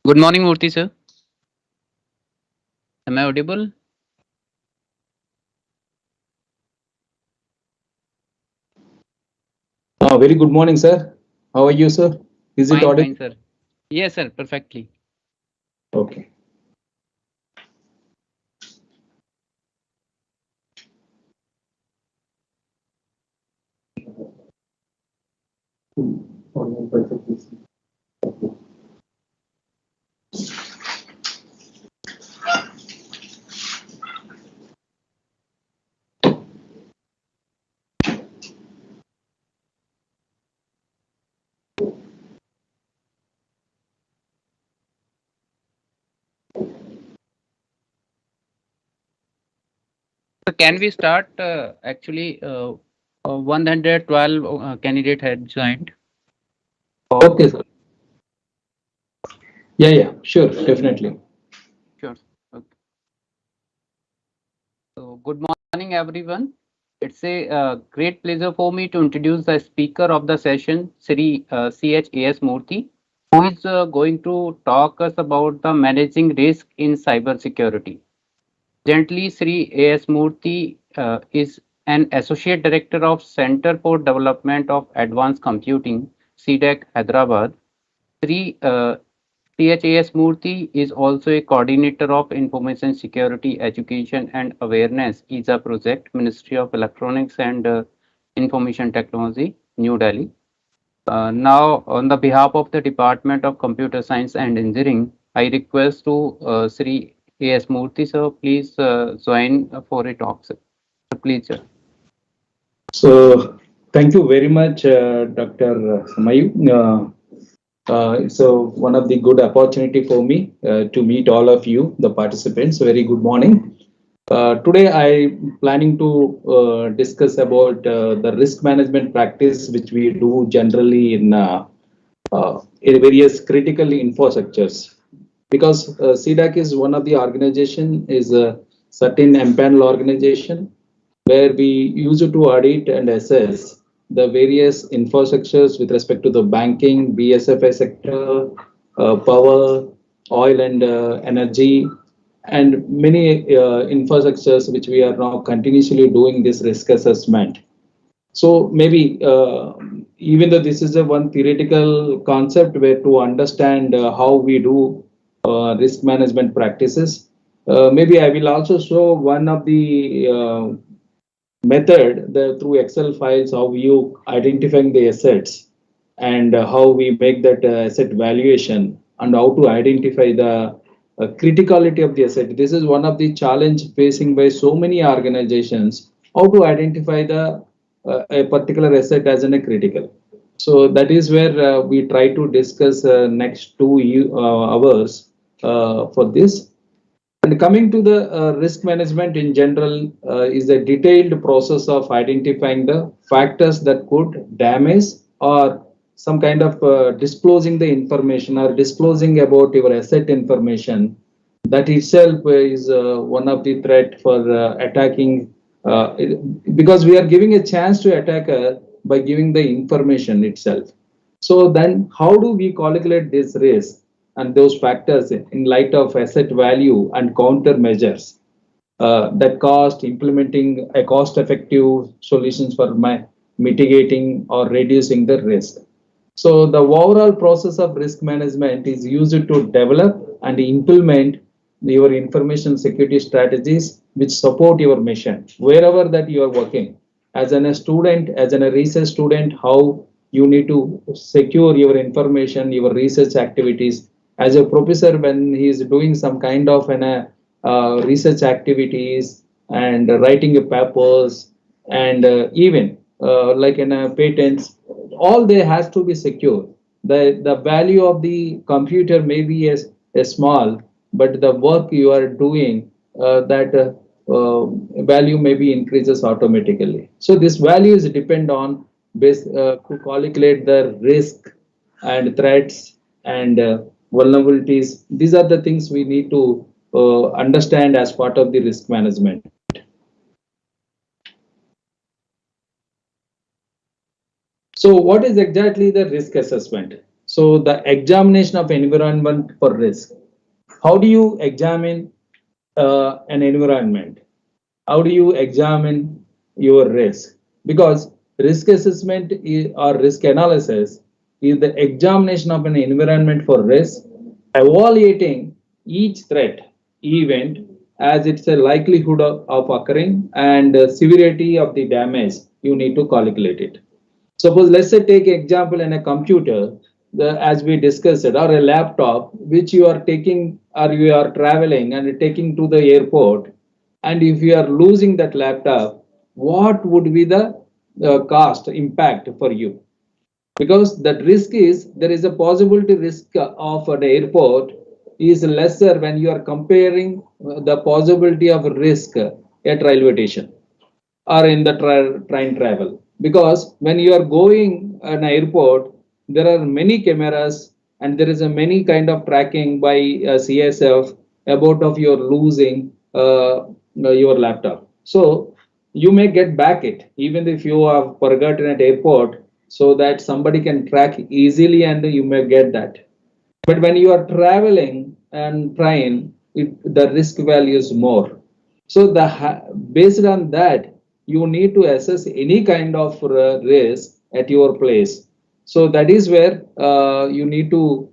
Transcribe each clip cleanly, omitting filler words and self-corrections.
Good morning, Murthy sir. Am I audible? Very good morning, sir. How are you, sir? Is it Fine, audible? fine, sir. Yes, sir, perfectly. Okay. So can we start? 112 candidate had joined. For Okay, sir. Yeah, sure, definitely. sure. Okay. So good morning, everyone. It's a great pleasure for me to introduce the speaker of the session, Sri CHAS Murthy, who is going to talk us about the managing risk in cybersecurity. Gently, Sri A.S. Murthy is an Associate Director of Center for Development of Advanced Computing, CDEC, Hyderabad. Sri CHAS Murthy is also a Coordinator of Information Security Education and Awareness, ISA project, Ministry of Electronics and Information Technology, New Delhi. Now, on the behalf of the Department of Computer Science and Engineering, I request to Sri A.S. Murthy, sir, please join for a talk, sir. Please, sir. So, thank you very much, Dr. Samayu. So, one of the good opportunity for me to meet all of you, the participants. Very good morning. Today, I planning to discuss about the risk management practice which we do generally in various critical infrastructures. Because CDAC is one of the organization, is a certain empanel organization where we use it to audit and assess the various infrastructures with respect to the banking, BSFI sector, power, oil and energy, and many infrastructures which we are now continuously doing this risk assessment. So maybe even though this is a one theoretical concept where to understand how we do risk management practices, maybe I will also show one of the method through Excel files how you identifying the assets and how we make that asset valuation and how to identify the criticality of the asset. This is one of the challenge facing by so many organizations, how to identify the a particular asset as in a critical. So that is where we try to discuss next 2 hours for this. And coming to the risk management in general is a detailed process of identifying the factors that could damage or some kind of disclosing the information or disclosing about your asset information. That itself is one of the threat for attacking because we are giving a chance to attacker by giving the information itself. So then how do we calculate this risk and those factors in light of asset value and countermeasures that cost implementing a cost effective solutions for mitigating or reducing the risk. So the overall process of risk management is used to develop and implement your information security strategies which support your mission wherever that you are working. As a student, as a research student, how you need to secure your information, your research activities. As a professor, when he is doing some kind of research activities and writing papers and even like in patents, all they has to be secure. The value of the computer may be a small, but the work you are doing that value maybe increases automatically. So this values depend on base to calculate the risk and threats and vulnerabilities. These are the things we need to understand as part of the risk management. So what is exactly the risk assessment? So the examination of environment for risk. How do you examine an environment? How do you examine your risk? Because risk assessment or risk analysis is the examination of an environment for risk, evaluating each threat event as it's a likelihood of occurring and severity of the damage. You need to calculate it. Suppose let's say take example in a computer, as we discussed it, or a laptop which you are taking or you are traveling and taking to the airport, and if you are losing that laptop, what would be the cost impact for you? Because that risk is there is a possibility risk of an airport is lesser when you are comparing the possibility of risk at railway station or in the train travel, because when you are going an airport there are many cameras and there is a many kind of tracking by CSF about of your losing your laptop. So you may get back it even if you have forgotten at airport, so that somebody can track easily and you may get that. But when you are traveling and train, the risk value is more. So based on that, you need to assess any kind of risk at your place. So that is where you need to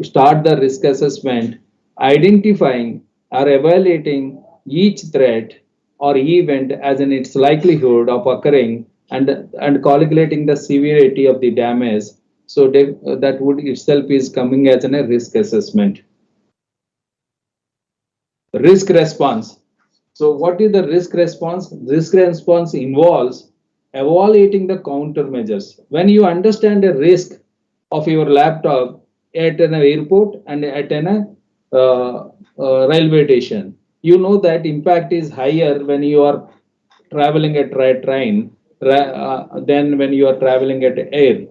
start the risk assessment, identifying or evaluating each threat or event as in its likelihood of occurring, and calculating the severity of the damage. So that would itself is coming as a risk assessment. Risk response. So what is the risk response? Risk response involves evaluating the countermeasures. When you understand the risk of your laptop at an airport and at an railway station, you know that impact is higher when you are traveling at train than when you are traveling at air.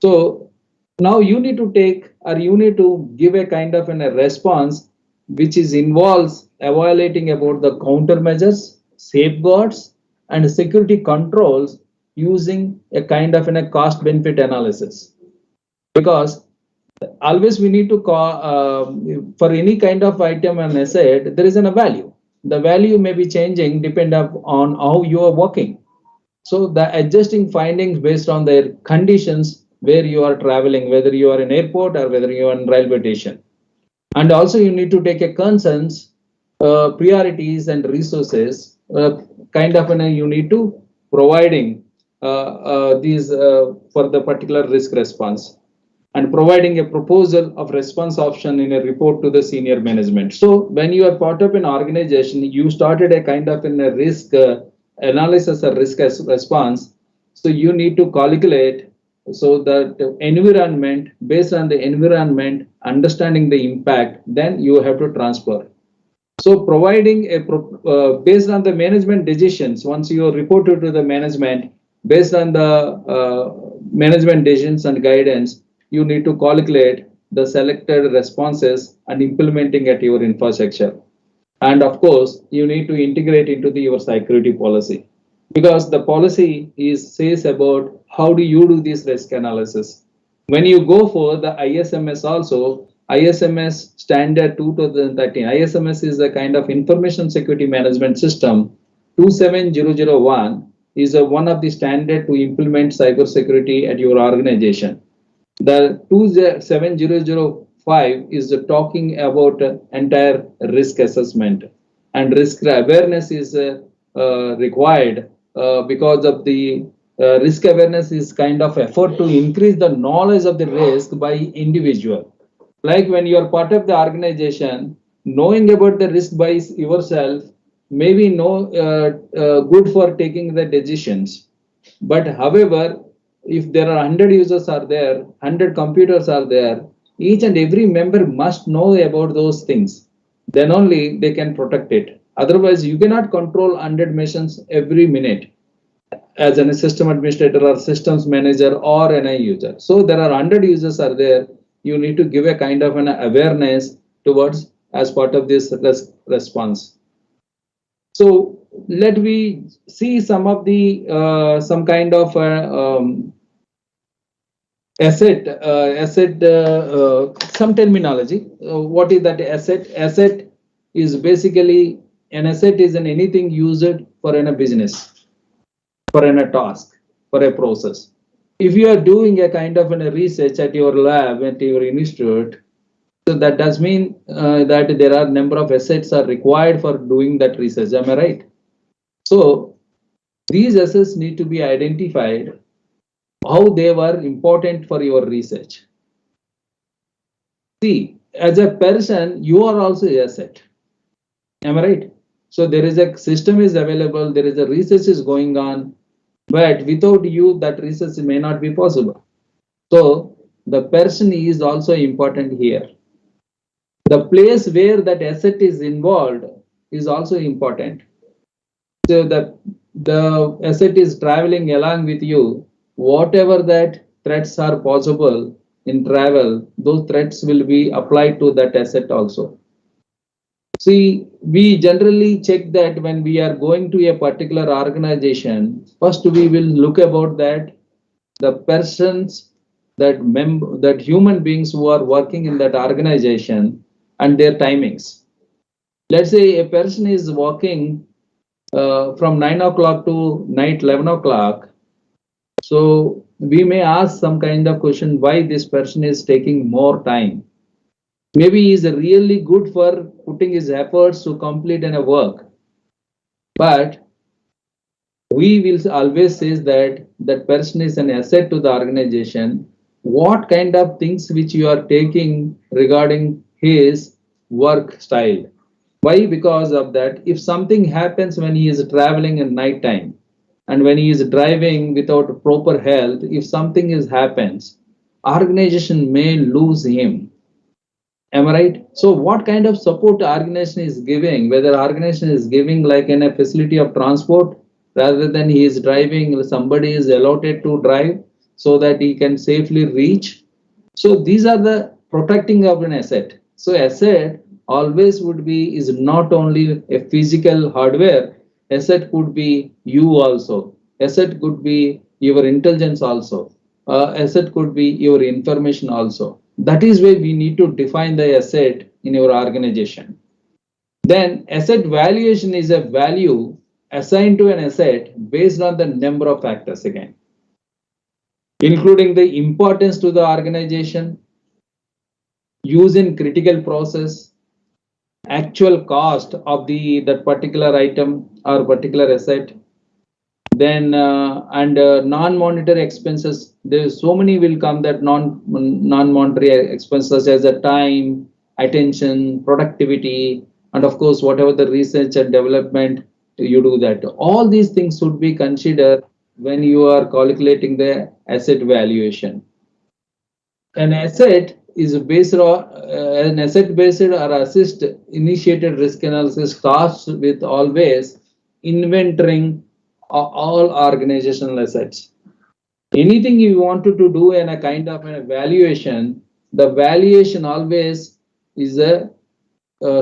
So now you need to take or you need to give a kind of a response which is involves evaluating about the countermeasures, safeguards, and security controls using a kind of a cost benefit analysis. Because always we need to call for any kind of item and asset, there is a value. The value may be changing depending on how you are working. So the adjusting findings based on their conditions where you are traveling, whether you are in airport or whether you are in railway station. And also you need to take a concerns, priorities and resources, kind of you need to providing these for the particular risk response, and providing a proposal of response option in a report to the senior management. So when you are part of an organization, you started a kind of a risk analysis or risk response. So you need to calculate so that environment, based on the environment, understanding the impact, then you have to transfer. So providing a based on the management decisions, once you report it to the management, based on the management decisions and guidance, you need to calculate the selected responses and implementing at your infrastructure. And of course, you need to integrate into your security policy, because the policy says about how do you do this risk analysis. When you go for the ISMS also, ISMS standard 2013, ISMS is a kind of information security management system. 27001 is one of the standard to implement cybersecurity at your organization. The 27005 is talking about entire risk assessment, and risk awareness is required because of the risk awareness is kind of effort to increase the knowledge of the risk by individual. Like when you are part of the organization, knowing about the risk by yourself maybe good for taking the decisions. But however, if there are 100 users are there, 100 computers are there, each and every member must know about those things. Then only they can protect it. Otherwise, you cannot control 100 machines every minute as a system administrator or systems manager or an user. So there are 100 users are there. You need to give a kind of an awareness towards as part of this response. So let me see some of the some kind of some terminology. What is that asset? Asset is basically an asset is an anything used for a business, for a task, for a process. If you are doing a kind of a research at your lab, at your institute, so that does mean that there are number of assets are required for doing that research. Am I right? So these assets need to be identified, how they were important for your research. See, as a person, you are also an asset. Am I right? So there is a system is available, there is a research is going on, but without you, that research may not be possible. So the person is also important here. The place where that asset is involved is also important. So the asset is traveling along with you. Whatever that threats are possible in travel, those threats will be applied to that asset also. See, we generally check that when we are going to a particular organization, first we will look about that the persons that human beings who are working in that organization and their timings. Let's say a person is working from 9 o'clock to night 11 o'clock. So we may ask some kind of question why this person is taking more time. Maybe he is really good for putting his efforts to complete a work, but we will always say that that person is an asset to the organization. What kind of things which you are taking regarding his work style? Why? Because of that, if something happens when he is traveling at night time and when he is driving without proper health, if something happens, organization may lose him. Am I right? So what kind of support organization is giving? Whether organization is giving like in a facility of transport, rather than he is driving, somebody is allotted to drive so that he can safely reach. So these are the protecting of an asset. So asset always would be is not only a physical hardware, asset could be you also. Asset could be your intelligence also. Asset could be your information also. That is why we need to define the asset in your organization. Then asset valuation is a value assigned to an asset based on the number of factors again, including the importance to the organization, use in critical process, actual cost of that particular item or particular asset, then non-monetary expenses. There's so many will come that non-monetary expenses as a time, attention, productivity, and of course whatever the research and development you do that. All these things should be considered when you are calculating the asset valuation. An asset is based on an asset based or assist initiated risk analysis starts with always inventorying all organizational assets. Anything you wanted to do in a kind of an evaluation, the valuation always is a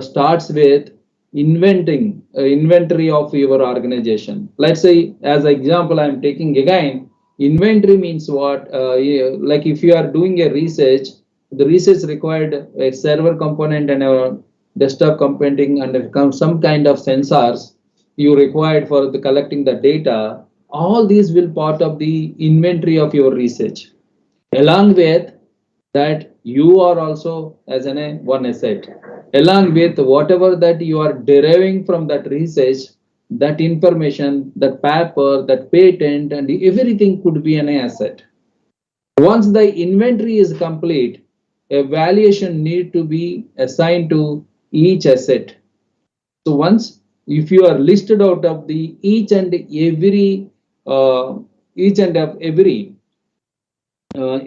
starts with inventory of your organization. Let's say, as an example, I'm taking again, inventory means what? Like if you are doing a research, the research required a server component and a desktop computing and some kind of sensors you required for the collecting the data. All these will part of the inventory of your research. Along with that, you are also as one asset. Along with whatever that you are deriving from that research, that information, that paper, that patent, and everything could be an asset. Once the inventory is complete, a valuation need to be assigned to each asset. So once if you are listed out of the each and every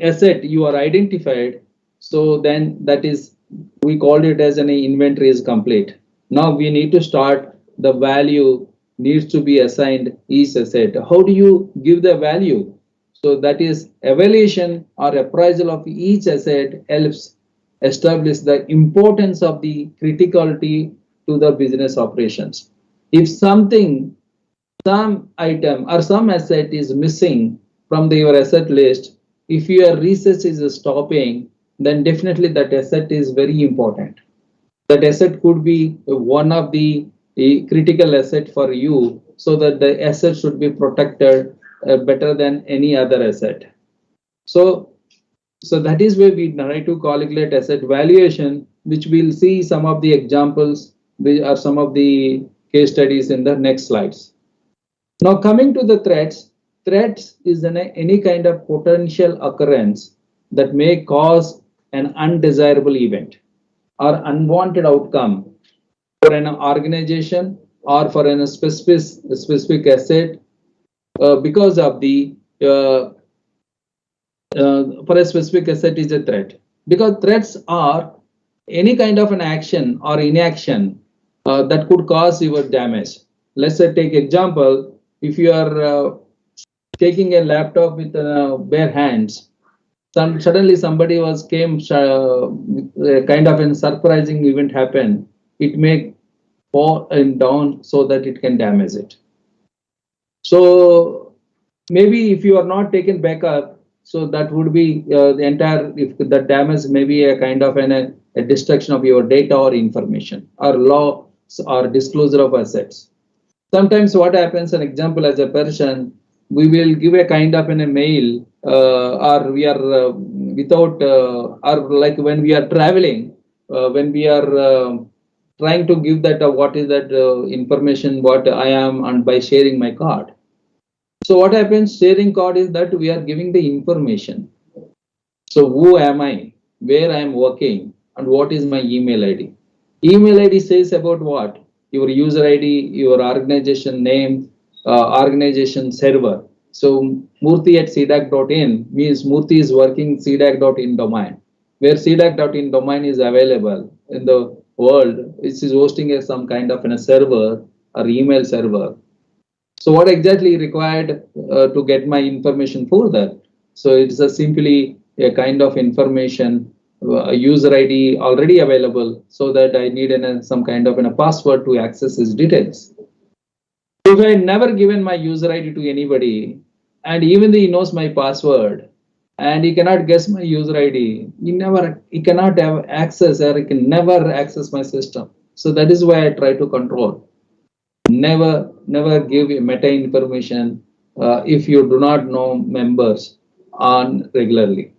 asset you are identified, so then that is we called it as an inventory is complete. Now we need to start the value needs to be assigned each asset. How do you give the value? So that is evaluation or appraisal of each asset helps establish the importance of the criticality to the business operations. If some item or some asset is missing from your asset list, if your research is stopping, then definitely that asset is very important. That asset could be one of the critical asset for you, so that the asset should be protected better than any other asset. So that is where we try to calculate asset valuation, which we'll see some of the examples, which are some of the case studies in the next slides. Now coming to the threats is any kind of potential occurrence that may cause an undesirable event or unwanted outcome for an organization or for a specific asset because of the for a specific asset is a threat, because threats are any kind of an action or inaction that could cause your damage. Let's say, take example, if you are taking a laptop with bare hands, suddenly somebody came kind of a surprising event happened, it may fall and down so that it can damage it. So maybe if you are not taken backup, so that would be the entire, if the damage may be a kind of a destruction of your data or information or loss or disclosure of assets. Sometimes what happens, an example, as a person, we will give a kind of a mail or we are without or like when we are traveling, when we are trying to give that what is that information what I am, and by sharing my card. So what happens, sharing code is that we are giving the information. So who am I, where I am working, and what is my email ID. Email ID says about what? Your user ID, your organization name, organization server. So Murthy at cdac.in means Murthy is working cdac.in domain, where cdac.in domain is available in the world. It is hosting some kind of a server or email server. So what exactly required to get my information for that? So it's simply a kind of information, a user ID already available, so that I need some kind of a password to access his details. If I never given my user ID to anybody, and even though he knows my password, and he cannot guess my user ID, he cannot have access, or he can never access my system. So that is why I try to control. Never give meta information if you do not know members on regularly.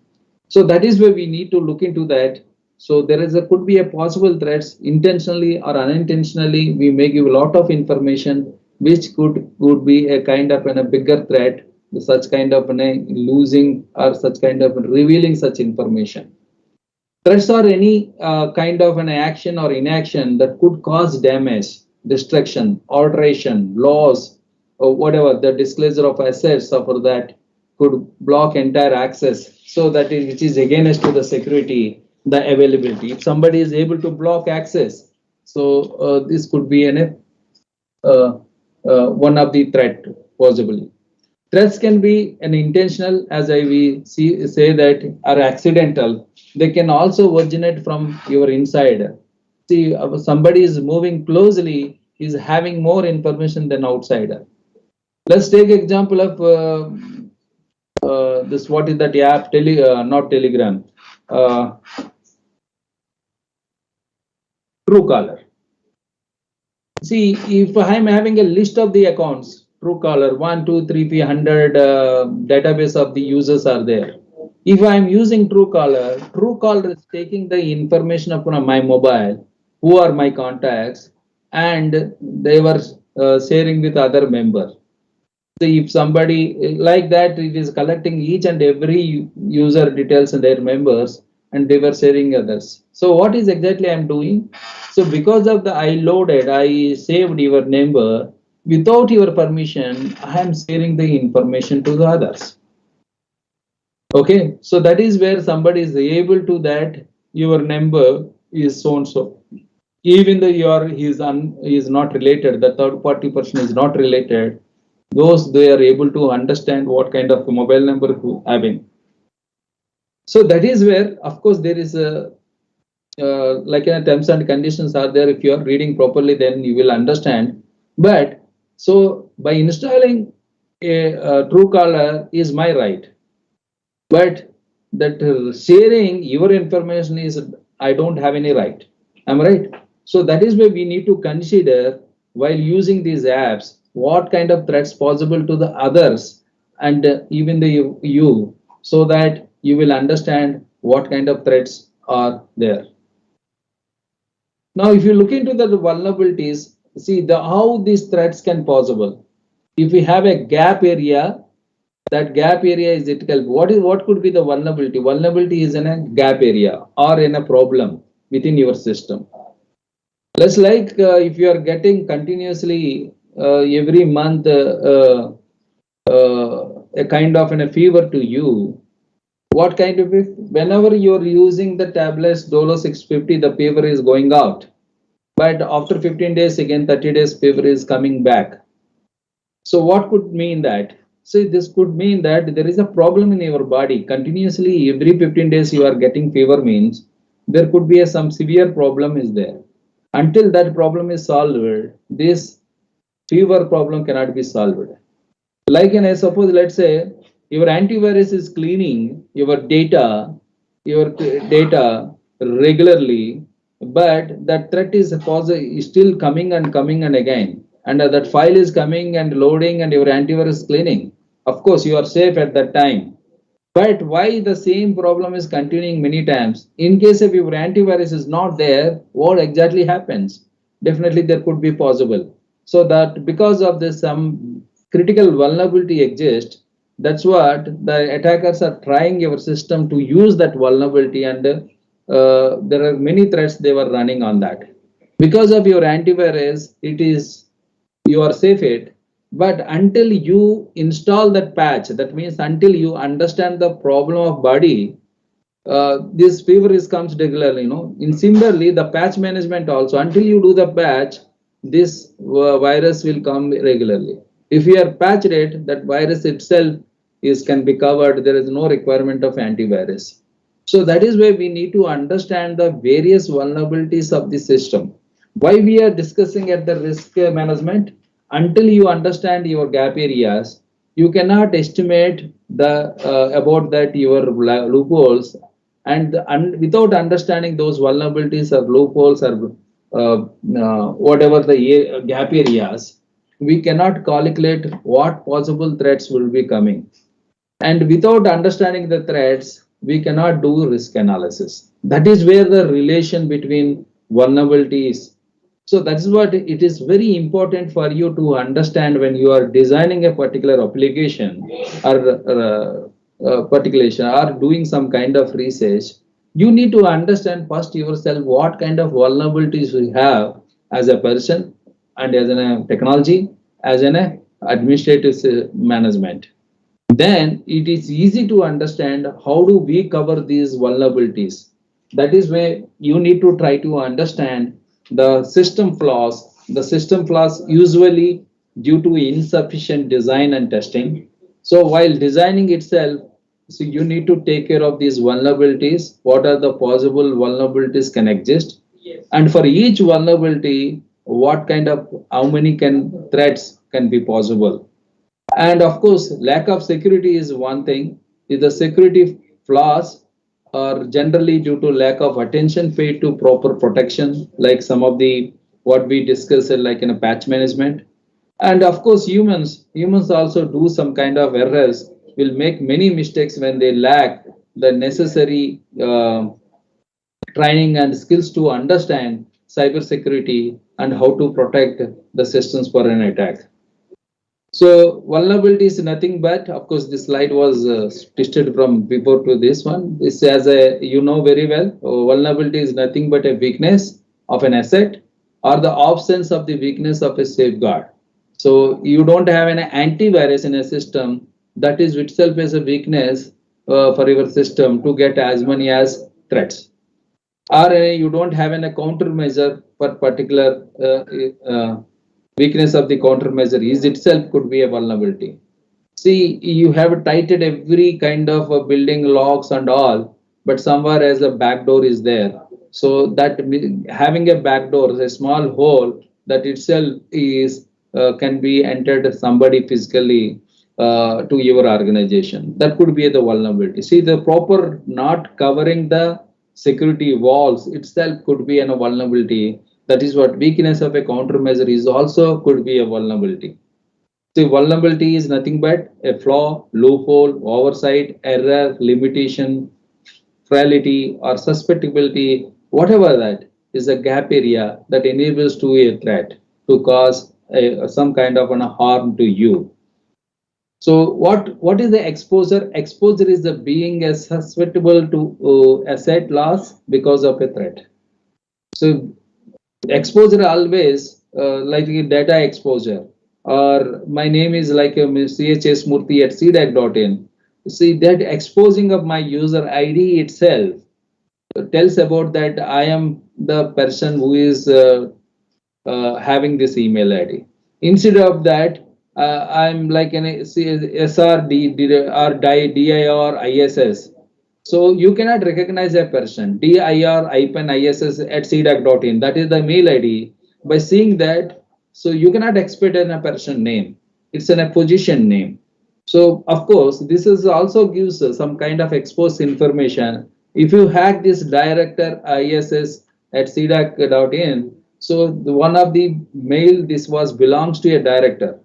So that is where we need to look into that. So there could be a possible threats, intentionally or unintentionally. We may give a lot of information which could be a kind of a bigger threat, such kind of losing or such kind of revealing such information. Threats are any kind of an action or inaction that could cause damage, destruction, alteration, loss, or whatever, the disclosure of assets for that could block entire access, so that which is against to the security, the availability. If somebody is able to block access, so this could be one of the threat possibly. Threats can be an intentional, as say that, are accidental. They can also originate from your inside. See, somebody is moving closely, is having more information than outsider. Let's take example of this. What is that app? Not Telegram. Truecaller. See, if I'm having a list of the accounts, Truecaller 1, 2, 3, 400 database of the users are there. If I'm using Truecaller is taking the information upon my mobile, who are my contacts, and they were sharing with other members. So if somebody like that, it is collecting each and every user details and their members, and they were sharing others. So what is exactly I'm doing? So because of I saved your number without your permission, I am sharing the information to the others. Okay, so that is where somebody is able to that your number is so and so. Even though he is not related, the third party person is not related, those they are able to understand what kind of mobile number you having. So that is where, of course, there is a like terms and conditions are there. If you are reading properly, then you will understand. But so by installing a Truecaller is my right. but that sharing your information is, I don't have any right. Am I right? So that is why we need to consider while using these apps what kind of threats possible to the others and even the you, so that you will understand what kind of threats are there. Now, if you look into the vulnerabilities, see the how these threats can possible. If we have a gap area, that gap area is critical. What could be the vulnerability? Vulnerability is in a gap area or in a problem within your system. Just like if you are getting continuously every month a kind of a fever to you, what kind of if whenever you are using the tablets Dolo 650, the fever is going out. But after 15 days, again 30 days, fever is coming back. So what could mean that? So this could mean that there is a problem in your body. Continuously, every 15 days you are getting fever means there could be some severe problem is there. Until that problem is solved, this fever problem cannot be solved. Like in I suppose, let's say your antivirus is cleaning your data regularly, but that threat is still coming and coming and again, and that file is coming and loading, and your antivirus cleaning. Of course, you are safe at that time. But why the same problem is continuing many times? In case if your antivirus is not there, what exactly happens? Definitely there could be possible. So that because of this some critical vulnerability exists, that's what the attackers are trying your system to use that vulnerability, and there are many threats they were running on that. Because of your antivirus, it is you are safe it, but until you install that patch, that means until you understand the problem of body, this fever is comes regularly, in similarly the patch management also, until you do the patch, this virus will come regularly. If you are patched it, that virus itself is can be covered, there is no requirement of antivirus. So that is why we need to understand the various vulnerabilities of the system. Why we are discussing at the risk management? Until you understand your gap areas, you cannot estimate the about that your loopholes, and without understanding those vulnerabilities or loopholes or whatever the gap areas, we cannot calculate what possible threats will be coming. And without understanding the threats, we cannot do risk analysis. That is where the relation between vulnerabilities. So that's what it is very important for you to understand when you are designing a particular application or doing some kind of research. You need to understand first yourself what kind of vulnerabilities you have as a person and as a technology, as an administrative management. Then it is easy to understand how do we cover these vulnerabilities. That is where you need to try to understand the system flaws. The system flaws usually due to insufficient design and testing. So while designing itself, so you need to take care of these vulnerabilities. What are the possible vulnerabilities can exist? Yes. And for each vulnerability, what kind of how many can threats can be possible? And of course, lack of security is one thing. If the security flaws are generally due to lack of attention paid to proper protection, like some of the what we discussed, like in a patch management. And of course, humans also do some kind of errors, will make many mistakes when they lack the necessary training and skills to understand cybersecurity and how to protect the systems for an attack. So vulnerability is nothing but, of course, this slide was twisted from before to this one. This as a, you know very well, vulnerability is nothing but a weakness of an asset or the absence of the weakness of a safeguard. So you don't have an antivirus in a system, that is itself as a weakness for your system to get as many as threats. Or you don't have a countermeasure for particular weakness of the countermeasure is itself could be a vulnerability. See, you have tightened every kind of building locks and all, but somewhere as a backdoor is there. So that having a backdoor, a small hole, that itself is can be entered somebody physically. to your organization. That could be the vulnerability. See, the proper not covering the security walls itself could be a vulnerability. That is what weakness of a countermeasure is also could be a vulnerability. See, vulnerability is nothing but a flaw, loophole, oversight, error, limitation, frailty, or susceptibility, whatever that is a gap area that enables to a threat to cause some kind of harm to you. So what is the exposure? Exposure is the being as susceptible to asset loss because of a threat. So exposure always like data exposure, or my name is like CHS Murthy at cdac.in. See, that exposing of my user ID itself tells about that I am the person who is having this email ID. Instead of that, I'm like an SRD or DIR ISS. So you cannot recognize a person. DIR-ISS at cdac.in. That is the mail ID. By seeing that, so you cannot expect a person name. It's a position name. So of course, this is also gives some kind of exposed information. If you hack this director ISS at cdac.in, so one of the mail this was belongs to a director,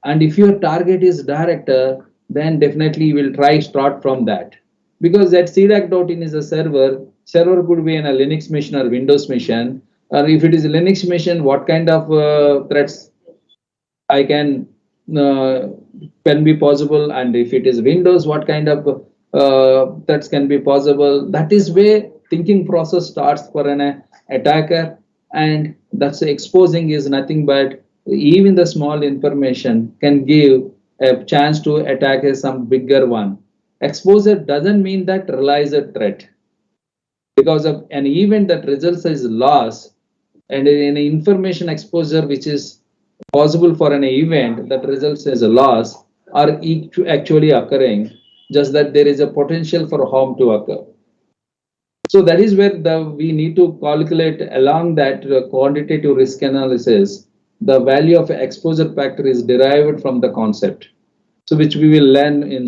and if your target is director, then definitely you will try start from that, because that cdac.in is a server. Server could be in a Linux machine or Windows machine, or if it is a Linux machine, what kind of threats I can be possible, and if it is Windows, what kind of threats can be possible. That is where thinking process starts for an attacker, and that's exposing is nothing but even the small information can give a chance to attack some bigger one. Exposure doesn't mean that realize a threat, because of an event that results as loss, and an information exposure which is possible for an event that results as a loss are actually occurring, just that there is a potential for harm to occur. So that is where we need to calculate along that quantitative risk analysis. The value of exposure factor is derived from the concept, so which we will learn in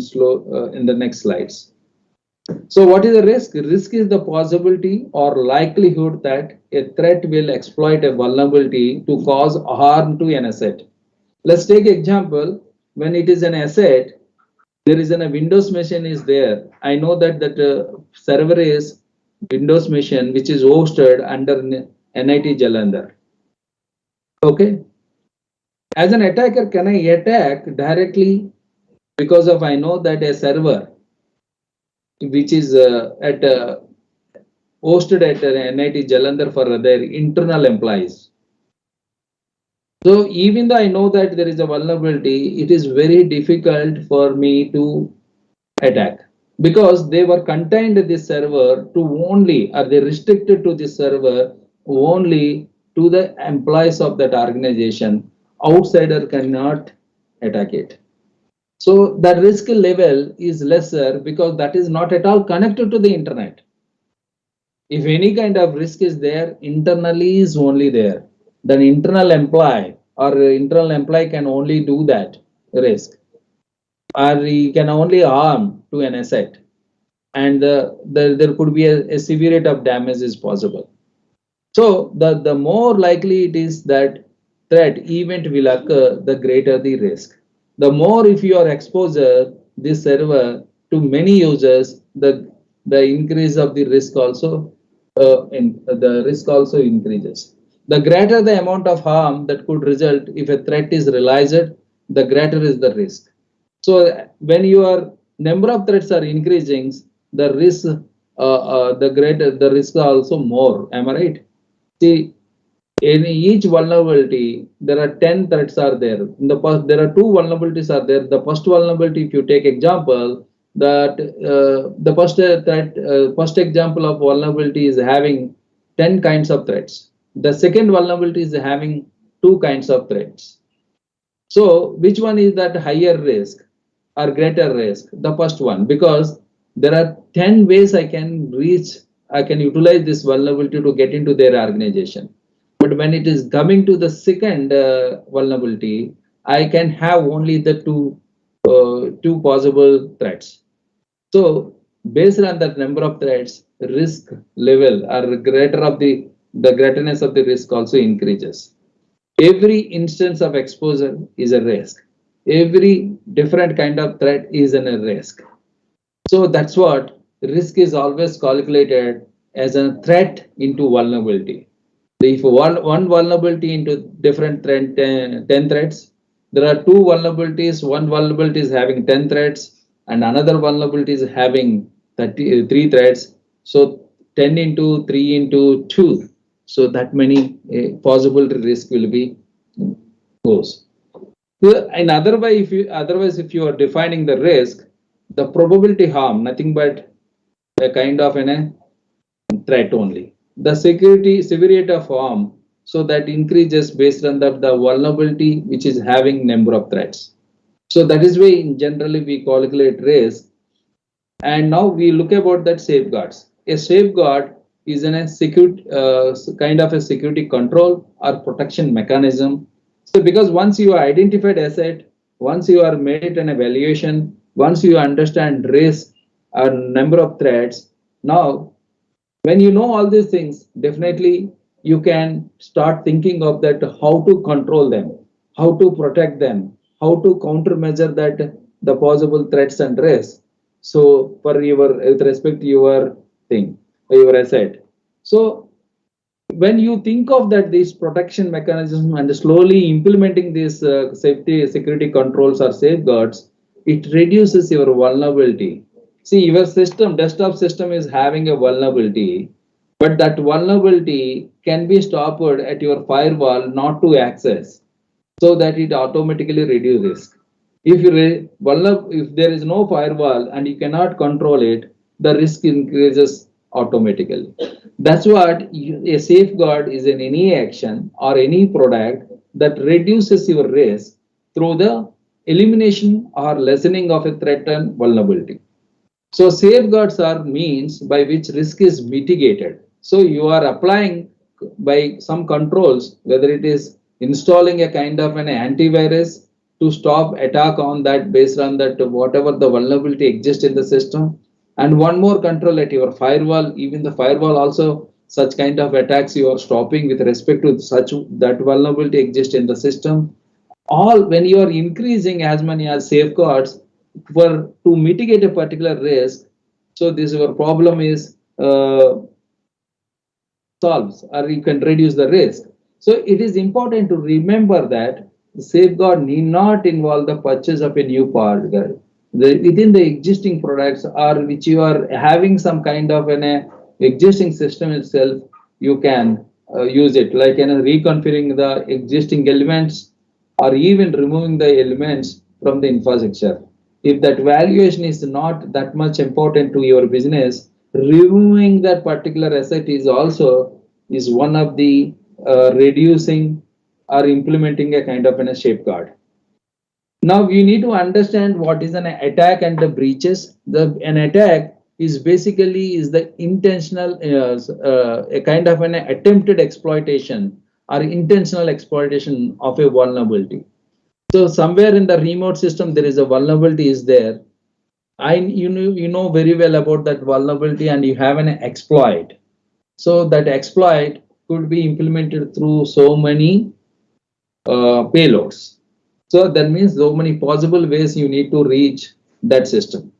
in the next slides. So what is the risk? Risk is the possibility or likelihood that a threat will exploit a vulnerability to cause harm to an asset. Let's take example. When it is an asset, there is a Windows machine is there. I know that server is Windows machine which is hosted under NIT Jalandhar. Okay. As an attacker, can I attack directly because of I know that a server which is hosted at NIT Jalandhar for their internal employees. So even though I know that there is a vulnerability, it is very difficult for me to attack, because they were contained this server to only, or they restricted to this server only to the employees of that organization. Outsider cannot attack it. So the risk level is lesser because that is not at all connected to the internet. If any kind of risk is there, internally is only there. Then internal employee can only do that risk, or he can only harm to an asset, and there could be a severe rate of damage is possible. So the more likely it is that threat event will occur, the greater the risk. The more if you are exposure this server to many users, the increase of the risk also increases. The greater the amount of harm that could result if a threat is realized, the greater is the risk. So when your number of threats are increasing, the risk, the greater the risk also more. Am I right? See, in each vulnerability, there are 10 threats are there. In the past, there are 2 vulnerabilities are there. The first vulnerability, if you take example, that the first example of vulnerability is having 10 kinds of threats. The second vulnerability is having 2 kinds of threats. So which one is that higher risk or greater risk? The first one, because there are 10 ways I can utilize this vulnerability to get into their organization. But when it is coming to the second vulnerability, I can have only the 2 two possible threats. So based on that number of threats, risk level or the greatness of the risk also increases. Every instance of exposure is a risk. Every different kind of threat is a risk. So that's what risk is always calculated as a threat into vulnerability. If one vulnerability into different 10 threats, there are two vulnerabilities. One vulnerability is having 10 threats and another vulnerability is having 3 threats. So 10 into 3 into 2. So that many possible risk will be goes. In otherwise, if you are defining the risk, the probability harm, nothing but a kind of a threat only. The severity of harm, so that increases based on the vulnerability which is having number of threats. So that is why generally we calculate risk. And now we look about that safeguards. A safeguard is a kind of a security control or protection mechanism. So because once you identified asset, once you are made an evaluation, once you understand risk or number of threats, now when you know all these things, definitely you can start thinking of that how to control them, how to protect them, how to countermeasure that the possible threats and risks. So for your with respect to your thing, your asset. So when you think of that these protection mechanisms and slowly implementing these security controls or safeguards, it reduces your vulnerability. See, your desktop system is having a vulnerability, but that vulnerability can be stopped at your firewall not to access, so that it automatically reduces risk. If there is no firewall and you cannot control it, the risk increases automatically. That's what a safeguard is in any action or any product that reduces your risk through the elimination or lessening of a threat and vulnerability. So safeguards are means by which risk is mitigated. So you are applying by some controls, whether it is installing a kind of an antivirus to stop attack on that based on that whatever the vulnerability exists in the system, and one more control at your firewall. Even the firewall also such kind of attacks you are stopping with respect to such that vulnerability exists in the system. All when you are increasing as many as safeguards for to mitigate a particular risk, so this your problem is solves or you can reduce the risk. So it is important to remember that the safeguard need not involve the purchase of a new part. Within the existing products or which you are having some kind of an existing system itself, you can use it like reconfiguring the existing elements or even removing the elements from the infrastructure. If that valuation is not that much important to your business, removing that particular asset is also is one of the reducing or implementing a kind of a safeguard. Now you need to understand what is an attack and the breaches. An attack is basically is the intentional a kind of an attempted exploitation or intentional exploitation of a vulnerability. So somewhere in the remote system there is a vulnerability is there. You know very well about that vulnerability and you have an exploit. So that exploit could be implemented through so many payloads. So that means so many possible ways you need to reach that system.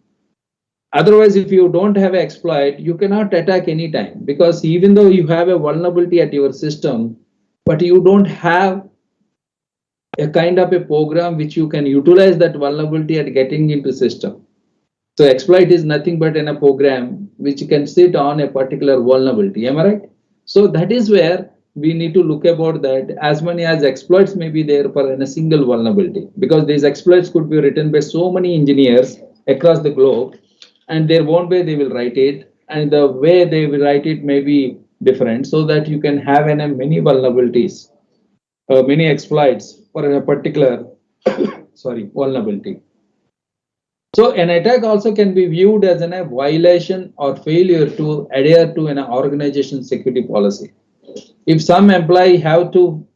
Otherwise, if you don't have an exploit, you cannot attack anytime, because even though you have a vulnerability at your system, but you don't have a kind of a program which you can utilize that vulnerability at getting into system. So exploit is nothing but in a program which can sit on a particular vulnerability. Am I right? So that is where we need to look about that as many as exploits may be there for in a single vulnerability, because these exploits could be written by so many engineers across the globe, and their own way they will write it, and the way they will write it may be different, so that you can have many vulnerabilities, many exploits for a particular vulnerability. So an attack also can be viewed as a violation or failure to adhere to an organization security policy. If some employee have to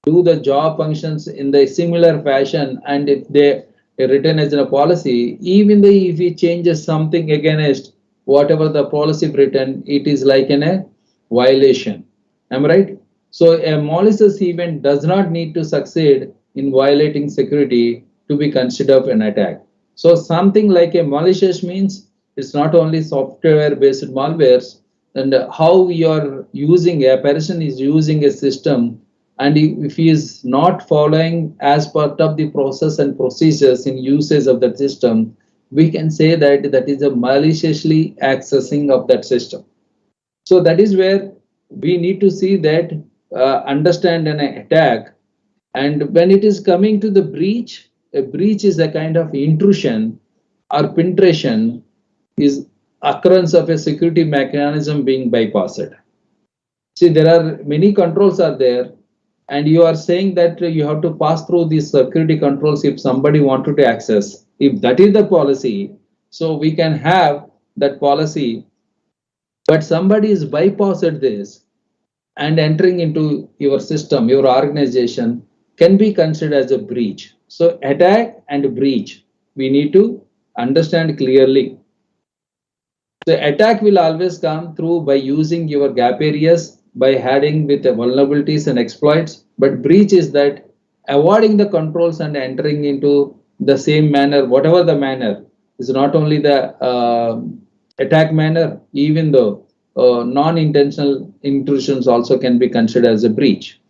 do the job functions in the similar fashion, and if they written as a policy, even though if he changes something against whatever the policy written, it is like a violation. Am I right? So a malicious event does not need to succeed in violating security to be considered an attack. So something like a malicious means it's not only software-based malwares, and how you are using a person is using a system, and if he is not following as part of the process and procedures in usage of that system, we can say that that is a maliciously accessing of that system. So that is where we need to see that, understand an attack. And when it is coming to the breach, a breach is a kind of intrusion or penetration, is occurrence of a security mechanism being bypassed. See, there are many controls are there, and you are saying that you have to pass through these security controls if somebody wanted to access. If that is the policy, so we can have that policy, but somebody is bypassed this and entering into your system, your organization, can be considered as a breach. So attack and breach, we need to understand clearly. The attack will always come through by using your gap areas, by adding with the vulnerabilities and exploits. But breach is that avoiding the controls and entering into the same manner, whatever the manner, is not only the attack manner, even though non-intentional intrusions also can be considered as a breach.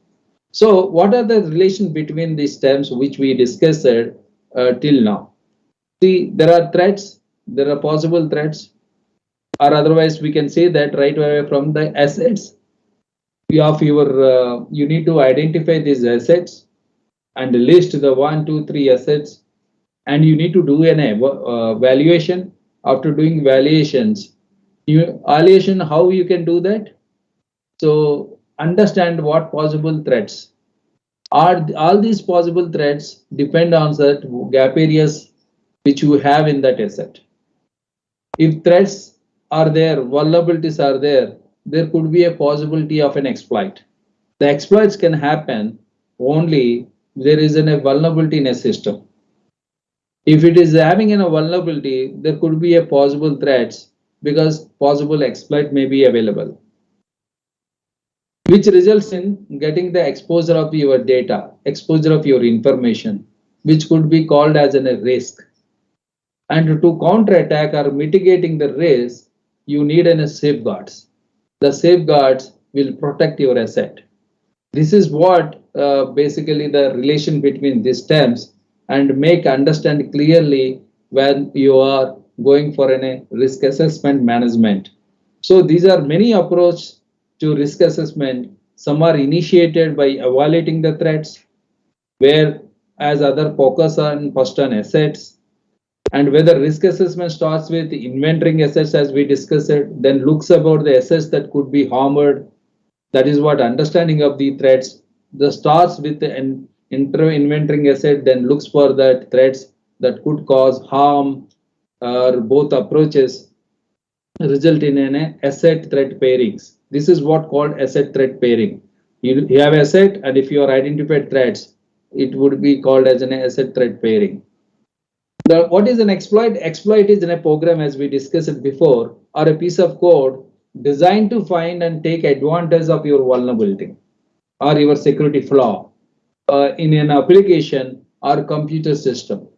So what are the relation between these terms which we discussed till now? See, there are threats, there are possible threats, or otherwise we can say that right away from the assets of your, you need to identify these assets and list the 1, 2, 3 assets, and you need to do an valuation. After doing valuations, evaluation, how you can do that? So understand what possible threats are. All these possible threats depend on that gap areas which you have in that asset. If threats are there, vulnerabilities are there, there could be a possibility of an exploit. The exploits can happen only if there is a vulnerability in a system. If it is having a vulnerability, there could be a possible threats because possible exploit may be available, which results in getting the exposure of your data, exposure of your information, which could be called as a risk. And to counterattack or mitigating the risk, you need a safeguards. The safeguards will protect your asset. This is what basically the relation between these terms, and make understand clearly when you are going for a risk assessment management. So these are many approaches to risk assessment. Some are initiated by evaluating the threats, where as other focus on first on assets, and whether risk assessment starts with inventorying assets as we discussed it, then looks about the assets that could be harmed. That is what understanding of the threats. The starts with the inventorying asset, then looks for that threats that could cause harm, or both approaches result in an asset threat pairings. This is what called asset threat pairing. You have asset, and if you are identified threats, it would be called as an asset threat pairing. What is an exploit? Exploit is in a program, as we discussed it before, or a piece of code designed to find and take advantage of your vulnerability or your security flaw in an application or computer system.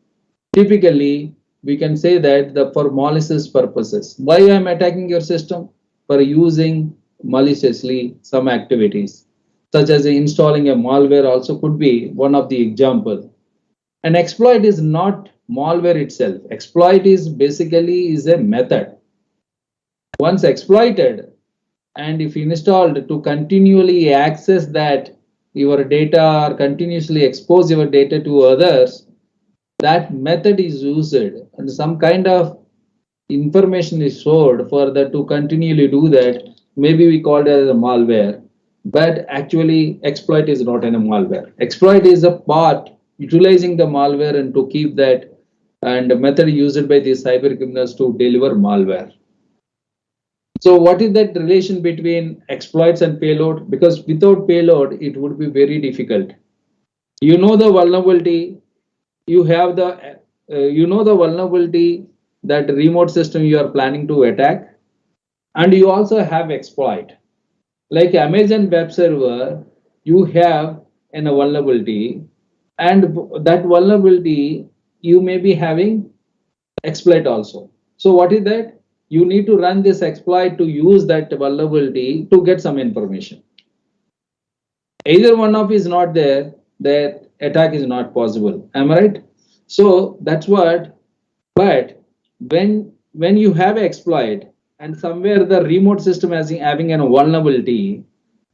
Typically, we can say that for malicious purposes. Why I am attacking your system? For using maliciously some activities, such as installing a malware also could be one of the example. An exploit is not malware itself. Exploit is basically is a method. Once exploited, and if installed to continually access that your data or continuously expose your data to others, that method is used, and some kind of information is stored for that to continually do that. Maybe we call it as a malware, but actually exploit is not a malware. Exploit is a part utilizing the malware and to keep that, and a method used by these cyber criminals to deliver malware. So what is that relation between exploits and payload? Because without payload, it would be very difficult. You know the vulnerability, you have the you know the vulnerability that remote system you are planning to attack, and you also have exploit. Like Amazon Web Server, you have a vulnerability, and that vulnerability you may be having exploit also. So what is that? You need to run this exploit to use that vulnerability to get some information. Either one of is not there, that attack is not possible. Am I right? So that's what. But when you have exploit and somewhere the remote system is having a vulnerability,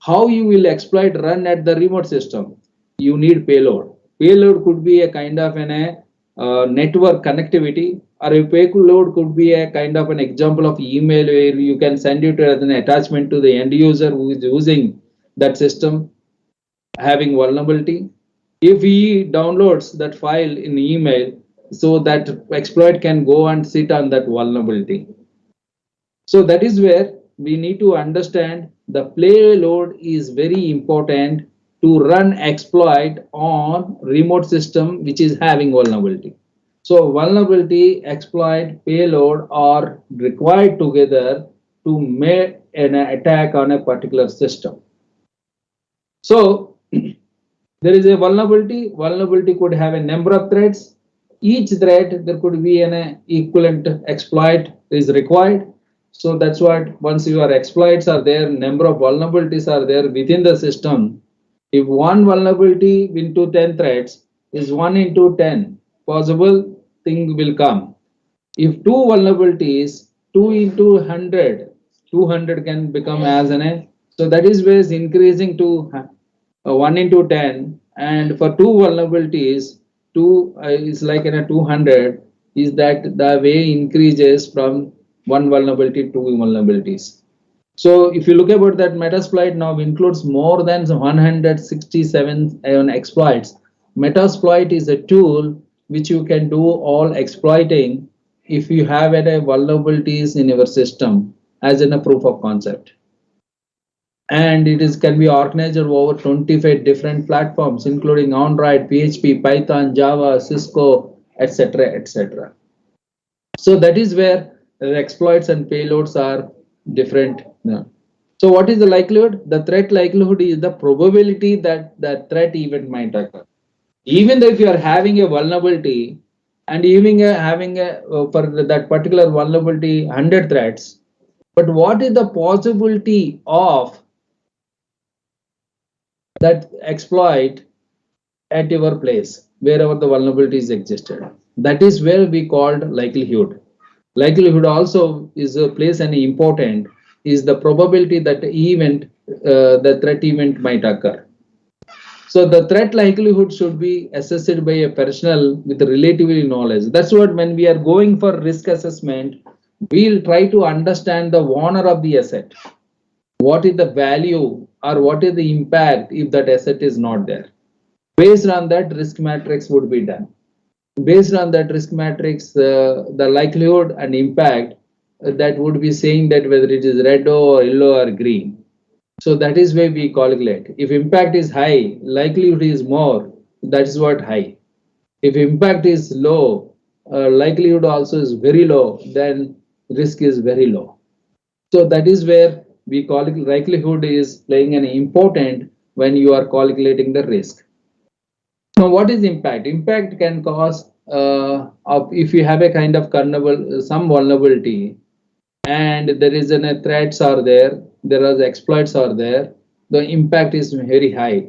how you will exploit run at the remote system? You need payload. Payload could be a kind of network connectivity, or a payload could be a kind of an example of email where you can send it as an attachment to the end user who is using that system having vulnerability. If he downloads that file in email, so that exploit can go and sit on that vulnerability. So that is where we need to understand the payload is very important to run exploit on remote system which is having vulnerability. So vulnerability, exploit, payload are required together to make an attack on a particular system. So there is a vulnerability could have a number of threads. Each thread there could be an equivalent exploit is required. So that's what, once your exploits are there, number of vulnerabilities are there within the system. If one vulnerability into 10 threads is 1 into 10 possible thing will come. If two vulnerabilities, 2 into 100, 200 can become as an a. So that is where it's increasing to 1 into 10, and for two vulnerabilities, 2 is like in a 200, is that the way increases from one vulnerability to two vulnerabilities. So if you look about that, Metasploit now includes more than 167 exploits. Metasploit is a tool which you can do all exploiting if you have any vulnerabilities in your system as in a proof of concept. And it is can be organized over 25 different platforms, including Android, PHP, Python, Java, Cisco, etc., etc. So that is where the exploits and payloads are different. So what is the likelihood? The threat likelihood is the probability that the threat event might occur. Even though if you are having a vulnerability and even having for that particular vulnerability 100 threats, but what is the possibility of that exploit at your place wherever the vulnerabilities existed? That is where we called likelihood. Likelihood also is a place and important is the probability that the threat event might occur. So the threat likelihood should be assessed by a professional with relatively knowledge. That's what when we are going for risk assessment, we'll try to understand the owner of the asset. What is the value or what is the impact if that asset is not there? Based on that, risk matrix would be done. Based on that risk matrix, the likelihood and impact that would be saying that whether it is red or yellow or green. So that is why we calculate. If impact is high, likelihood is more. That is what high. If impact is low, likelihood also is very low. Then risk is very low. So that is where we call it likelihood is playing an important when you are calculating the risk. Now, what is impact? Impact can cause if you have a kind of some vulnerability, and there is a threats are there are exploits are there, the impact is very high.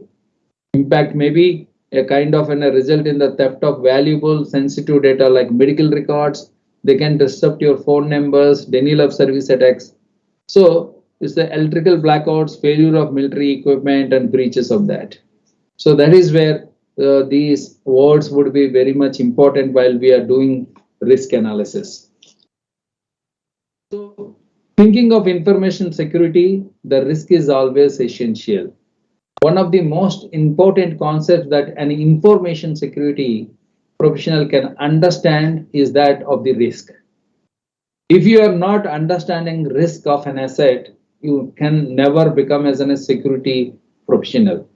Impact may be a kind of a result in the theft of valuable sensitive data like medical records. They can disrupt your phone numbers, denial of service attacks. So it's the electrical blackouts, failure of military equipment, and breaches of that. So that is where these words would be very much important while we are doing risk analysis. So thinking of information security, the risk is always essential. One of the most important concepts that an information security professional can understand is that of the risk. If you are not understanding risk of an asset, you can never become as a security professional.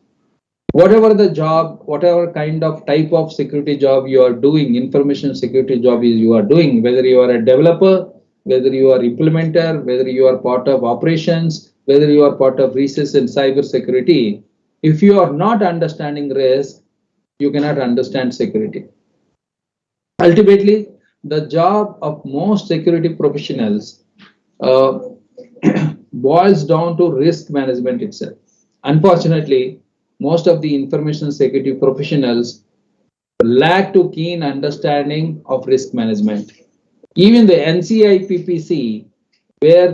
Whatever the job, whatever kind of type of security job you are doing, information security job is you are doing, whether you are a developer, whether you are implementer, whether you are part of operations, whether you are part of research in cyber security, if you are not understanding risk, you cannot understand security. Ultimately, the job of most security professionals uh, boils down to risk management itself. Unfortunately, most of the information security professionals lack to keen understanding of risk management. Even the NCIPPC, where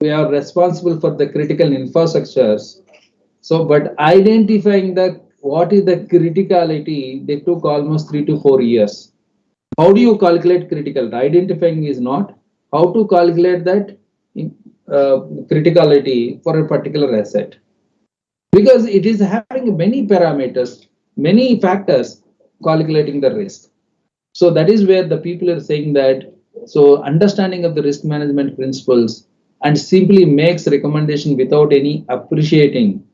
we are responsible for the critical infrastructures. So, but identifying the what is the criticality, they took almost 3 to 4 years. How do you calculate critical? Identifying is not. How to calculate that criticality for a particular asset? Because it is having many parameters, many factors calculating the risk. So that is where the people are saying that. So understanding of the risk management principles and simply makes recommendation without any appreciating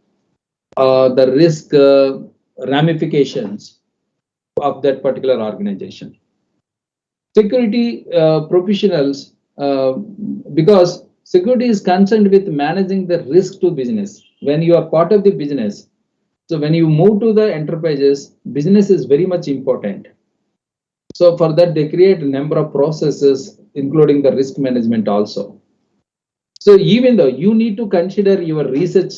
the risk ramifications of that particular organization. Security professionals, because security is concerned with managing the risk to business. When you are part of the business, so when you move to the enterprises, business is very much important. So for that, they create a number of processes, including the risk management also. So even though you need to consider your research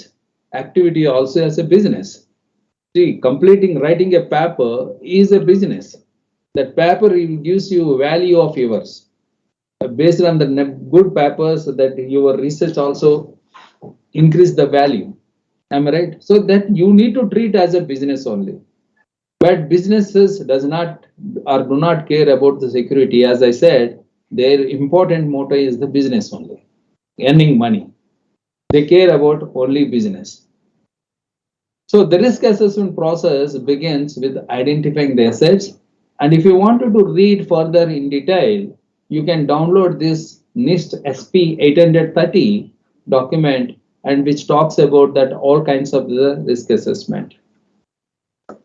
activity also as a business. See, writing a paper is a business. That paper gives you value of yours. Based on the good papers, that your research also increase the value. Am I right? So that you need to treat as a business only. But businesses does not or do not care about the security. As I said, their important motto is the business only, earning money. They care about only business. So the risk assessment process begins with identifying the assets. And if you wanted to read further in detail, you can download this NIST SP 830 document, and which talks about that all kinds of the risk assessment.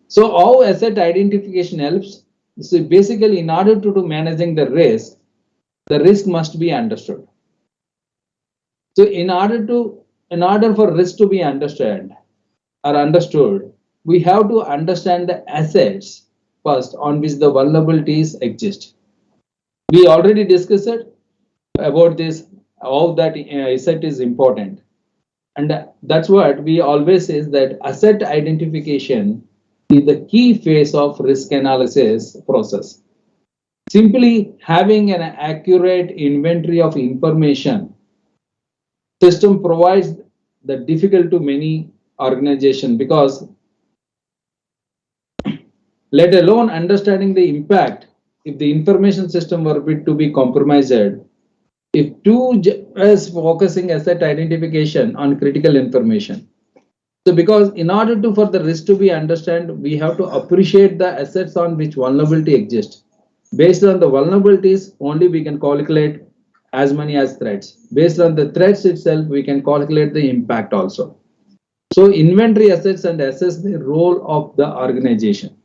So how asset identification helps? So basically, in order to do managing the risk must be understood. So in order for risk to be understood, we have to understand the assets first on which the vulnerabilities exist. We already discussed about this, how that asset is important. And that's what we always say, is that asset identification is the key phase of risk analysis process. Simply having an accurate inventory of information system provides the difficult to many organizations, because let alone understanding the impact if the information system were to be compromised, if two is focusing asset identification on critical information. So because in order to for the risk to be understood, we have to appreciate the assets on which vulnerability exists. Based on the vulnerabilities, only we can calculate as many as threats. Based on the threats itself, we can calculate the impact also. So inventory assets and assess the role of the organization.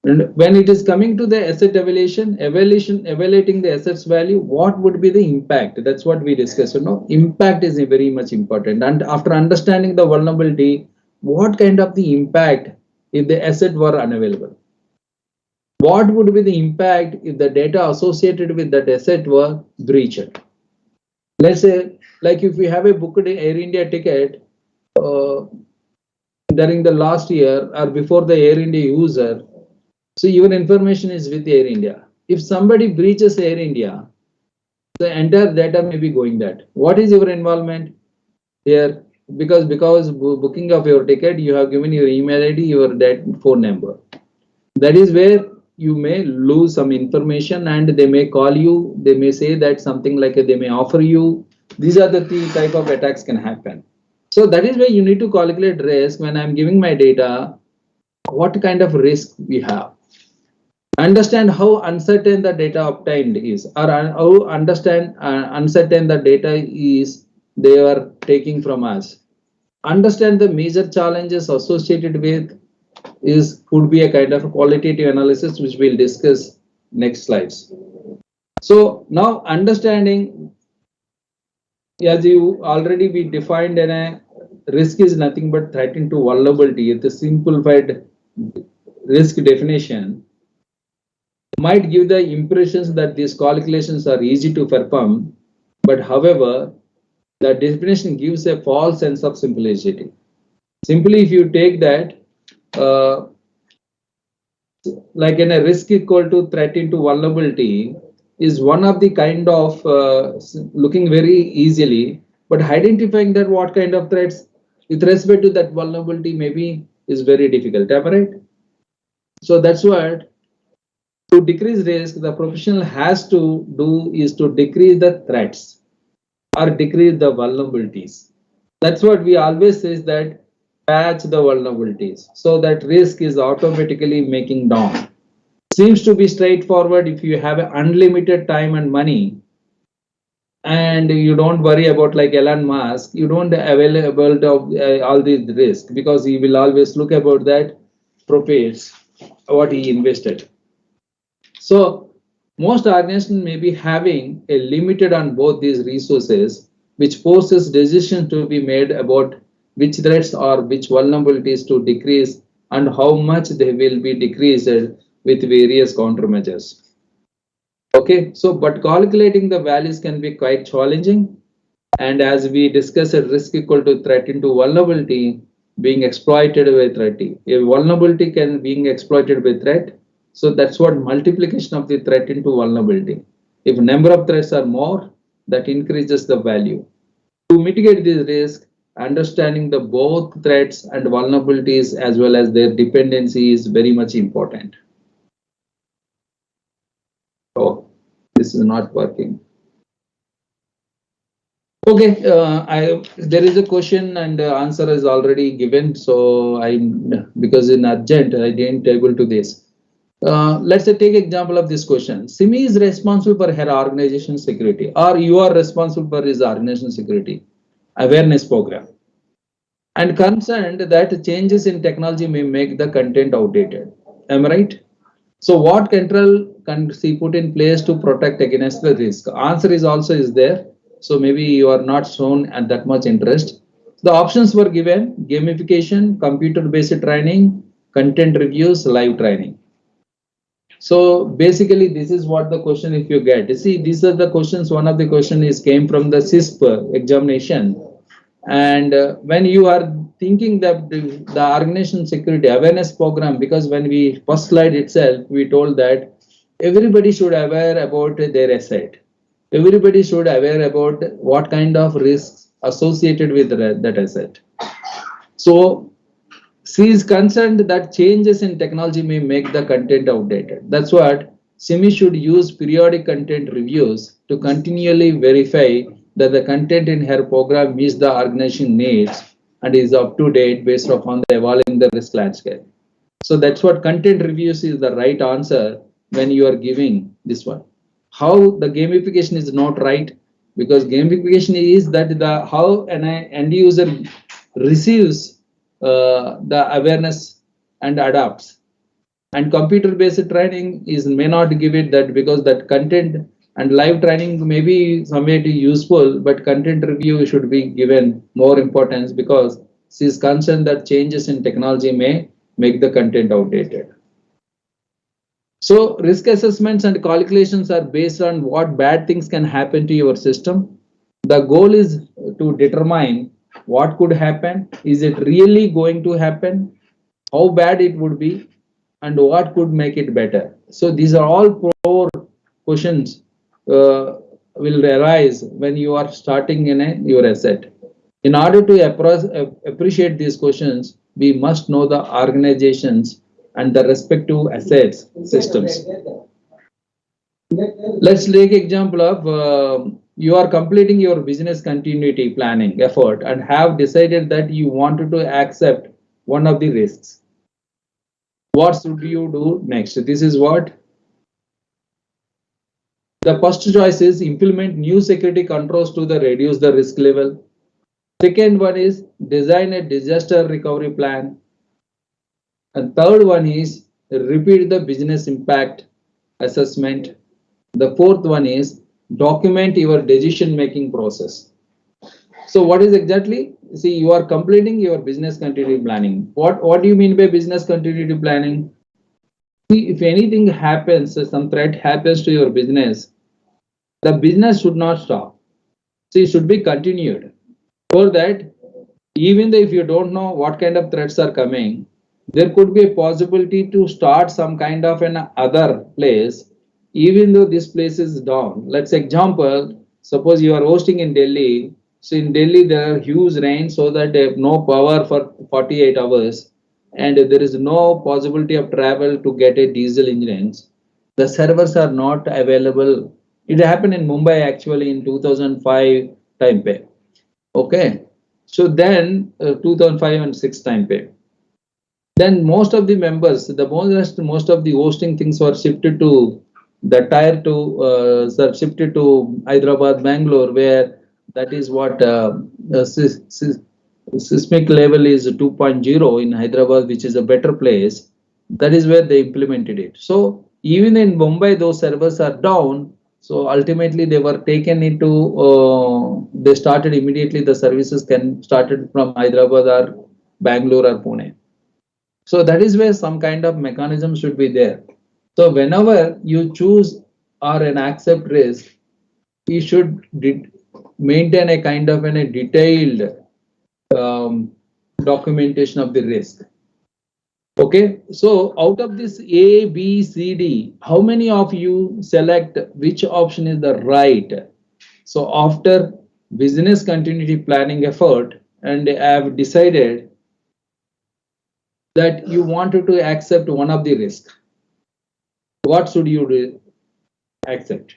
And when it is coming to the asset evaluating the assets value, what would be the impact? That's what we discussed. Impact is very much important. And after understanding the vulnerability, what kind of the impact if the asset were unavailable? What would be the impact if the data associated with that asset were breached? Let's say, like if we have a booked Air India ticket during the last year or before the Air India user, so your information is with Air India. If somebody breaches Air India, the entire data may be going that. What is your involvement here? Because booking of your ticket, you have given your email ID, your phone number. That is where you may lose some information, and they may call you. They may say that something like they may offer you. These are the type of attacks can happen. So that is where you need to calculate risk. When I'm giving my data, what kind of risk we have? Understand how uncertain the data obtained is, or how uncertain the data is they are taking from us. understand the major challenges associated with could be a kind of a qualitative analysis, which we'll discuss next slides. So now understanding, as you already we defined, a risk is nothing but threatened to vulnerability. The simplified risk definition might give the impressions that these calculations are easy to perform, but however, the definition gives a false sense of simplicity. Simply, if you take that, like in a risk equal to threat into vulnerability is one of the kind of looking very easily, but identifying that what kind of threats with respect to that vulnerability maybe is very difficult. Am I right? So that's what, to decrease risk, the professional has to do is to decrease the threats or decrease the vulnerabilities. That's what we always say, is that patch the vulnerabilities so that risk is automatically making down. Seems to be straightforward. If you have unlimited time and money and you don't worry about like Elon Musk, you don't available of all these risk, because he will always look about that profits what he invested. So most organizations may be having a limited on both these resources, which forces decisions to be made about which threats or which vulnerabilities to decrease and how much they will be decreased with various countermeasures. Okay, so but calculating the values can be quite challenging. And as we discussed, risk equal to threat into vulnerability being exploited by threat. A vulnerability can being exploited by threat. So that's what multiplication of the threat into vulnerability. If number of threats are more, that increases the value. To mitigate this risk, understanding the both threats and vulnerabilities as well as their dependency is very much important. Oh, this is not working. Okay, there is a question and answer is already given. So because in urgent, I didn't able to this. Let's say take example of this question. Simi is responsible for her organization security, or you are responsible for his organization security awareness program, and concerned that changes in technology may make the content outdated. Am I right? So what control can she put in place to protect against the risk? Answer is also is there. So maybe you are not shown at that much interest. The options were given: gamification, computer-based training, content reviews, live training. So basically, this is what the question if you get. You see, these are the questions. One of the question is came from the CISP examination. And when you are thinking that the organization security awareness program, because when we first slide itself, we told that everybody should aware about their asset. Everybody should aware about what kind of risks associated with that asset. So she is concerned that changes in technology may make the content outdated. That's what SIMI should use periodic content reviews to continually verify that the content in her program meets the organization needs and is up to date based upon the evolving the risk landscape. So that's what content reviews is the right answer when you are giving this one. How the gamification is not right, because gamification is that the how an end user receives the awareness and adapts, and computer based training is may not give it that, because that content and live training may be somewhat useful, but content review should be given more importance, because she is concerned that changes in technology may make the content outdated. So risk assessments and calculations are based on what bad things can happen to your system. The goal is to determine what could happen. Is it really going to happen? How bad it would be, and what could make it better? So these are all four questions will arise when you are starting in your asset. In order to appreciate these questions, we must know the organizations and the respective assets systems. Let's take example of you are completing your business continuity planning effort and have decided that you wanted to accept one of the risks. What should you do next? This is what the first choice is: implement new security controls to reduce the risk level. Second one is design a disaster recovery plan. And third one is repeat the business impact assessment. The fourth one is document your decision making process. So what is exactly? See, you are completing your business continuity planning. What do you mean by business continuity planning? See, if anything happens, some threat happens to your business, the business should not stop. See, it should be continued. For that, even though if you don't know what kind of threats are coming, there could be a possibility to start some kind of an other place, even though this place is down. Let's example, suppose you are hosting in Delhi. So in Delhi there are huge rain, so that they have no power for 48 hours, and there is no possibility of travel to get a diesel engines. The servers are not available. It happened in Mumbai actually in 2005 time pay. Okay, so then 2005 and 6 time pay. Then most of the members, most of the hosting things were shifted to the tier to shifted to Hyderabad, Bangalore, where that is what seismic level is 2.0 in Hyderabad, which is a better place. That is where they implemented it. So even in Mumbai, those servers are down. So ultimately, they were taken into. They started immediately. The services can started from Hyderabad or Bangalore or Pune. So that is where some kind of mechanism should be there. So whenever you choose or an accept risk, you should maintain a kind of a detailed documentation of the risk. Okay, so out of this A, B, C, D, how many of you select which option is the right? So after business continuity planning effort, and have decided that you wanted to accept one of the risks, what should you accept?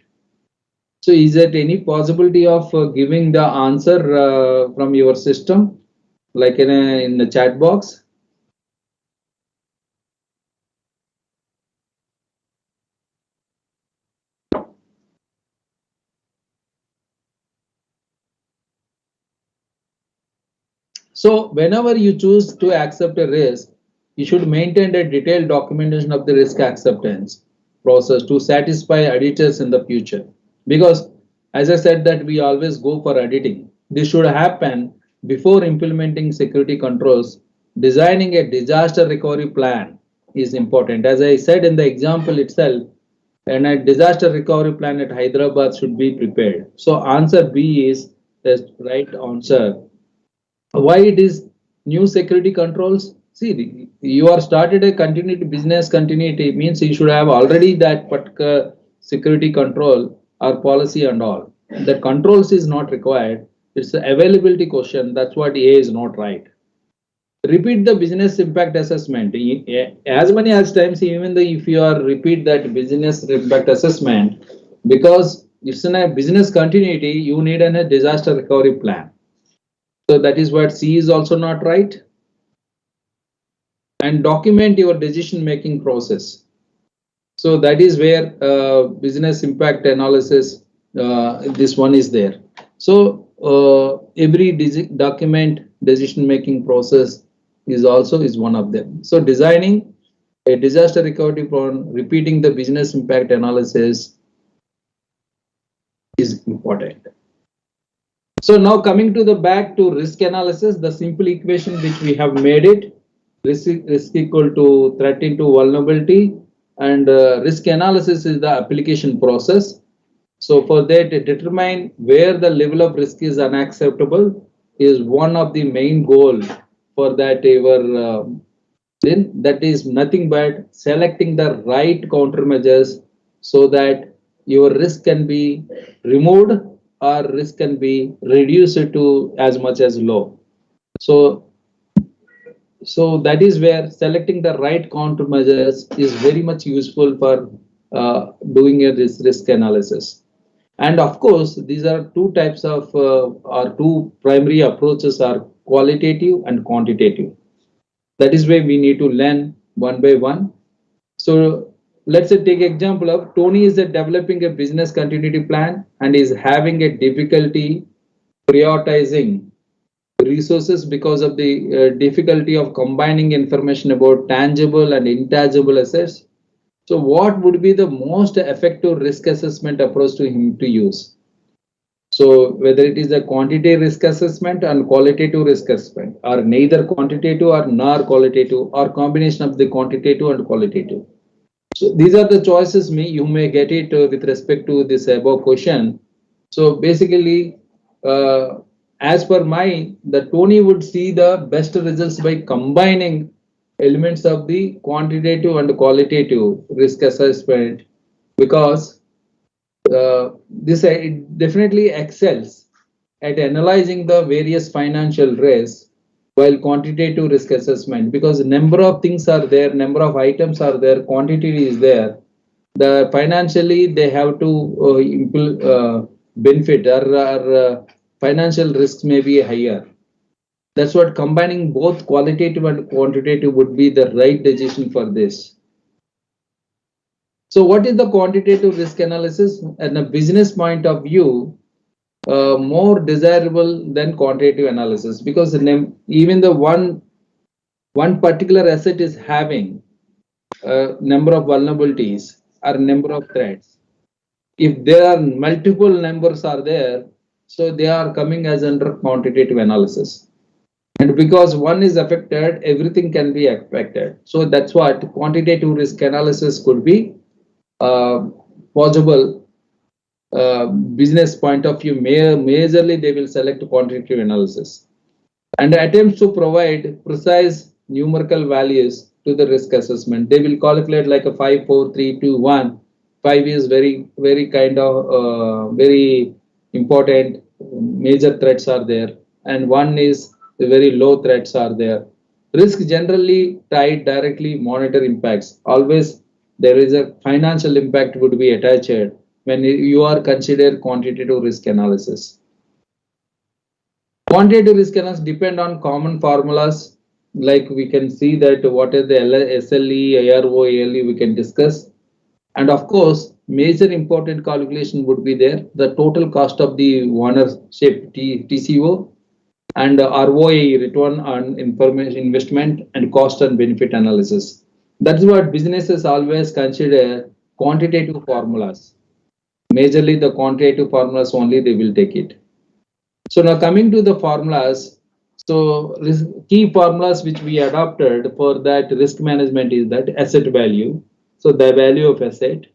So is there any possibility of giving the answer from your system, like in the chat box? So whenever you choose to accept a risk, you should maintain a detailed documentation of the risk acceptance process to satisfy auditors in the future. Because as I said that we always go for auditing. This should happen before implementing security controls. Designing a disaster recovery plan is important. As I said in the example itself, and a disaster recovery plan at Hyderabad should be prepared. So answer B is the right answer. Why it is new security controls? See, you are started a continuity business continuity means you should have already that particular security control or policy and all. The controls is not required. It's the availability question. That's what A is not right. Repeat the business impact assessment as many as times, even though if you are repeat that business impact assessment, because it's in a business continuity, you need a disaster recovery plan. So that is what C is also not right. And document your decision making process. So that is where business impact analysis, this one is there. So every document decision making process is also is one of them. So designing a disaster recovery plan, repeating the business impact analysis is important. So now coming to the back to risk analysis, the simple equation which we have made it, risk equal to threat into vulnerability, and risk analysis is the application process. So for that, determine where the level of risk is unacceptable is one of the main goal for that then that is nothing but selecting the right countermeasures so that your risk can be removed or risk can be reduced to as much as low. So that is where selecting the right countermeasures is very much useful for doing a risk analysis. And of course, these are two types of or two primary approaches are qualitative and quantitative. That is why we need to learn one by one. So let's say take example of Tony is developing a business continuity plan and is having a difficulty prioritizing resources because of the difficulty of combining information about tangible and intangible assets. So what would be the most effective risk assessment approach to him to use? So whether it is a quantitative risk assessment and qualitative risk assessment, or neither quantitative or nor qualitative, or combination of the quantitative and qualitative. So these are the choices you may get it with respect to this above question. So basically, as per the Tony would see the best results by combining elements of the quantitative and qualitative risk assessment, because this it definitely excels at analyzing the various financial risks, while quantitative risk assessment, because number of things are there, number of items are there, quantity is there, the financially they have to benefit, or financial risks may be higher. That's what combining both qualitative and quantitative would be the right decision for this. So what is the quantitative risk analysis? And a business point of view, more desirable than quantitative analysis, because even the one particular asset is having a number of vulnerabilities or number of threats. If there are multiple numbers are there, so they are coming as under quantitative analysis. And because one is affected, everything can be affected. So that's what quantitative risk analysis could be possible. Business point of view, majorly they will select quantitative analysis and attempts to provide precise numerical values to the risk assessment. They will calculate like a 5, 4, 3, 2, 1. 5 is very kind of very important, major threats are there, and 1 is the very low threats are there. Risk generally tied directly monitor impacts. Always there is a financial impact would be attached when you are considered quantitative risk analysis. Quantitative risk analysis depend on common formulas, like we can see that what is the SLE, ARO, ALE we can discuss. And of course, major important calculation would be there, the total cost of the ownership TCO, and ROI, return on information investment, and cost and benefit analysis. That's what businesses always consider quantitative formulas. Majorly the quantitative formulas only they will take it. So now coming to the formulas, so key formulas which we adopted for that risk management is that asset value. So the value of asset.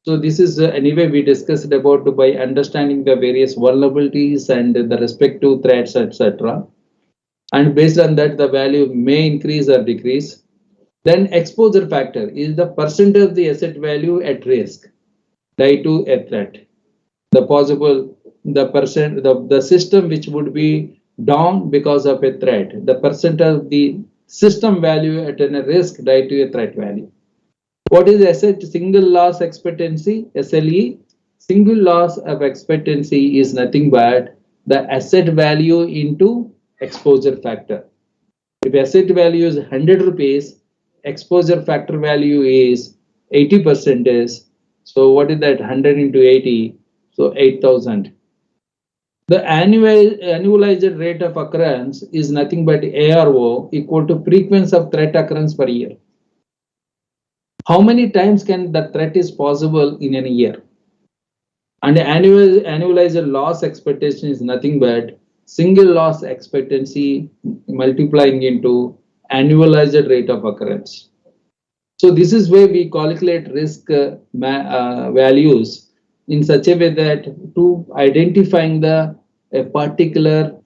So this is anyway we discussed about by understanding the various vulnerabilities and the respective threats, etc. And based on that, the value may increase or decrease. Then exposure factor is the percentage of the asset value at risk due to a threat. The possible, the system which would be down because of a threat, the percent of the system value at a risk due to a threat value. What is asset single loss expectancy, SLE? Single loss of expectancy is nothing but the asset value into exposure factor. If asset value is 100 rupees, exposure factor value is 80%. So what is that? 100 into 80. So 8,000. The annualized rate of occurrence is nothing but ARO equal to frequency of threat occurrence per year. How many times can the threat is possible in a year? And annualized loss expectation is nothing but single loss expectancy multiplying into annualized rate of occurrence. So this is where we calculate risk values in such a way that to identifying a particular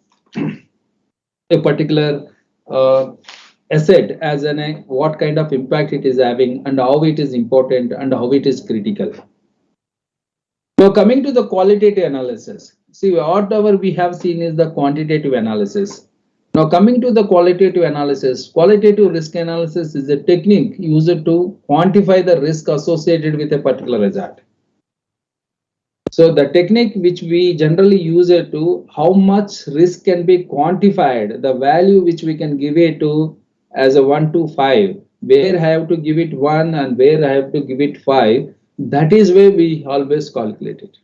asset as what kind of impact it is having and how it is important and how it is critical. Now coming to the qualitative analysis, see whatever we have seen is the quantitative analysis. Now coming to the qualitative analysis, qualitative risk analysis is a technique used to quantify the risk associated with a particular hazard. So the technique which we generally use it to how much risk can be quantified, the value which we can give it to as a 1 to 5, where I have to give it 1 and where I have to give it 5, that is where we always calculate it.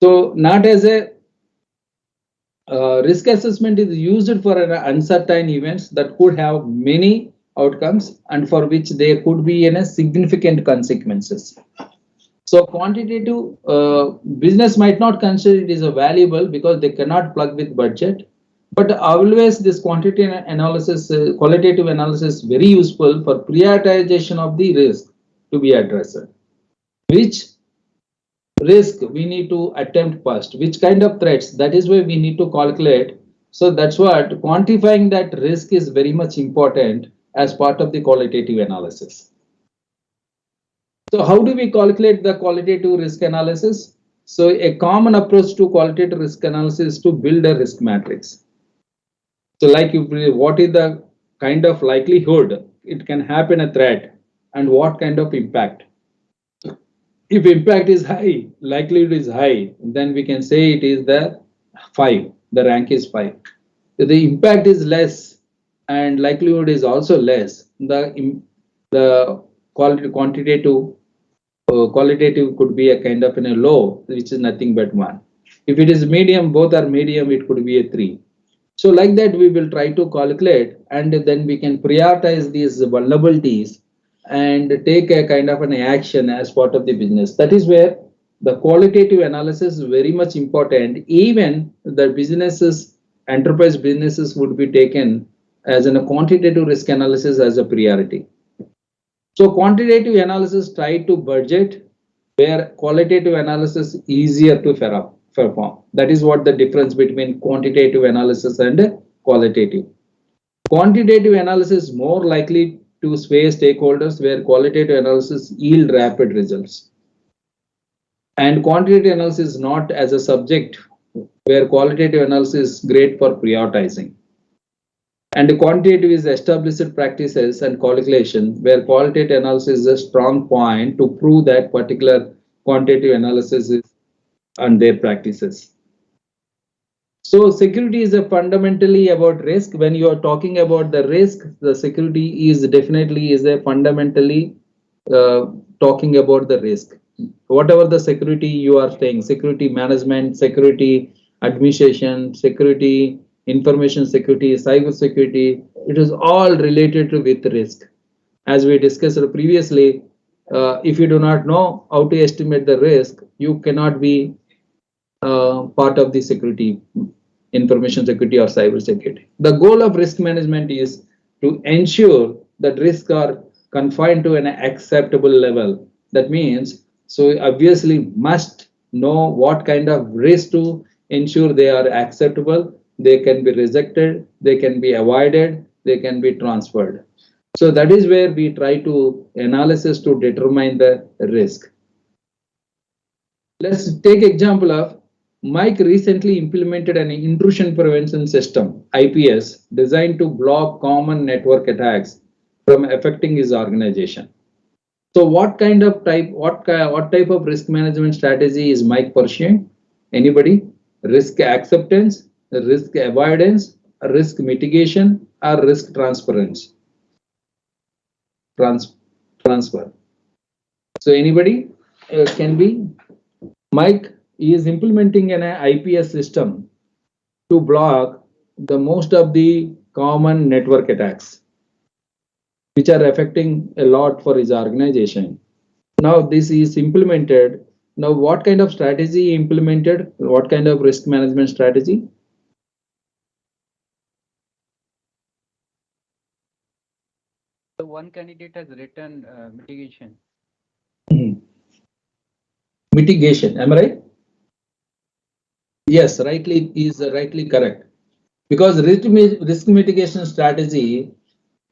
So not as a risk assessment is used for an uncertain events that could have many outcomes and for which there could be significant consequences. So quantitative business might not consider it is a valuable because they cannot plug with budget. But always this quantitative analysis, qualitative analysis is very useful for prioritization of the risk to be addressed. Which risk we need to attempt first, which kind of threats, that is why we need to calculate. So that's what quantifying that risk is very much important as part of the qualitative analysis. So how do we calculate the qualitative risk analysis? So a common approach to qualitative risk analysis is to build a risk matrix. So like what is the kind of likelihood it can happen a threat and what kind of impact. If impact is high, likelihood is high, then we can say it is the 5, the rank is 5. If the impact is less and likelihood is also less, the quantitative qualitative could be a kind of a low, which is nothing but 1. If it is medium, both are medium, it could be a 3. So like that, we will try to calculate and then we can prioritize these vulnerabilities and take a kind of an action as part of the business. That is where the qualitative analysis is very much important. Even the businesses, enterprise businesses would be taken as a quantitative risk analysis as a priority. So quantitative analysis try to budget where qualitative analysis is easier to perform. That is what the difference between quantitative analysis and qualitative. Quantitative analysis is more likely to sway stakeholders where qualitative analysis yield rapid results. And quantitative analysis is not as a subject where qualitative analysis is great for prioritizing. And quantitative is established practices and calculation where qualitative analysis is a strong point to prove that particular quantitative analysis is and their practices. So security is fundamentally about risk. When you are talking about the risk, the security is definitely is a fundamentally talking about the risk. Whatever the security you are saying, security management, security administration, security, information security, cyber security, it is all related with risk. As we discussed previously, if you do not know how to estimate the risk, you cannot be part of the security, information security or cyber security. The goal of risk management is to ensure that risks are confined to an acceptable level. That means, so obviously must know what kind of risk to ensure they are acceptable, they can be rejected, they can be avoided, they can be transferred. So that is where we try to analysis to determine the risk. Let's take example of Mike recently implemented an intrusion prevention system, IPS, designed to block common network attacks from affecting his organization. So what type of risk management strategy is Mike pursuing? Anybody? Risk acceptance, risk avoidance, risk mitigation, or risk transference? Transfer. So anybody can be? Mike is implementing an IPS system to block the most of the common network attacks, which are affecting a lot for his organization. Now this is implemented. Now what kind of strategy implemented? What kind of risk management strategy? The one candidate has written mitigation. Mitigation, am I right? Yes, rightly correct. Because risk mitigation strategy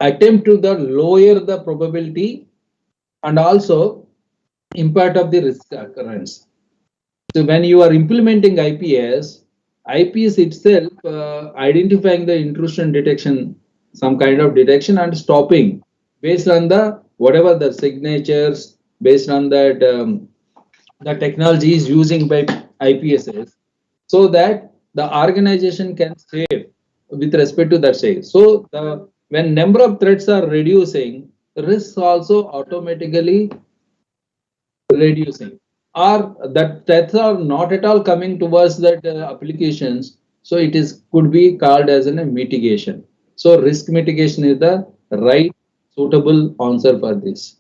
attempt to lower the probability and also impact of the risk occurrence. So when you are implementing IPS itself identifying the intrusion detection, some kind of detection and stopping based on the whatever the signatures, based on that the technology is using by IPSs, so that the organization can save with respect to that save. So when number of threats are reducing, risks also automatically reducing, or that threats are not at all coming towards that applications. So it is could be called as a mitigation. So risk mitigation is the right suitable answer for this.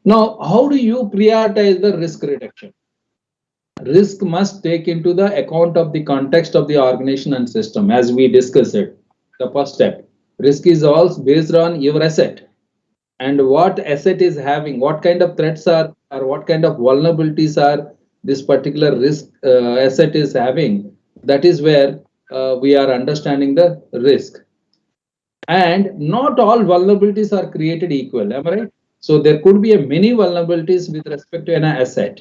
Now, how do you prioritize the risk reduction? Risk must take into the account of the context of the organization and system, as we discussed it. The first step, risk is also based on your asset and what asset is having, what kind of threats are or what kind of vulnerabilities are this particular risk asset is having. That is where we are understanding the risk. And not all vulnerabilities are created equal, am I right? So there could be a many vulnerabilities with respect to an asset,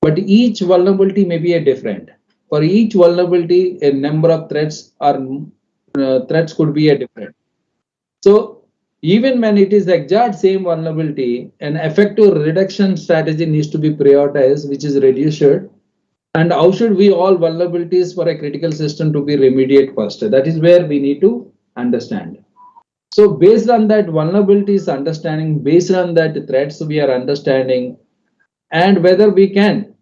but each vulnerability may be a different. For each vulnerability, a number of threats or threats could be a different. So even when it is the exact same vulnerability, an effective reduction strategy needs to be prioritized, which is reduced. And how should we all vulnerabilities for a critical system to be remediated first? That is where we need to understand. So based on that vulnerabilities understanding, based on that threats we are understanding, and whether we can,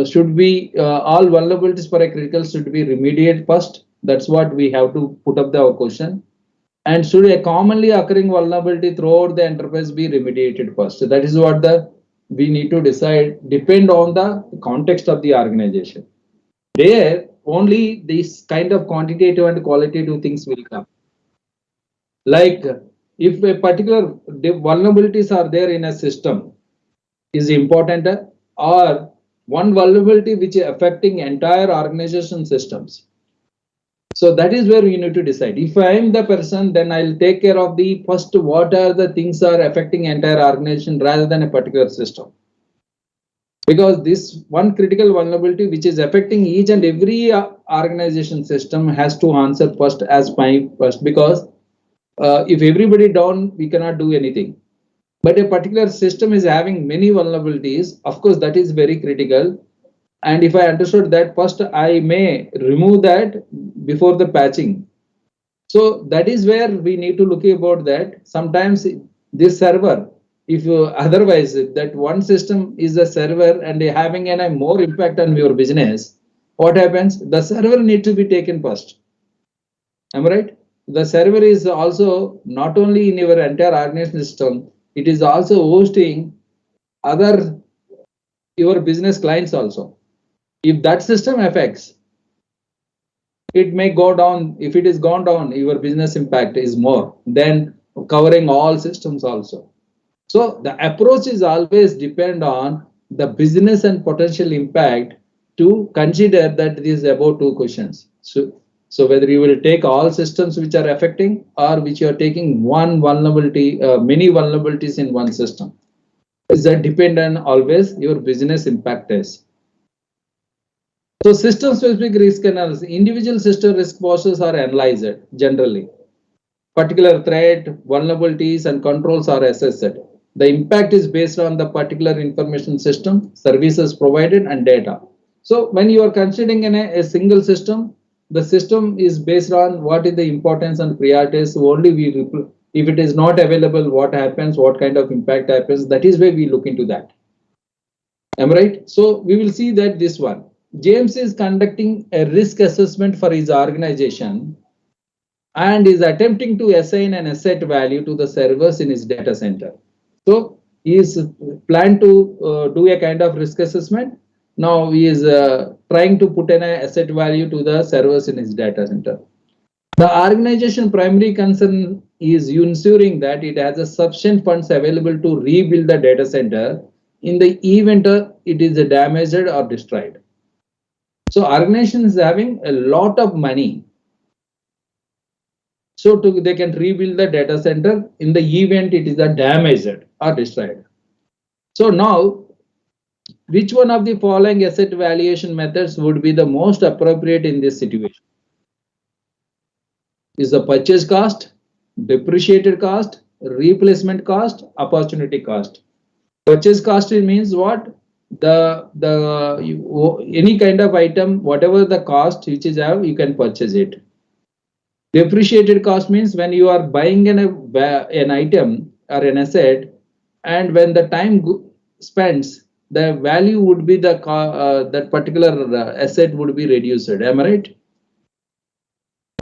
should we, all vulnerabilities for a critical should be remediated first. That's what we have to put up our question. And should a commonly occurring vulnerability throughout the enterprise be remediated first? So that is what we need to decide, depend on the context of the organization. There, only this kind of quantitative and qualitative things will come. Like if a particular vulnerabilities are there in a system is important, or one vulnerability which is affecting entire organization systems. So that is where we need to decide. If I am the person, then I'll take care of the first what are the things are affecting entire organization rather than a particular system. Because this one critical vulnerability which is affecting each and every organization system has to answer first as my first, because if everybody down, we cannot do anything. But a particular system is having many vulnerabilities, of course, that is very critical. And if I understood that first, I may remove that before the patching. So that is where we need to look about that. Sometimes this server, if otherwise that one system is a server and having a more impact on your business, what happens? The server needs to be taken first. Am I right? The server is also not only in your entire organization system, it is also hosting other your business clients also. If that system affects, it may go down. If it is gone down, your business impact is more than covering all systems also. So the approach is always depend on the business and potential impact to consider that it is about two questions. So whether you will take all systems which are affecting or which you are taking one vulnerability, many vulnerabilities in one system. Is that depend on always your business impact is. So system-specific risk analysis, individual system risk postures are analyzed generally. Particular threat, vulnerabilities, and controls are assessed. The impact is based on the particular information system, services provided, and data. So when you are considering a single system, the system is based on what is the importance and priorities. Only if it is not available, what happens, what kind of impact happens. That is where we look into that. Am I right? So we will see that this one. James is conducting a risk assessment for his organization and is attempting to assign an asset value to the servers in his data center. So he is planned to do a kind of risk assessment. Now he is trying to put an asset value to the servers in his data center. The organization primary concern is ensuring that it has a sufficient funds available to rebuild the data center in the event it is damaged or destroyed. So organization is having a lot of money, so they can rebuild the data center in the event it is damaged or destroyed. So now, which one of the following asset valuation methods would be the most appropriate in this situation? Is the purchase cost, depreciated cost, replacement cost, opportunity cost. Purchase cost means what? Any kind of item, whatever the cost which is have, you can purchase it. Depreciated cost means when you are buying an item or an asset, and when the time spends, the value would be that particular asset would be reduced. Am I right?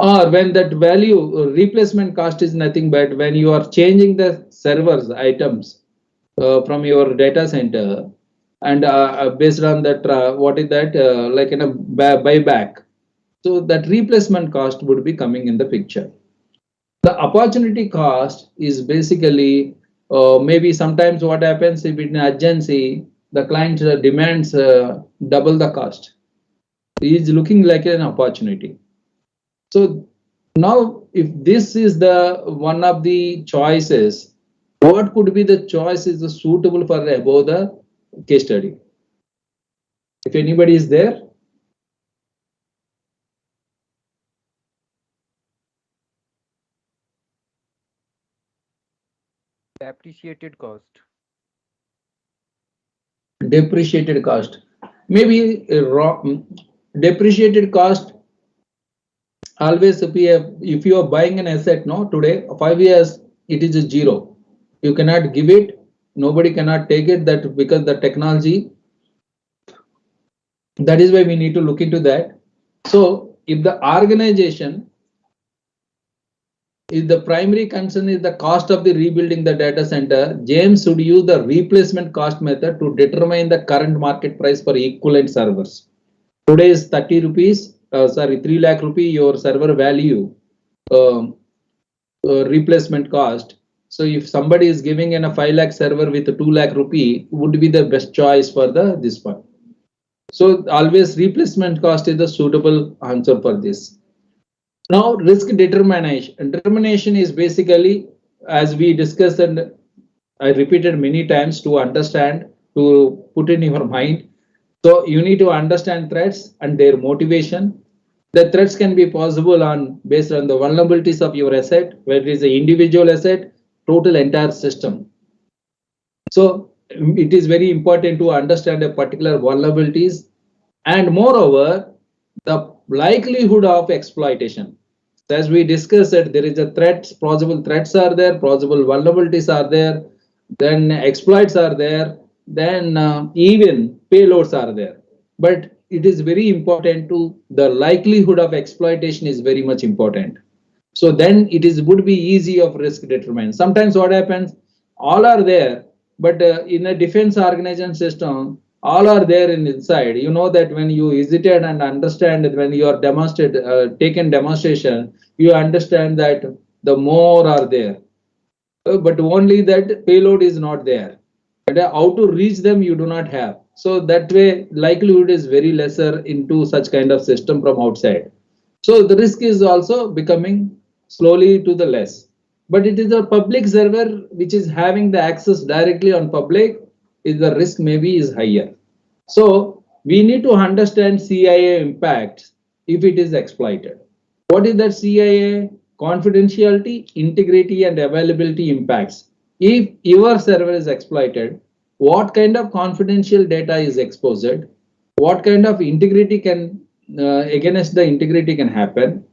Or when that value replacement cost is nothing but when you are changing the servers items from your data center, and based on that, what is that like in a buyback? So that replacement cost would be coming in the picture. The opportunity cost is basically maybe sometimes what happens if in urgency the client demands double the cost. He is looking like an opportunity. So now if this is the one of the choices, what could be the choice is suitable for above the case study? If anybody is there. Depreciated cost. Depreciated cost. Maybe depreciated cost always if you are buying an asset no today 5 years it is a zero. You cannot give it, nobody cannot take it, that because the technology, that is why we need to look into that. So if the organization, if the primary concern is the cost of the rebuilding the data center, James should use the replacement cost method to determine the current market price for equivalent servers. Today is 30 rupees, 3 lakh rupee your server value replacement cost. So if somebody is giving in a 5 lakh server with 2 lakh rupee, would be the best choice for this one. So always replacement cost is the suitable answer for this. Now risk determination. Determination is basically, as we discussed and I repeated many times to understand, to put in your mind. So you need to understand threats and their motivation. The threats can be possible based on the vulnerabilities of your asset, whether it is an individual asset, total entire system. So it is very important to understand a particular vulnerabilities, and moreover, the likelihood of exploitation. As we discussed, there is a threat, plausible threats are there, plausible vulnerabilities are there, then exploits are there, then even payloads are there. But it is very important to the likelihood of exploitation is very much important. So then it would be easy of risk determination. Sometimes what happens, all are there, but in a defense organization system, all are there inside. You know that when you hesitate and understand that when you are taken demonstration, you understand that the more are there, but only that payload is not there. And how to reach them you do not have. So that way likelihood is very lesser into such kind of system from outside. So the risk is also becoming slowly to the less. But it is a public server which is having the access directly on public, is the risk maybe is higher. So we need to understand CIA impact if it is exploited. What is that CIA? Confidentiality, integrity, and availability impacts. If your server is exploited, what kind of confidential data is exposed? What kind of integrity can against the integrity can happen?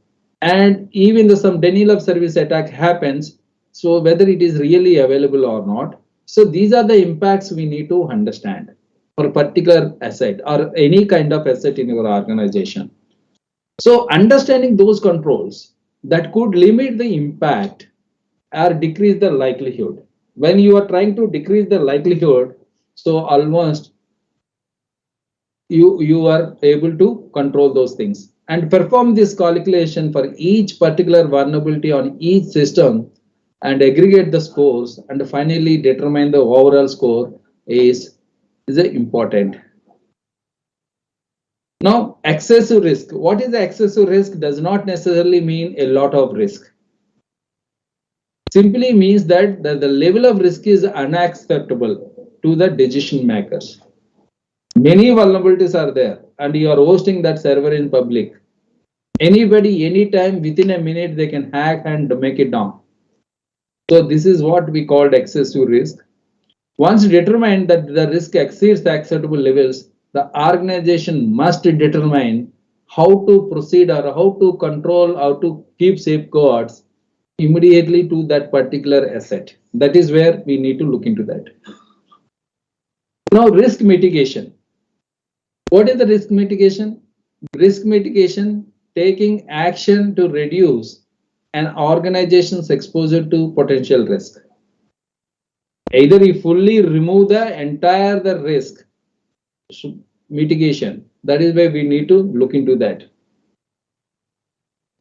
And even some denial of service attack happens, so whether it is really available or not. So these are the impacts we need to understand for a particular asset or any kind of asset in your organization. So understanding those controls that could limit the impact or decrease the likelihood. When you are trying to decrease the likelihood, so almost you are able to control those things and perform this calculation for each particular vulnerability on each system and aggregate the scores and finally determine the overall score is important. Now, excessive risk. What is the excessive risk does not necessarily mean a lot of risk. Simply means that the level of risk is unacceptable to the decision makers. Many vulnerabilities are there and you are hosting that server in public. Anybody, anytime, within a minute, they can hack and make it down. So this is what we called excessive risk. Once determined that the risk exceeds the acceptable levels, the organization must determine how to proceed or how to control, how to keep safeguards immediately to that particular asset. That is where we need to look into that. Now, risk mitigation. What is the risk mitigation? Risk mitigation, taking action to reduce an organization's exposure to potential risk. Either you fully remove the entire the risk mitigation. That is why we need to look into that.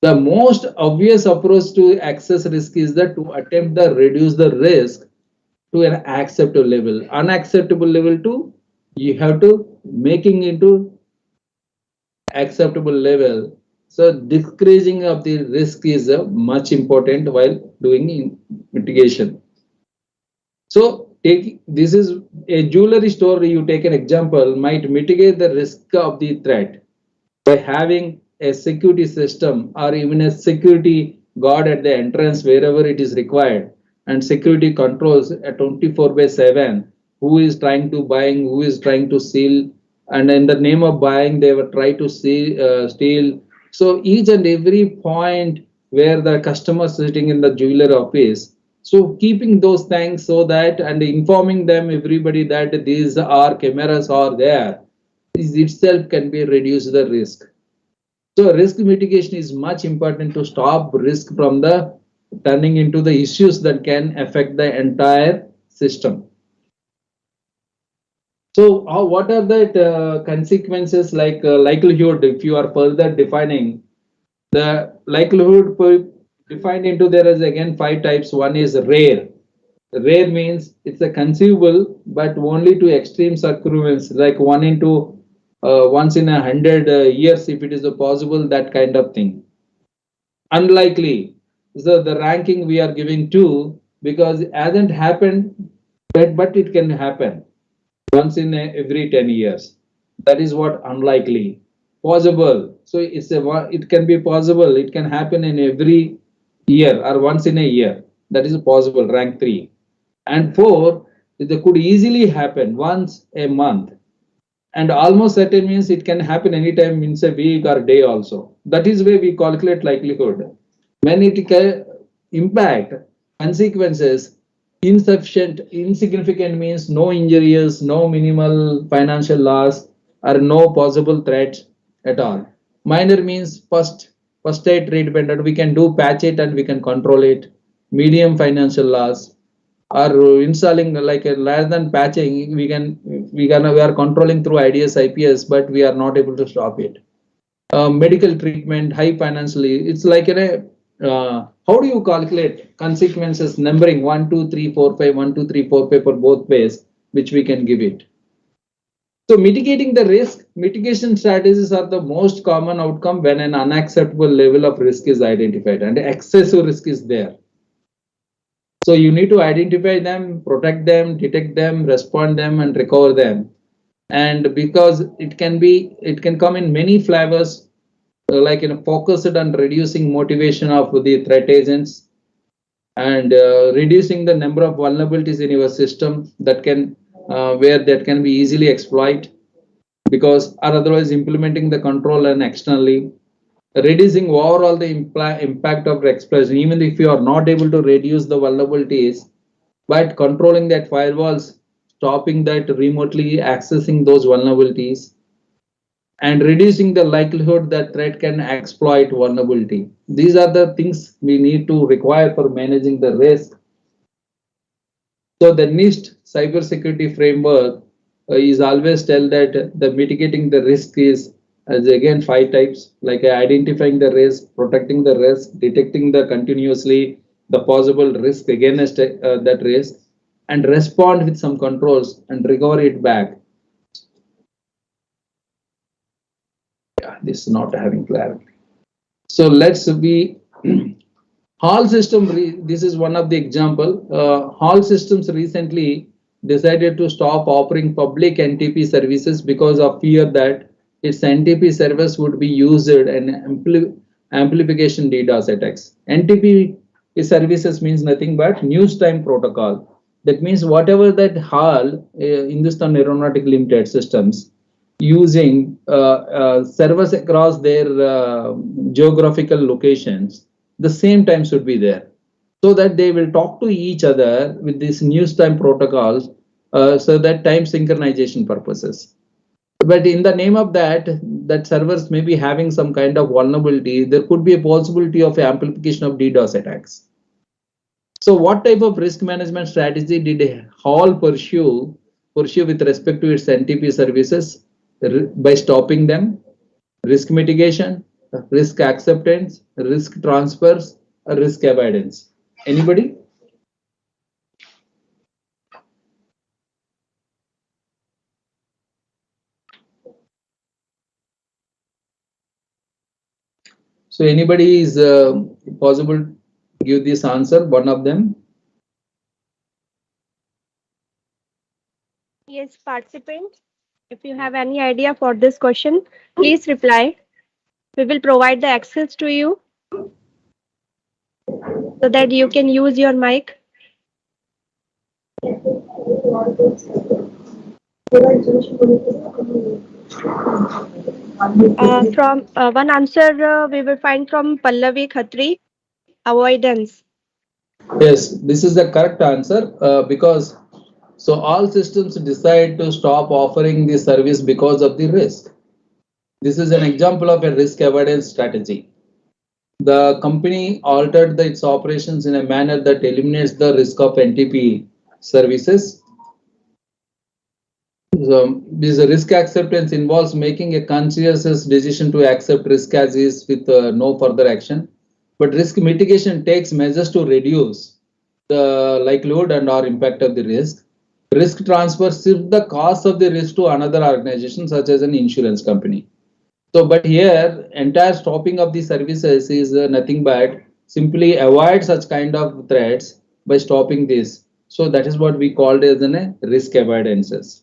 The most obvious approach to access risk is that to attempt to reduce the risk to an acceptable level. Unacceptable level to you have to making into acceptable level. So decreasing of the risk is much important while doing mitigation. So this is a jewelry store. You take an example might mitigate the risk of the threat by having a security system or even a security guard at the entrance wherever it is required, and security controls at 24/7 who is trying to buying, who is trying to steal, and in the name of buying they will try to steal. So each and every point where the customer is sitting in the jeweler office, so keeping those things so that and informing them everybody that these are cameras are there, this itself can be reduce the risk. So risk mitigation is much important to stop risk from the turning into the issues that can affect the entire system. So what are the consequences like likelihood? If you are further defining the likelihood defined into there is again 5 types. One is rare. Rare means it's a conceivable, but only to extreme occurrence, like once in 100 years, if it is possible, that kind of thing. Unlikely. So the ranking we are giving 2 because it hasn't happened, but it can happen once in every 10 years. That is what unlikely. Possible. So it can be possible. It can happen in every year or once in a year. That is possible. Rank 3. And 4, it could easily happen once a month. And almost certain means it can happen anytime, means a week or day also. That is where we calculate likelihood. When it can impact consequences, insufficient, insignificant means no injuries, no minimal financial loss, or no possible threat at all. Minor means first aid treatment, and we can do patch it and we can control it. Medium financial loss, or installing like rather than patching, we are controlling through IDS IPS, but we are not able to stop it. Medical treatment, high financially, it's like how do you calculate consequences numbering 1, 2, 3, 4, 5, 1, 2, 3, 4, 5 for both ways, which we can give it. So mitigating the risk, mitigation strategies are the most common outcome when an unacceptable level of risk is identified and excessive risk is there. So you need to identify them, protect them, detect them, respond them, and recover them. And because it can come in many flavors, like focused on reducing motivation of the threat agents and reducing the number of vulnerabilities in your system that can where that can be easily exploited, because or otherwise implementing the control and externally. Reducing overall the impact of explosion, even if you are not able to reduce the vulnerabilities, but controlling that firewalls, stopping that remotely accessing those vulnerabilities, and reducing the likelihood that threat can exploit vulnerability. These are the things we need to require for managing the risk. So the NIST cybersecurity framework is always tell that the mitigating the risk is as again 5 types, like identifying the risk, protecting the risk, detecting the continuously the possible risk against that risk, and respond with some controls and recover it back. Yeah, this is not having clarity. So let's be Hall system. This is one of the example. Hall systems recently decided to stop offering public NTP services because of fear that its NTP service would be used in amplification DDoS attacks. NTP services means nothing but news time protocol. That means whatever that Hall, Hindustan Aeronautic Limited systems using servers across their geographical locations, the same time should be there, so that they will talk to each other with these news time protocols so that time synchronization purposes. But in the name of that, that servers may be having some kind of vulnerability. There could be a possibility of amplification of DDoS attacks. So what type of risk management strategy did Hall pursue with respect to its NTP services? By stopping them, risk mitigation, risk acceptance, risk transfers, or risk avoidance. Anybody? So anybody is possible to give this answer, one of them? Yes, participant, if you have any idea for this question, please reply. We will provide the access to you so that you can use your mic. From one answer, we will find from Pallavi Khatri, avoidance. Yes, this is the correct answer because so all systems decide to stop offering the service because of the risk. This is an example of a risk avoidance strategy. The company altered its operations in a manner that eliminates the risk of NTP services. So, this risk acceptance involves making a conscious decision to accept risk as is with no further action. But risk mitigation takes measures to reduce the likelihood and or impact of the risk. Risk transfer shifts the cost of the risk to another organization such as an insurance company. So, but here, entire stopping of the services is nothing but simply avoid such kind of threats by stopping this. So that is what we called as a risk avoidances.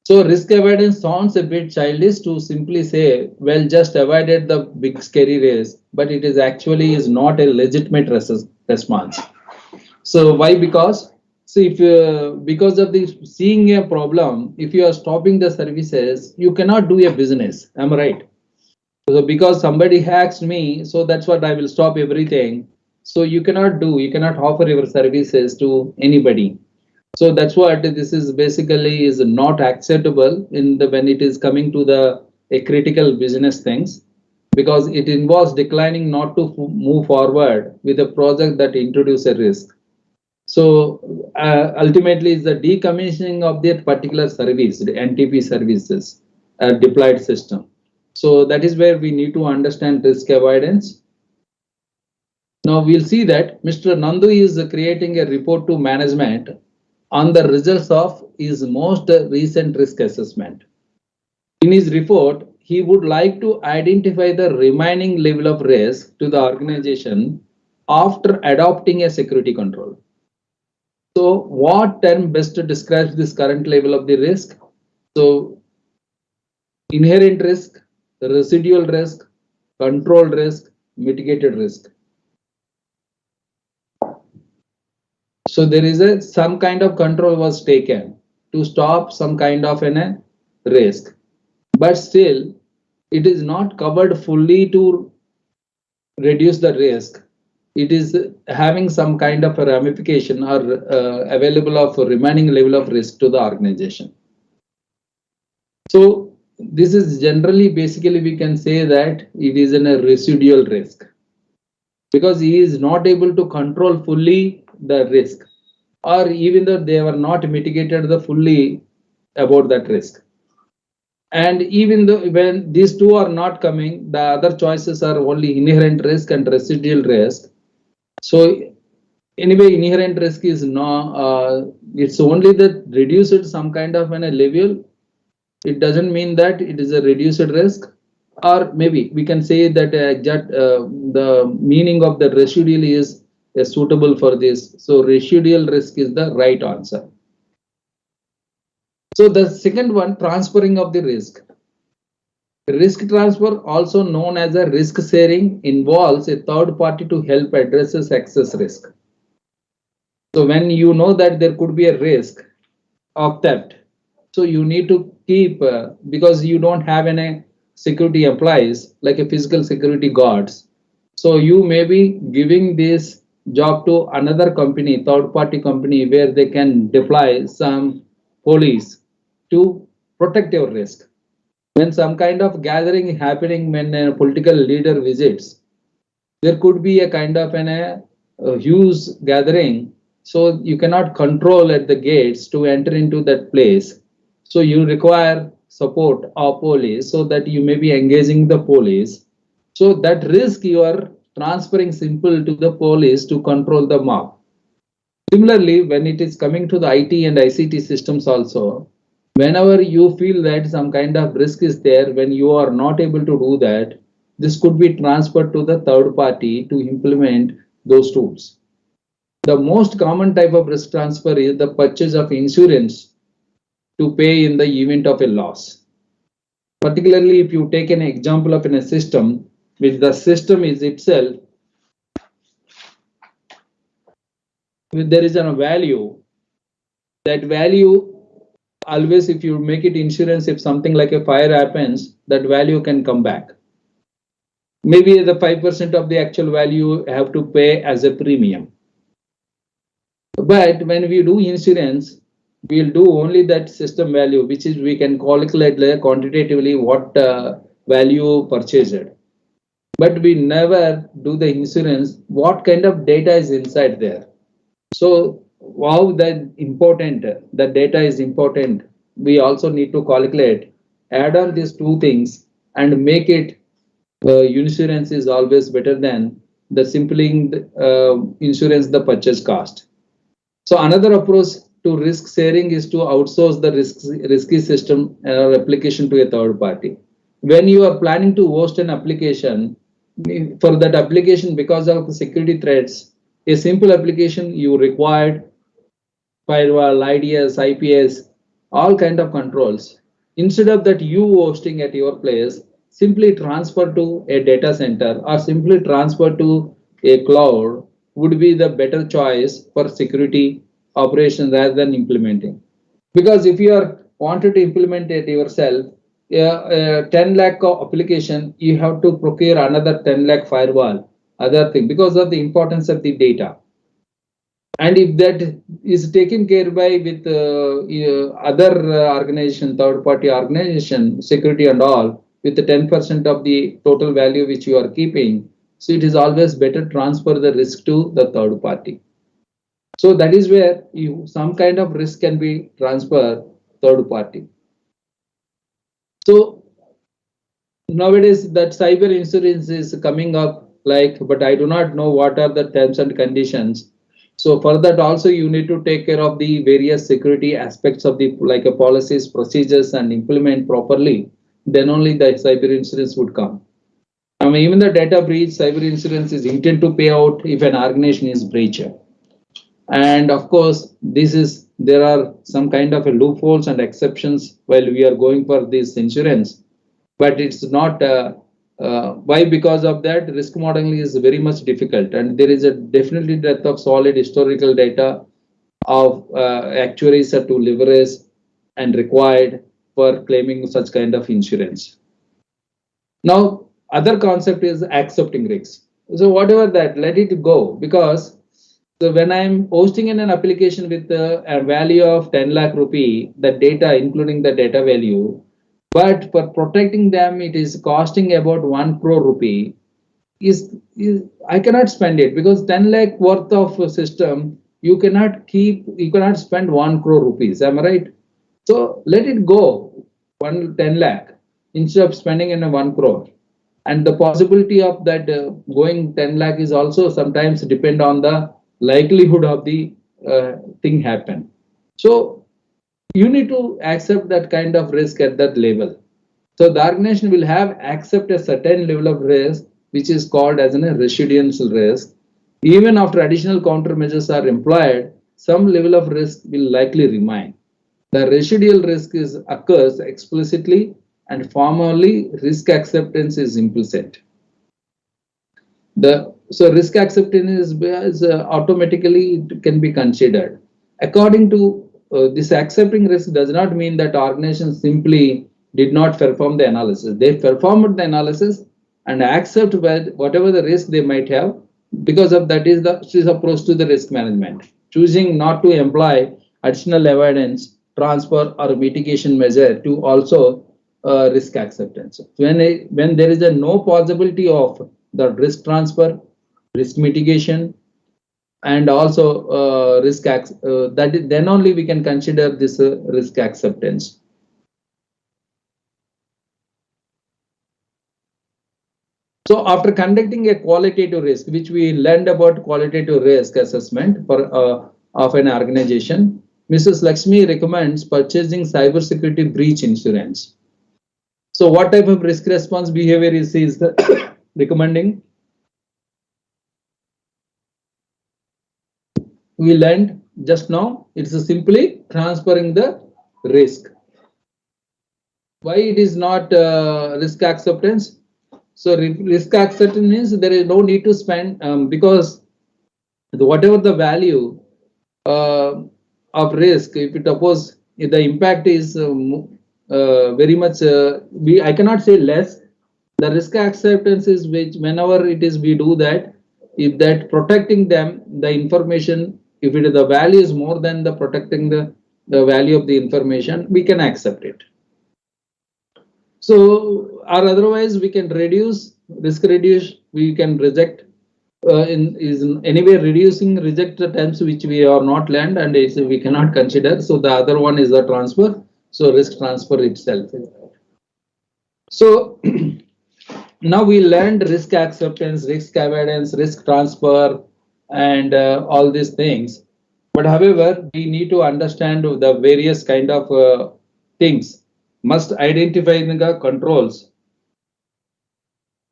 So risk avoidance sounds a bit childish to simply say, well, just avoided the big scary risk, but it is actually is not a legitimate response. So why? Because see, if because of the seeing a problem, if you are stopping the services, you cannot do a business. Am I right? So because somebody hacks me, so that's what I will stop everything. So you cannot do, you cannot offer your services to anybody. So that's what this is basically is not acceptable in the when it is coming to the a critical business things, because it involves declining not to move forward with a project that introduce a risk. So ultimately, it's the decommissioning of that particular service, the NTP services, deployed system. So that is where we need to understand risk avoidance. Now we'll see that Mr. Nandu is creating a report to management on the results of his most recent risk assessment. In his report, he would like to identify the remaining level of risk to the organization after adopting a security control. So what term best describes this current level of the risk? So inherent risk, residual risk, control risk, mitigated risk. So there is a some kind of control was taken to stop some kind of a risk, but still it is not covered fully to reduce the risk. It is having some kind of a ramification or available of a remaining level of risk to the organization. So this is generally basically we can say that it is in a residual risk because he is not able to control fully the risk, or even though they were not mitigated the fully about that risk. And even though when these two are not coming, the other choices are only inherent risk and residual risk. So anyway, inherent risk is no, it's only that reduced some kind of a level. It doesn't mean that it is a reduced risk, or maybe we can say that the meaning of the residual is suitable for this. So residual risk is the right answer. So the second one, transferring of the risk. Risk transfer, also known as a risk sharing, involves a third party to help address excess risk. So when you know that there could be a risk of theft, so you need to keep because you don't have any security employees like a physical security guards. So you may be giving this job to another company, third party company, where they can deploy some police to protect your risk. When some kind of gathering happening, when a political leader visits, there could be a kind of a huge gathering, so you cannot control at the gates to enter into that place. So you require support of police so that you may be engaging the police. So that risk you are transferring simple to the police to control the mob. Similarly, when it is coming to the IT and ICT systems also, whenever you feel that some kind of risk is there, when you are not able to do that, this could be transferred to the third party to implement those tools. The most common type of risk transfer is the purchase of insurance to pay in the event of a loss. Particularly if you take an example of in a system, which the system is itself, there is a value, that value always, if you make it insurance, if something like a fire happens, that value can come back. Maybe the 5% of the actual value have to pay as a premium. But when we do insurance, we'll do only that system value, which is we can calculate quantitatively what value purchased. But we never do the insurance, what kind of data is inside there. So wow, that important, the data is important. We also need to calculate, add on these two things and make it insurance is always better than the simpling insurance the purchase cost. So another approach to risk sharing is to outsource the risky system application to a third party. When you are planning to host an application, for that application, because of security threats, a simple application you required firewall, IDS, IPS, all kind of controls. Instead of that you hosting at your place, simply transfer to a data center or simply transfer to a cloud would be the better choice for security operation rather than implementing. Because if you are wanted to implement it yourself, 10 lakh application, you have to procure another 10 lakh firewall, other thing, because of the importance of the data. And if that is taken care by with other organization, third party organization, security and all, with the 10% of the total value which you are keeping, so it is always better transfer the risk to the third party. So that is where some kind of risk can be transferred third party. So nowadays that cyber insurance is coming up, but I do not know what are the terms and conditions. So for that also you need to take care of the various security aspects of the policies, procedures and implement properly. Then only the cyber insurance would come. I mean, even the data breach, cyber insurance is intended to pay out if an organization is breached. And of course, there are some kind of loopholes and exceptions while we are going for this insurance, but it's not. Why? Because of that, risk modeling is very much difficult, and there is a definitely depth of solid historical data of actuaries are to leverage and required for claiming such kind of insurance. Now, other concept is accepting risks. So whatever that, let it go, because so when I'm hosting in an application with a value of 10 lakh rupee, the data, including the data value, but for protecting them, it is costing about 1 crore rupee. I cannot spend it, because 10 lakh worth of system, you cannot spend 1 crore rupees. Am I right? So let it go, 10 lakh instead of spending in a 1 crore. And the possibility of that going 10 lakh is also sometimes depend on the likelihood of the thing happen. So you need to accept that kind of risk at that level. So the organization will have accept a certain level of risk, which is called as a residual risk. Even after additional countermeasures are employed, some level of risk will likely remain. The residual risk occurs explicitly, and formally risk acceptance is implicit. So risk acceptance is automatically it can be considered. According to this, accepting risk does not mean that organizations simply did not perform the analysis. They performed the analysis and accept whatever the risk they might have, because of that is this approach to the risk management. Choosing not to employ additional evidence, transfer or mitigation measure to also risk acceptance. When there is a no possibility of the risk transfer, risk mitigation, and also then only we can consider this risk acceptance. So after conducting a qualitative risk, which we learned about qualitative risk assessment of an organization, Mrs. Lakshmi recommends purchasing cybersecurity breach insurance. So what type of risk response behavior is the recommending? We learned just now, it's simply transferring the risk. Why it is not risk acceptance? So risk acceptance means there is no need to spend because whatever the value of risk, if the impact is very much, I cannot say less. The risk acceptance is which whenever it is we do that, if that protecting them, the information, if the value is more than the protecting the value of the information, we can accept it. So, or otherwise we can reduce, we can reject, anyway reducing, reject the terms which we are not learned and we cannot consider. So the other one is the transfer. So risk transfer itself. So now we learned risk acceptance, risk avoidance, risk transfer, and all these things. But however, we need to understand the various kind of things. Must identify the controls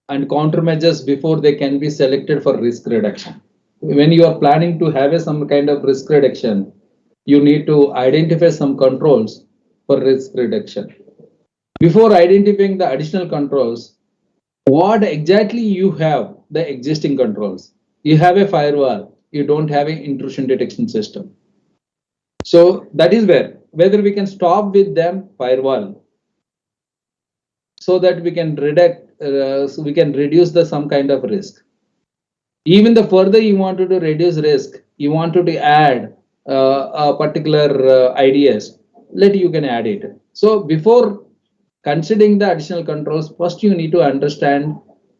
and countermeasures before they can be selected for risk reduction. When you are planning to have some kind of risk reduction, you need to identify some controls for risk reduction. Before identifying the additional controls, what exactly you have the existing controls? You have a firewall, you don't have an intrusion detection system. So that is whether we can stop with them firewall so that we can reduce some kind of risk. Even the further you wanted to reduce risk, you wanted to add a particular ideas, you can add it. So before considering the additional controls, first you need to understand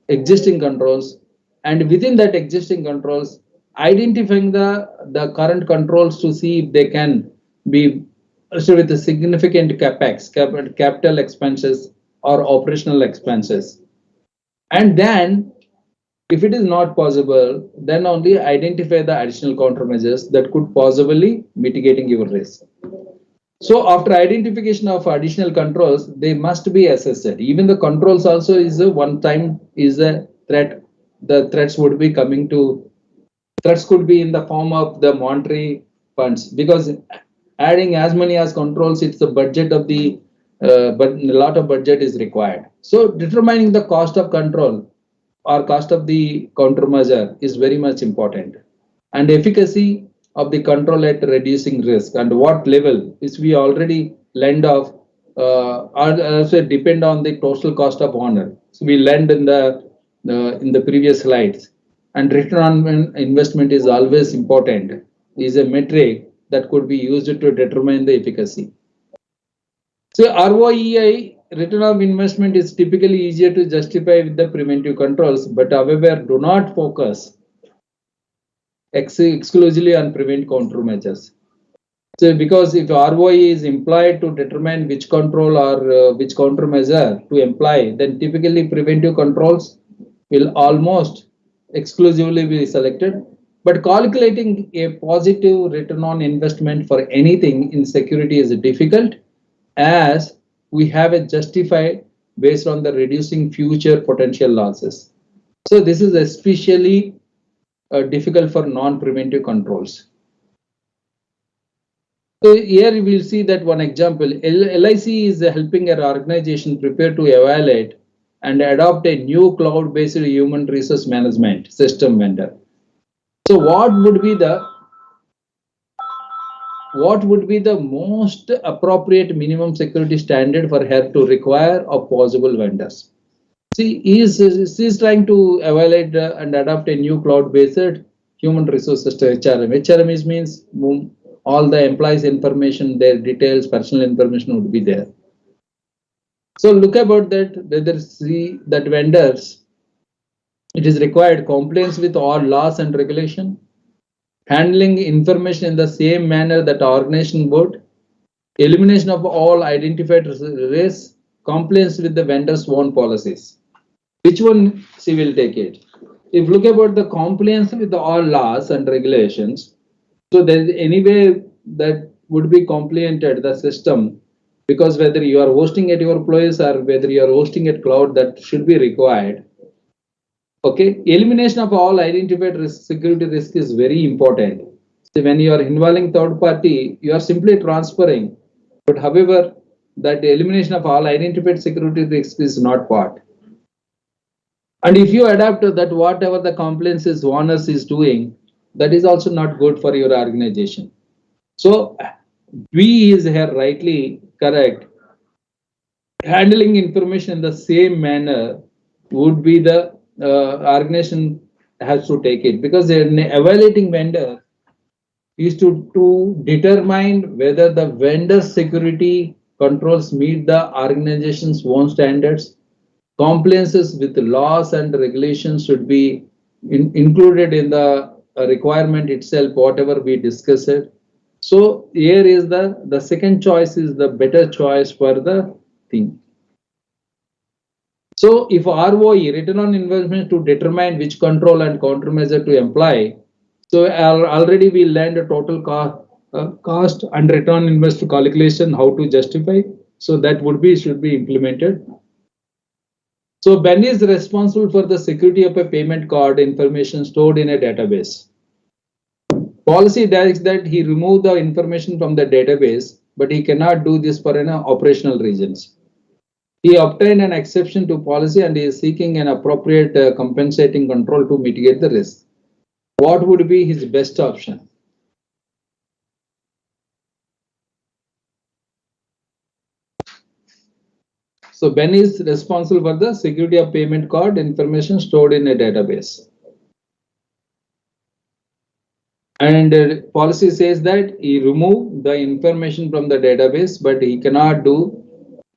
existing controls, and within that existing controls, identifying the current controls to see if they can be with a significant capex, capital expenses or operational expenses. And then if it is not possible, then only identify the additional countermeasures that could possibly mitigating your risk. So after identification of additional controls, they must be assessed. Even the controls also is a one time is a threat. The threats would be threats could be in the form of the monetary funds, because adding as many as controls, it's the budget of the, but a lot of budget is required. So determining the cost of control or cost of the countermeasure is very much important, and efficacy of the control at reducing risk and what level is we already learned of also depend on the total cost of owner. So we learned in the previous slides, and return on investment is always important, is a metric that could be used to determine the efficacy. So ROEI, return on investment, is typically easier to justify with the preventive controls, but however do not focus exclusively on prevent countermeasures. So because if ROI is implied to determine which control or which countermeasure to apply, then typically preventive controls will almost exclusively be selected. But calculating a positive return on investment for anything in security is difficult, as we have a justified based on the reducing future potential losses. So this is especially difficult for non-preventive controls. So here you will see that one example. LIC is helping an organization prepare to evaluate and adopt a new cloud-based human resource management system vendor. So what would be the most appropriate minimum security standard for her to require of possible vendors? See, he is trying to evaluate and adopt a new cloud-based human resources to HRM. HRM means all the employees' information, their details, personal information would be there. So look about that, whether see that vendors, it is required compliance with all laws and regulation, handling information in the same manner that organization would, elimination of all identified risks, compliance with the vendor's own policies. Which one she will take it? If look about the compliance with all laws and regulations, so there is any way that would be complemented the system, because whether you are hosting at your place or whether you are hosting at cloud, that should be required. Okay, elimination of all identified risk, security risk is very important. So when you are involving third party, you are simply transferring, but however, that elimination of all identified security risk is not part. And if you adapt to that, whatever the compliance is owners is doing, that is also not good for your organization. So B is here rightly correct. Handling information in the same manner would be the organization has to take it, because an evaluating vendor is to determine whether the vendor security controls meet the organization's own standards. Compliances with laws and regulations should be included in the requirement itself, whatever we discussed. So here is the second choice is the better choice for the thing. So if ROI, return on investment, to determine which control and countermeasure to apply, so already we learned the total cost and return on investment calculation, how to justify. So that should be implemented. So Ben is responsible for the security of a payment card information stored in a database. Policy directs that he remove the information from the database, but he cannot do this for operational reasons. He obtained an exception to policy and is seeking an appropriate compensating control to mitigate the risk. What would be his best option? So Ben is responsible for the security of payment card information stored in a database. And policy says that he remove the information from the database, but he cannot do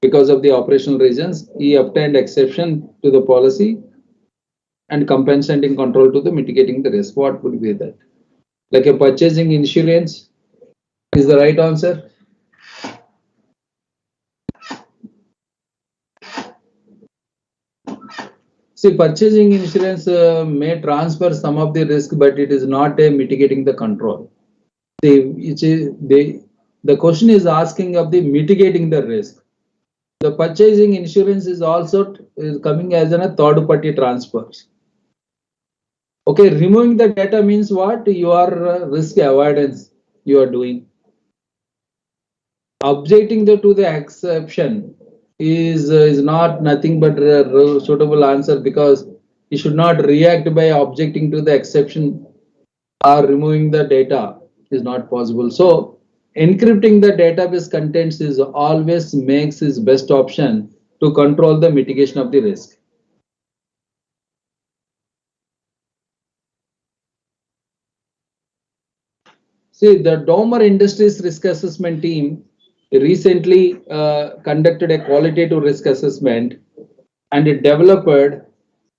because of the operational reasons. He obtained exception to the policy and compensating control to the mitigating the risk. What would be that? Like a purchasing insurance is the right answer. See, purchasing insurance may transfer some of the risk, but it is not a mitigating the control. The question is asking of the mitigating the risk. The purchasing insurance is also coming as a third party transfers. Okay, removing the data means what? You are risk avoidance you are doing. Objecting to the exception is not nothing but a suitable answer, because you should not react by objecting to the exception or removing the data is not possible. So encrypting the database contents is always makes his best option to control the mitigation of the risk. See, the Domer Industries Risk Assessment team recently conducted a qualitative risk assessment and it developed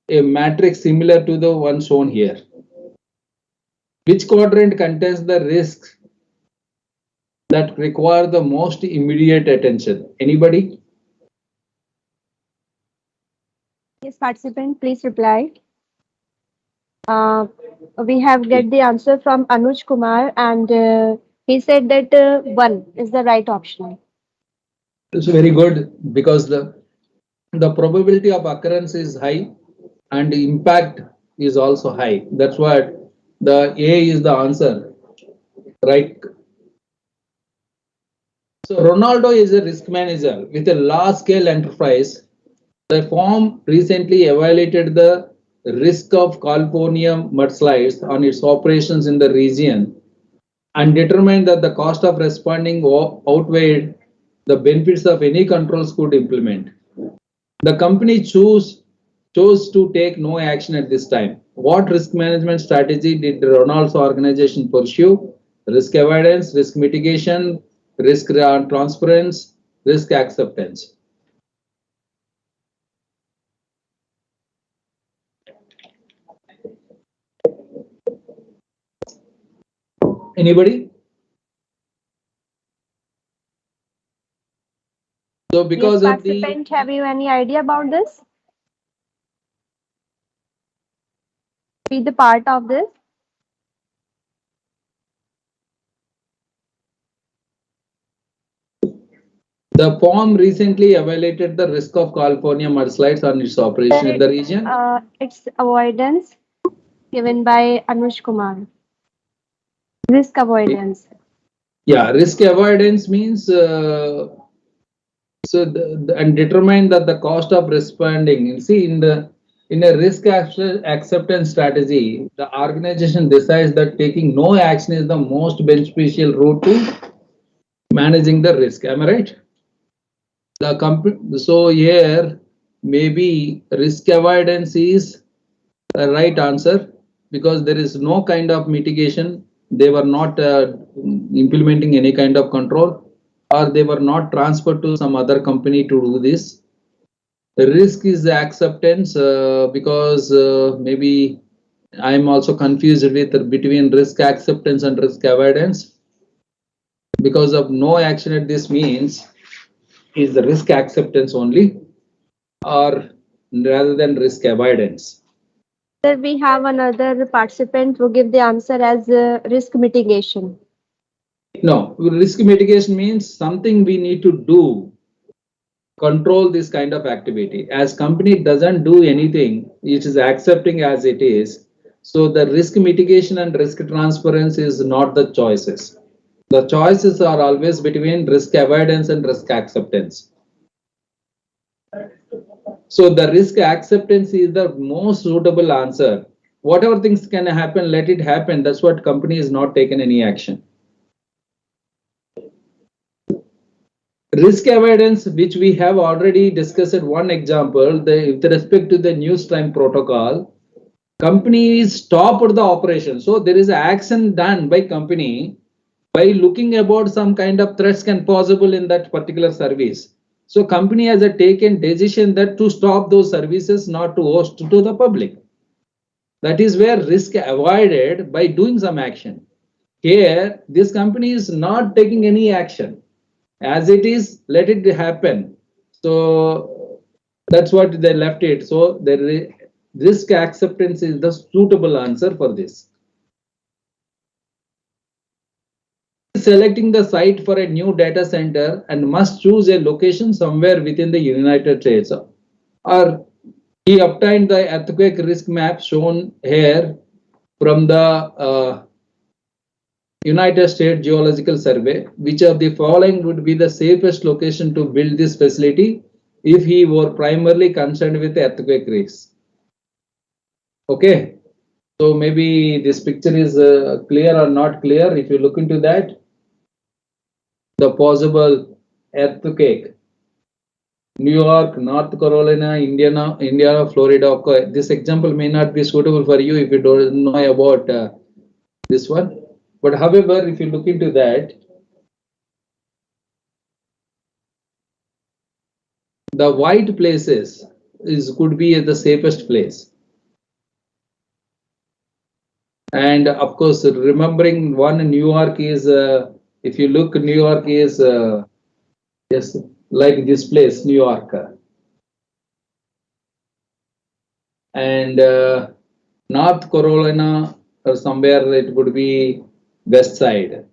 a matrix similar to the one shown here. Which quadrant contains the risks that require the most immediate attention? Anybody? Yes, participant, please reply. We have get the answer from Anuj Kumar, and he said that 1 is the right option. It's very good, because the probability of occurrence is high and the impact is also high. That's what the A is the answer, right? So Ronaldo is a risk manager with a large scale enterprise. The firm recently evaluated the risk of California mudslides on its operations in the region and determined that the cost of responding outweighed the benefits of any controls could implement. The company chose chose to take no action at this time. What risk management strategy did Ronald's organization pursue? Risk avoidance, risk mitigation, risk transference, risk acceptance. Anybody? So because Yes, of the participant, have you any idea about this? Be the part of this. the firm recently evaluated the risk of California mudslides on its operation in the region. It's avoidance given by Anush Kumar. Risk avoidance. Yeah, risk avoidance means and determine that the cost of responding. You see, in a risk acceptance strategy, the organization decides that taking no action is the most beneficial route to managing the risk. Am I right? So here maybe risk avoidance is the right answer because there is no kind of mitigation. They were not implementing any kind of control, or they were not transferred to some other company to do this. The risk is the acceptance because maybe I'm also confused with between risk acceptance and risk avoidance. Because of no action at this means is the risk acceptance only, or rather than risk avoidance. Sir, we have another participant who give the answer as risk mitigation. No, risk mitigation means something we need to do, control this kind of activity. As company doesn't do anything, it is accepting as it is. So the risk mitigation and risk transference is not the choices. The choices are always between risk avoidance and risk acceptance. So the risk acceptance is the most suitable answer. Whatever things can happen, let it happen. That's what company is not taken any action. Risk avoidance, which we have already discussed one example, with respect to the news time protocol, companies stopped the operation. So there is action done by company by looking about some kind of threats can possible in that particular service. So company has taken decision that to stop those services, not to host to the public. That is where risk avoided by doing some action. Here, this company is not taking any action. As it is, let it happen. So that's what they left it. So the risk acceptance is the suitable answer for this. Selecting the site for a new data center and must choose a location somewhere within the United States. Or he obtained the earthquake risk map shown here from the United States Geological Survey. Which of the following would be the safest location to build this facility if he were primarily concerned with earthquake risk? Okay, so maybe this picture is clear or not clear. If you look into that, the possible earthquake, New York, North Carolina, Indiana, Florida. Okay, this example may not be suitable for you if you don't know about this one. But however, if you look into that, the white places could be the safest place. And of course, remembering one, New York is, if you look, New York is just like this place, New York. And North Carolina or somewhere it would be west side.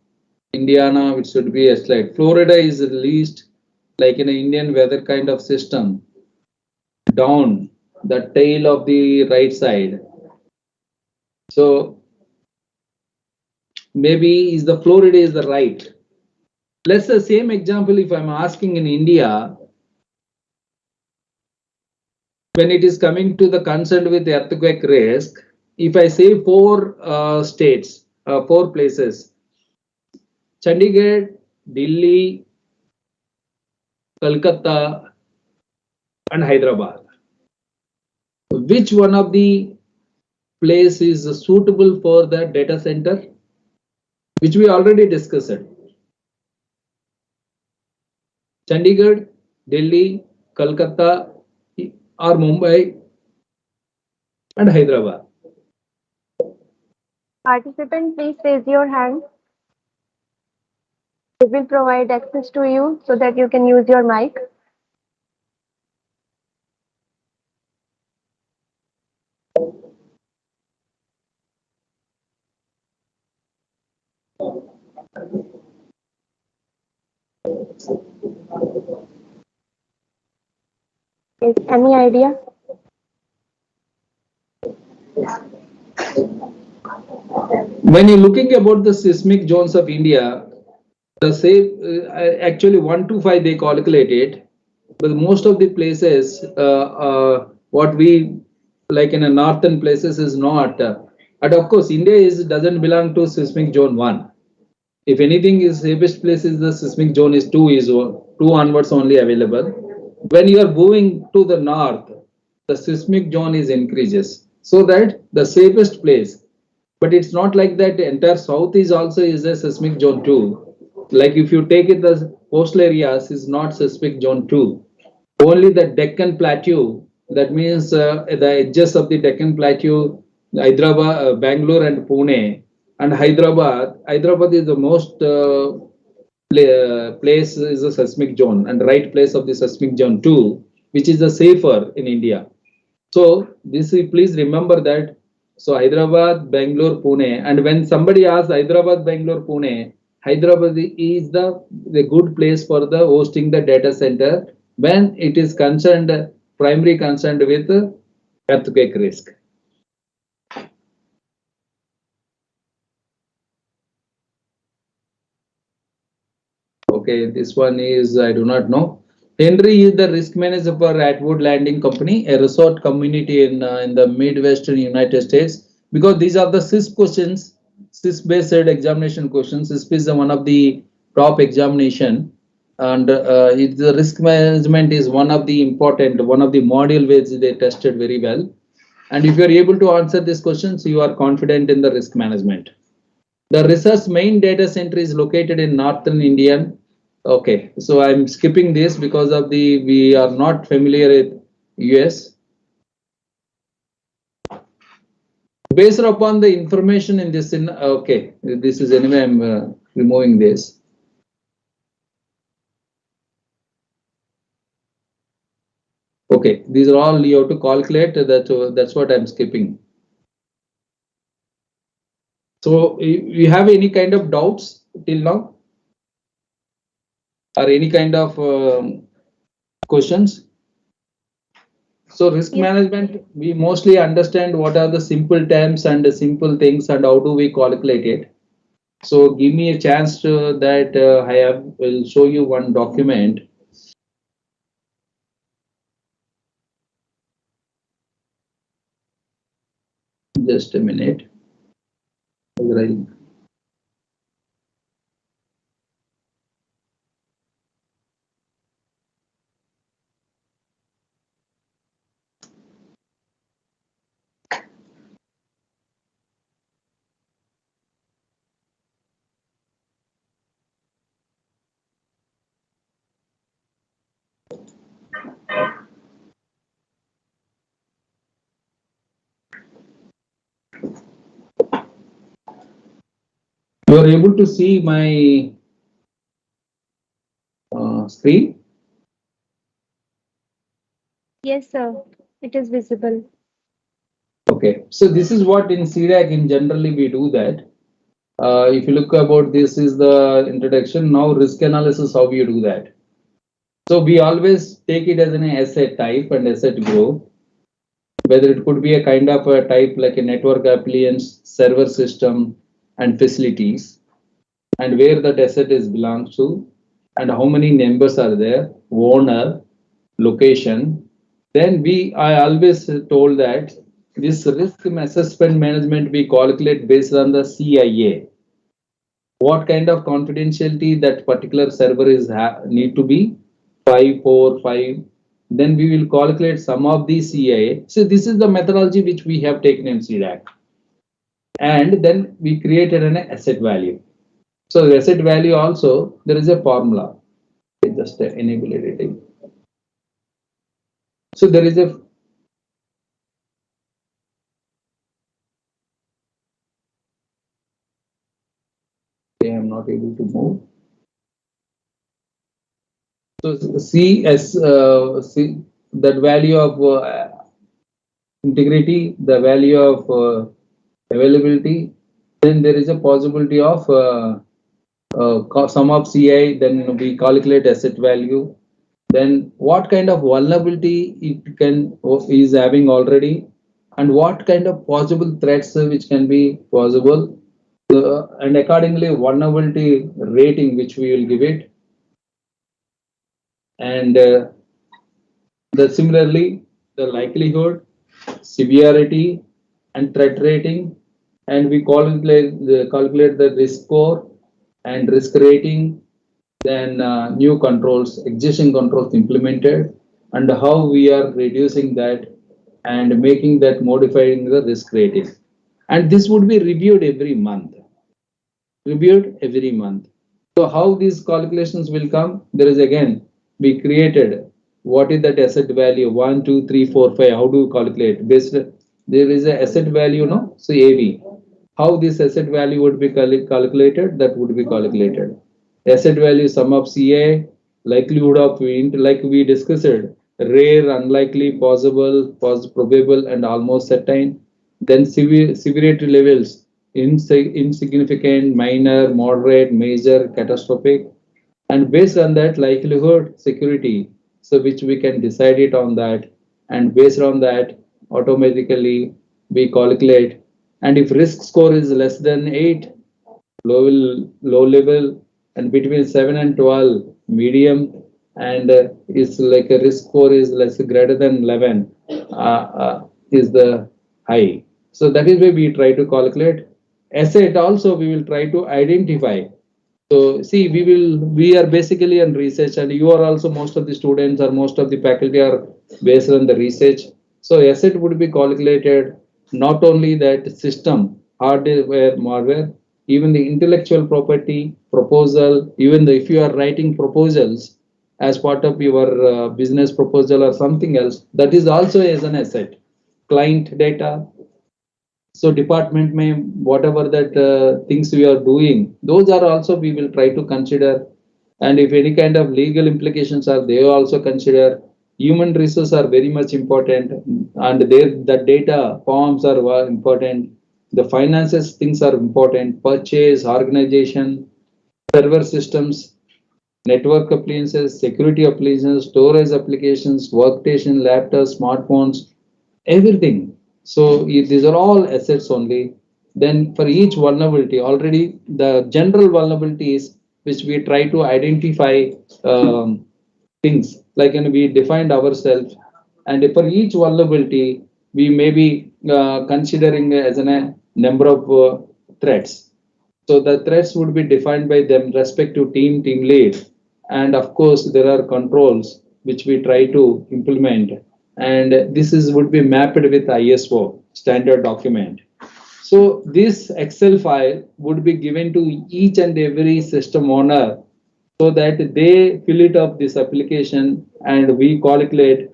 Indiana, it should be east side. Florida is at least like in an Indian weather kind of system, down the tail of the right side. So maybe is the Florida is the right. Let's say same example if I'm asking in India, when it is coming to the concern with the earthquake risk, if I say four states, four places, Chandigarh, Delhi, Kolkata, and Hyderabad. which one of the place is suitable for the data center, which we already discussed. Chandigarh, Delhi, Kolkata, or Mumbai, and Hyderabad. Participant, please raise your hand. We will provide access to you so that you can use your mic. Is any idea? When you're looking about the seismic zones of India, the same actually 1 to 5 they calculate it, but most of the places what we like in the northern places is not. And of course, India doesn't belong to seismic zone 1. If anything, is safest place is the seismic zone is 2 2 onwards only available. When you are moving to the north, the seismic zone is increases, so that the safest place. But it's not like that. Entire south is also is a seismic zone 2. Like if you take it, the coastal areas is not seismic zone 2. Only the Deccan Plateau, that means the edges of the Deccan Plateau, Hyderabad, Bangalore and Pune, and Hyderabad is the most place is a seismic zone and right place of the seismic zone 2, which is the safer in India. So this please remember that. So Hyderabad, Bangalore, Pune, and when somebody asks Hyderabad, Bangalore, Pune, Hyderabad is the good place for the hosting the data center when it is concerned, primary concerned with earthquake risk. Okay, this one is I do not know. Henry is the risk manager for Atwood Landing Company, a resort community in the Midwestern United States. Because these are the CISP questions, CISP-based examination questions. CISP is one of the top examination, and the risk management is one of the important, one of the module which they tested very well. And if you are able to answer these questions, you are confident in the risk management. The research main data center is located in northern India. Okay, so I'm skipping this because of we are not familiar with US. Based upon the information in this, okay, this is anyway, I'm removing this. Okay, these are all you have to calculate. That's what I'm skipping. So, you have any kind of doubts till now, or any kind of questions? So risk management, we mostly understand what are the simple terms and the simple things and how do we calculate it. So give me a chance to that will show you one document. Just a minute. You are able to see my screen? Yes, sir. It is visible. Okay, so this is what in CDAC in generally we do that. If you look about this is the introduction. Now risk analysis, how you do that. So we always take it as an asset type and asset group. Whether it could be a kind of a type like a network appliance, server system, and facilities, and where that asset is belongs to, and how many members are there, owner, location. Then I always told that this risk assessment management we calculate based on the CIA. What kind of confidentiality that particular server is need to be 545. then we will calculate sum of the CI. So this is the methodology which we have taken in CDAC. And then we created an asset value. So the asset value also, there is a formula. I just enable editing. So there is a I am not able to move. So C as C, that value of integrity, the value of availability, then there is a possibility of sum of CI, then we calculate asset value. Then what kind of vulnerability it can is having already, and what kind of possible threats which can be possible, and accordingly vulnerability rating which we will give it, and similarly the likelihood, severity, and threat rating, and we calculate the risk score and risk rating, then new controls, existing controls implemented, and how we are reducing that and making that modifying the risk rating. And this would be reviewed every month. So how these calculations will come? There is again, we created what is that asset value 1, 2, 3, 4, 5. How do we calculate? Based there is a asset value, no? So AV. How this asset value would be calculated? That would be calculated. Asset value sum of CA, likelihood of like we discussed, rare, unlikely, possible, probable, and almost certain. Then severity levels, insignificant, minor, moderate, major, catastrophic, and based on that likelihood, security, so which we can decide it on that, and based on that automatically we calculate. And if risk score is less than 8, low level, and between 7 and 12 medium, and is like a risk score is less greater than 11 is the high. So that is why we try to calculate. Asset also we will try to identify. So see, we are basically on research, and you are also, most of the students or most of the faculty are based on the research. So asset would be calculated, not only that system, hardware, malware, even the intellectual property, proposal, even if you are writing proposals as part of your business proposal or something else, that is also as an asset. Client data. So department may, whatever that things we are doing, those are also we will try to consider. And if any kind of legal implications are, they also consider. Human resources are very much important, and the data forms are important. The finances things are important. Purchase, organization, server systems, network appliances, security appliances, storage applications, workstation, laptops, smartphones, everything. So these are all assets only. Then for each vulnerability, already the general vulnerabilities which we try to identify things, like we defined ourselves, and for each vulnerability we may be considering as a number of threats. So the threats would be defined by them respective team lead, and of course there are controls which we try to implement, and this would be mapped with ISO standard document. So this Excel file would be given to each and every system owner, so that they fill it up this application, and we calculate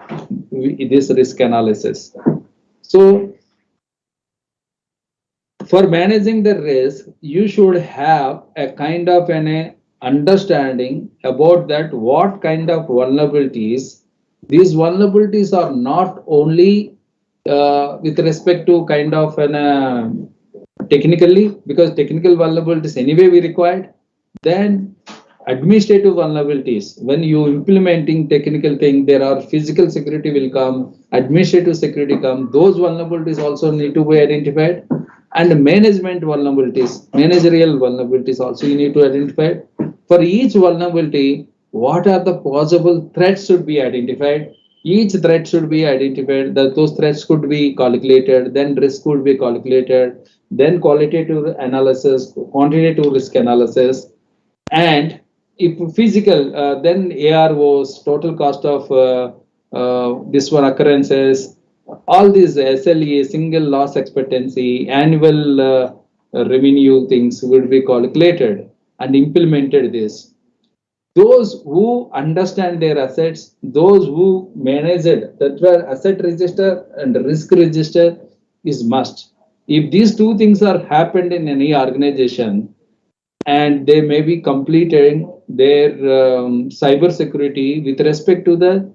this risk analysis. So for managing the risk, you should have a kind of an understanding about that what kind of vulnerabilities. These vulnerabilities are not only with respect to kind of an technically, because technical vulnerabilities anyway we required. Then administrative vulnerabilities, when you implementing technical thing, there are physical security will come, administrative security come, those vulnerabilities also need to be identified. And management vulnerabilities, managerial vulnerabilities also you need to identify. For each vulnerability, what are the possible threats should be identified. Each threat should be identified, that those threats could be calculated, then risk could be calculated, then qualitative analysis, quantitative risk analysis, and if physical, then AROs, total cost of this one occurrences, all these SLE, single loss expectancy, annual revenue things will be calculated and implemented this. Those who understand their assets, those who manage it, that's where asset register and risk register is must. If these two things are happened in any organization, and they may be completing their cyber security with respect to the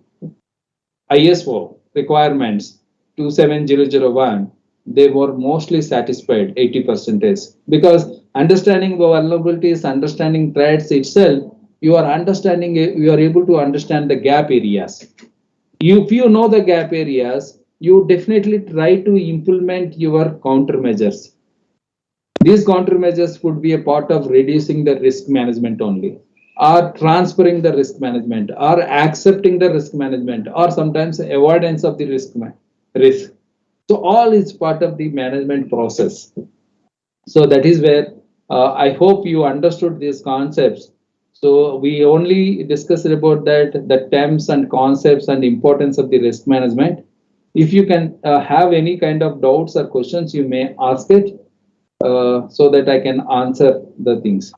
ISO requirements 27001, they were mostly satisfied 80%, because understanding the vulnerabilities, understanding threats itself, you are understanding, you are able to understand the gap areas. If you know the gap areas, you definitely try to implement your countermeasures. These countermeasures could be a part of reducing the risk management only, or transferring the risk management, or accepting the risk management, or sometimes avoidance of the risk. So all is part of the management process. So that is where I hope you understood these concepts. So we only discussed about that, the terms and concepts and importance of the risk management. If you can have any kind of doubts or questions, you may ask it, so that I can answer the things.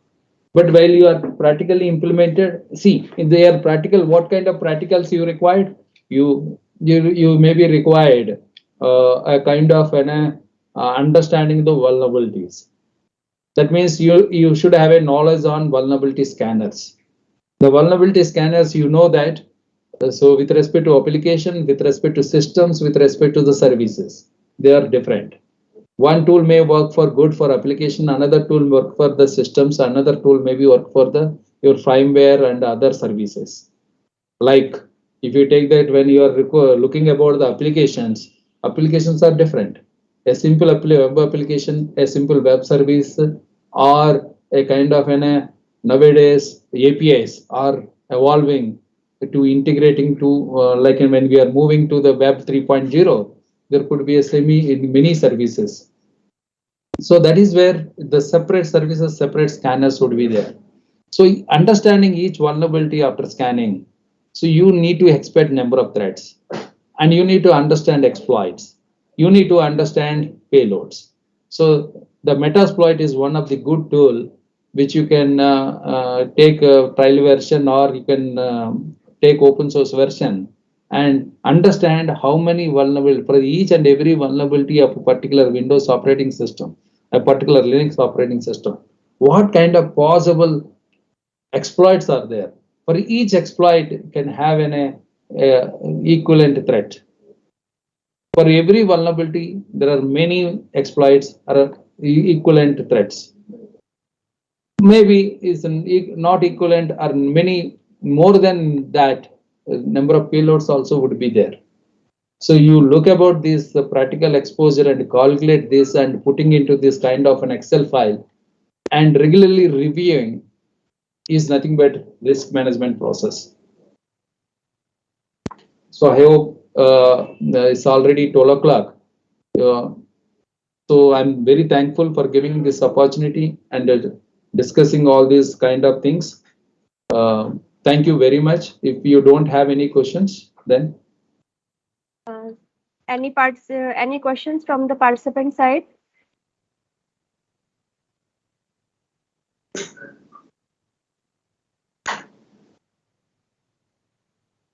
But while you are practically implemented, see, if they are practical, what kind of practicals you required? You may be required a kind of an understanding the vulnerabilities. That means you should have a knowledge on vulnerability scanners. The vulnerability scanners, you know that. So with respect to application, with respect to systems, with respect to the services, they are different. One tool may work for good for application, another tool work for the systems, another tool maybe work for the your firmware and other services. Like if you take that, when you are looking about the applications, applications are different. A simple web application, a simple web service, or a kind of an nowadays APIs are evolving to integrating to like when we are moving to the web 3.0, there could be a mini services. So that is where the separate services, separate scanners would be there. So understanding each vulnerability after scanning, so you need to expect number of threats, and you need to understand exploits. You need to understand payloads. So the Metasploit is one of the good tool which you can take a trial version, or you can take open source version and understand how many vulnerable for each and every vulnerability of a particular Windows operating system, a particular Linux operating system. What kind of possible exploits are there? For each exploit can have an equivalent threat. For every vulnerability, there are many exploits or equivalent threats. Maybe is not equivalent or many more than that. Number of payloads also would be there. So you look about this practical exposure and calculate this and putting into this kind of an Excel file and regularly reviewing is nothing but risk management process. So I hope it's already 12 o'clock. So I'm very thankful for giving this opportunity and discussing all these kind of things. Thank you very much. If you don't have any questions, then. Any questions from the participant side?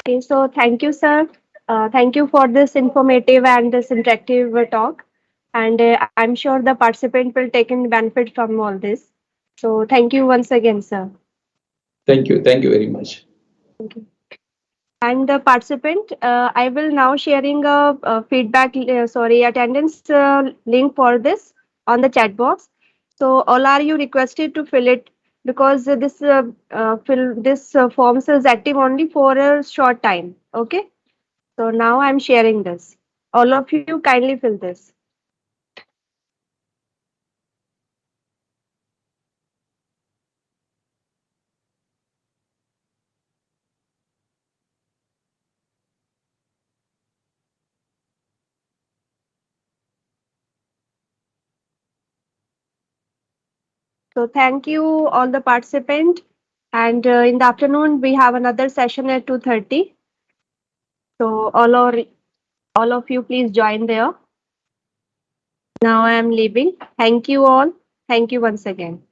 Okay, so thank you, sir. Thank you for this informative and this interactive talk. And I'm sure the participant will take in benefit from all this. So thank you once again, sir. Thank you. Thank you very much. Thank you. And the participant, I will now sharing a feedback, attendance link for this on the chat box. So all are you requested to fill it, because this forms is active only for a short time. Okay. So now I'm sharing this. All of you kindly fill this. So thank you all the participant. And in the afternoon, we have another session at 2:30. So all of you please join there. Now I am leaving. Thank you all. Thank you once again.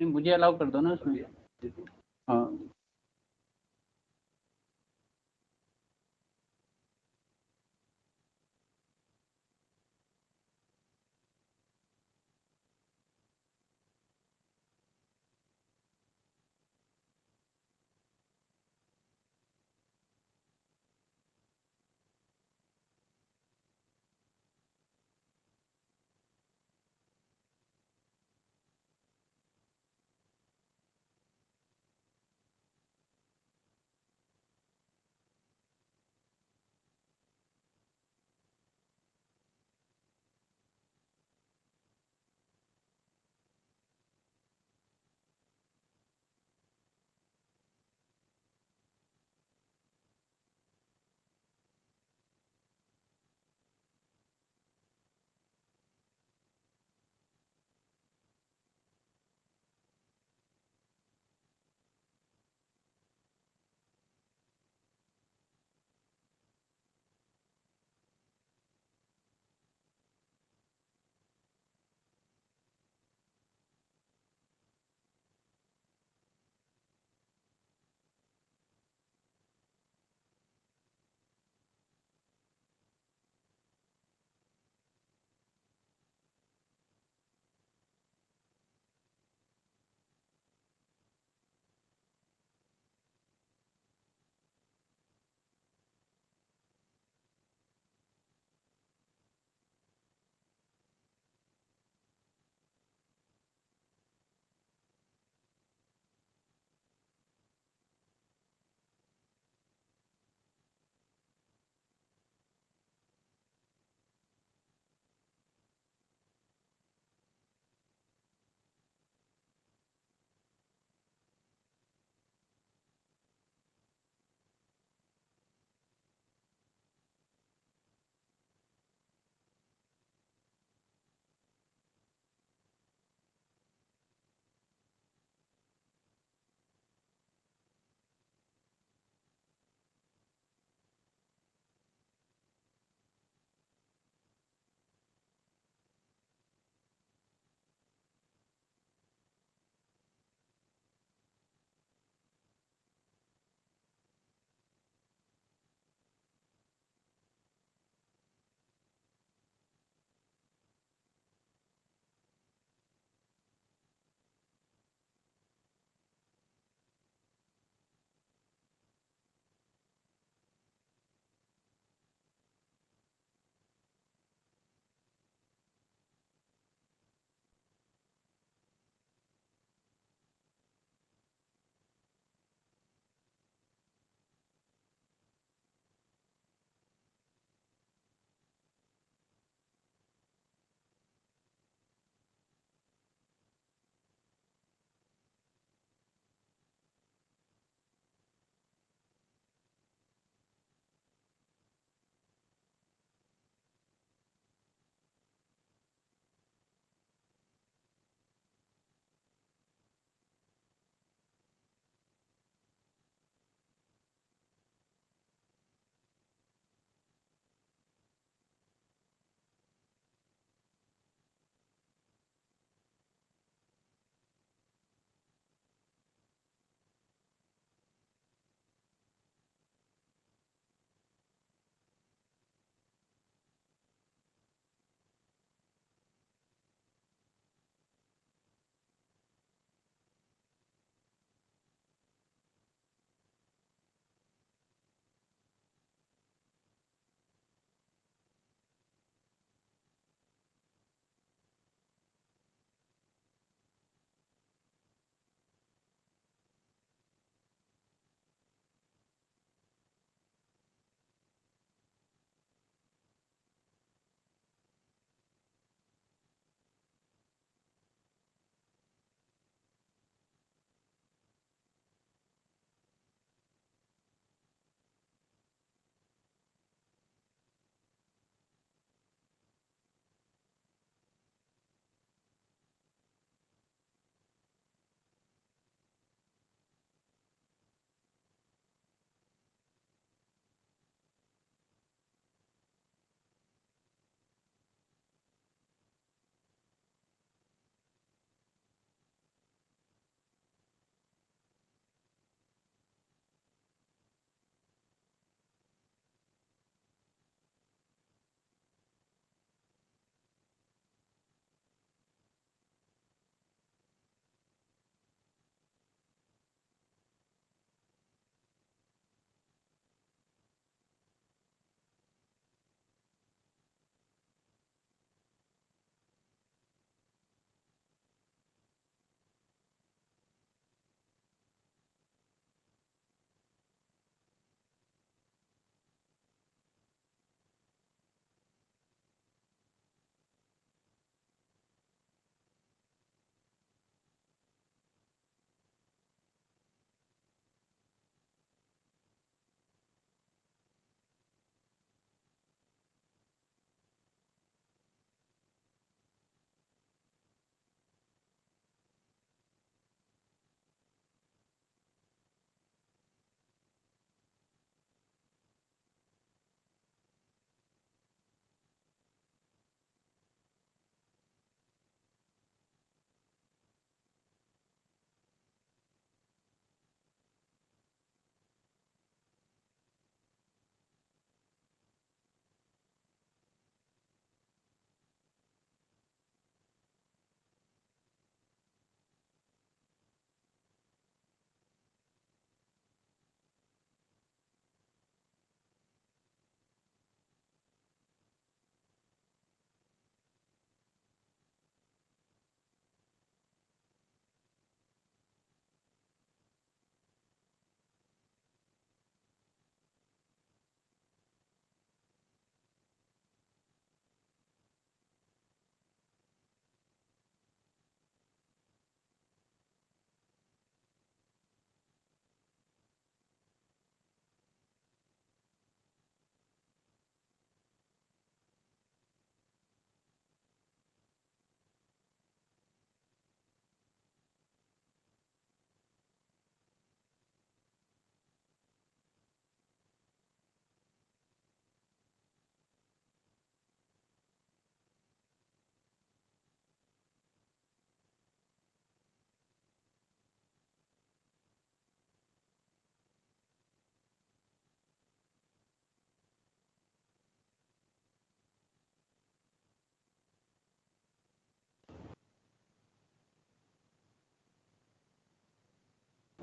नहीं, मुझे allow कर दो ना उसमें। हाँ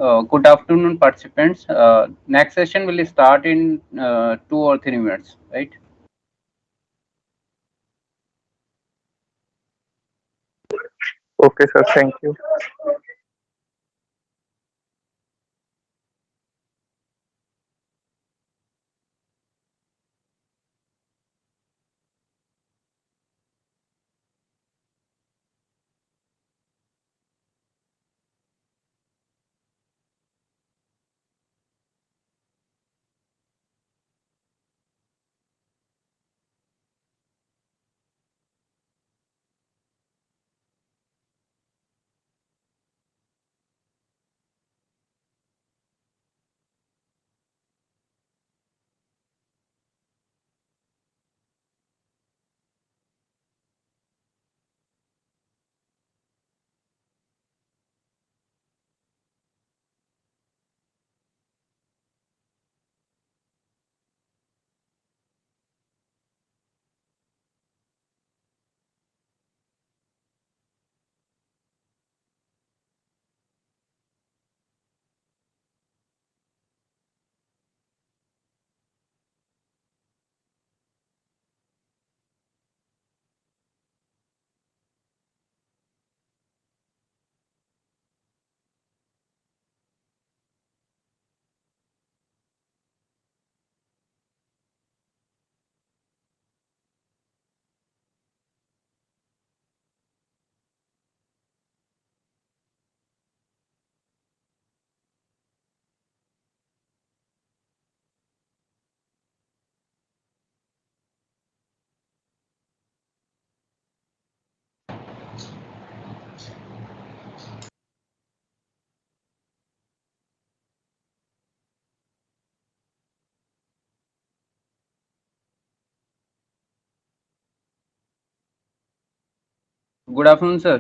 Good afternoon, participants. Next session will start in 2 or 3 minutes, right? Okay, sir. Thank you. Good afternoon, sir.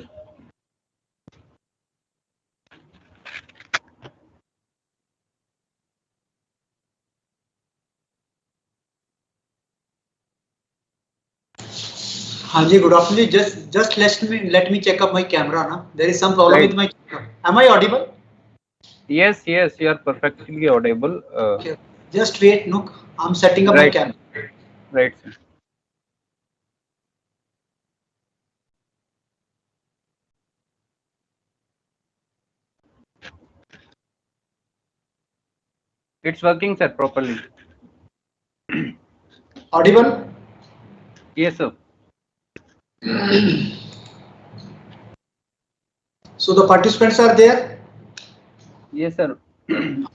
हाँ जी, good afternoon. Just let me check up my camera. Na, there is some problem Right. with my camera. Am I audible? Yes, yes, you are perfectly audible. Okay. Just wait, Nook. I'm setting up my Right, camera. right, sir. It's working, sir, properly. Audible? Yes, sir. So the participants are there. Yes, sir.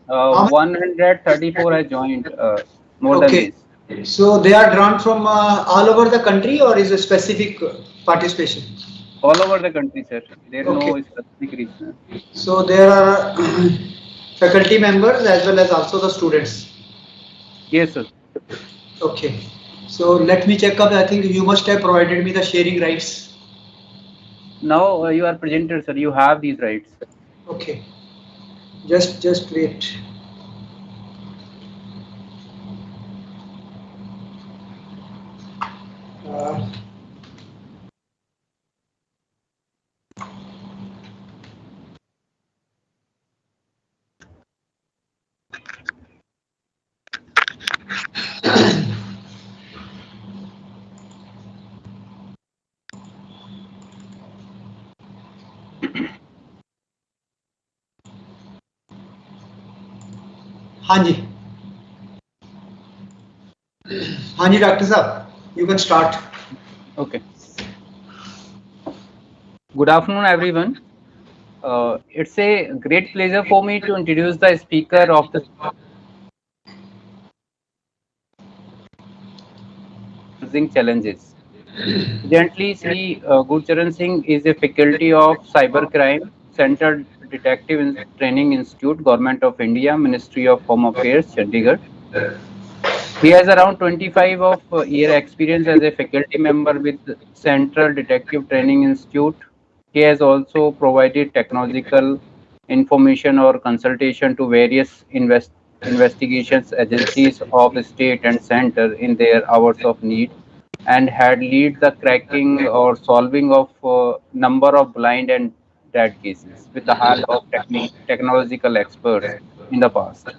How many? 134 I joined, more than Okay. this. So they are drawn from all over the country, or is a specific participation? All over the country, sir. There is Okay. no specific reason. So there are faculty members as well as also the students. Yes, sir. Okay. So let me check up. I think you must have provided me the sharing rights. Now you are presenter, sir. You have these rights. Okay. Just wait. Uh, हाँ जी हाँ जी doctor साहब, you can start. Okay. Good afternoon, everyone. It's a great pleasure for me to introduce the speaker of the Using Challenges. Presently, Sri Gurcharan Singh is a faculty of Cybercrime, Central Training Institute, Government of India, Ministry of Home Affairs, Chandigarh. He has around 25 of year experience as a faculty member with Central Detective Training Institute. He has also provided technological information or consultation to various investigations agencies of state and center in their hours of need, and had lead the cracking or solving of number of blind and TAD cases with the help of technological experts in the past.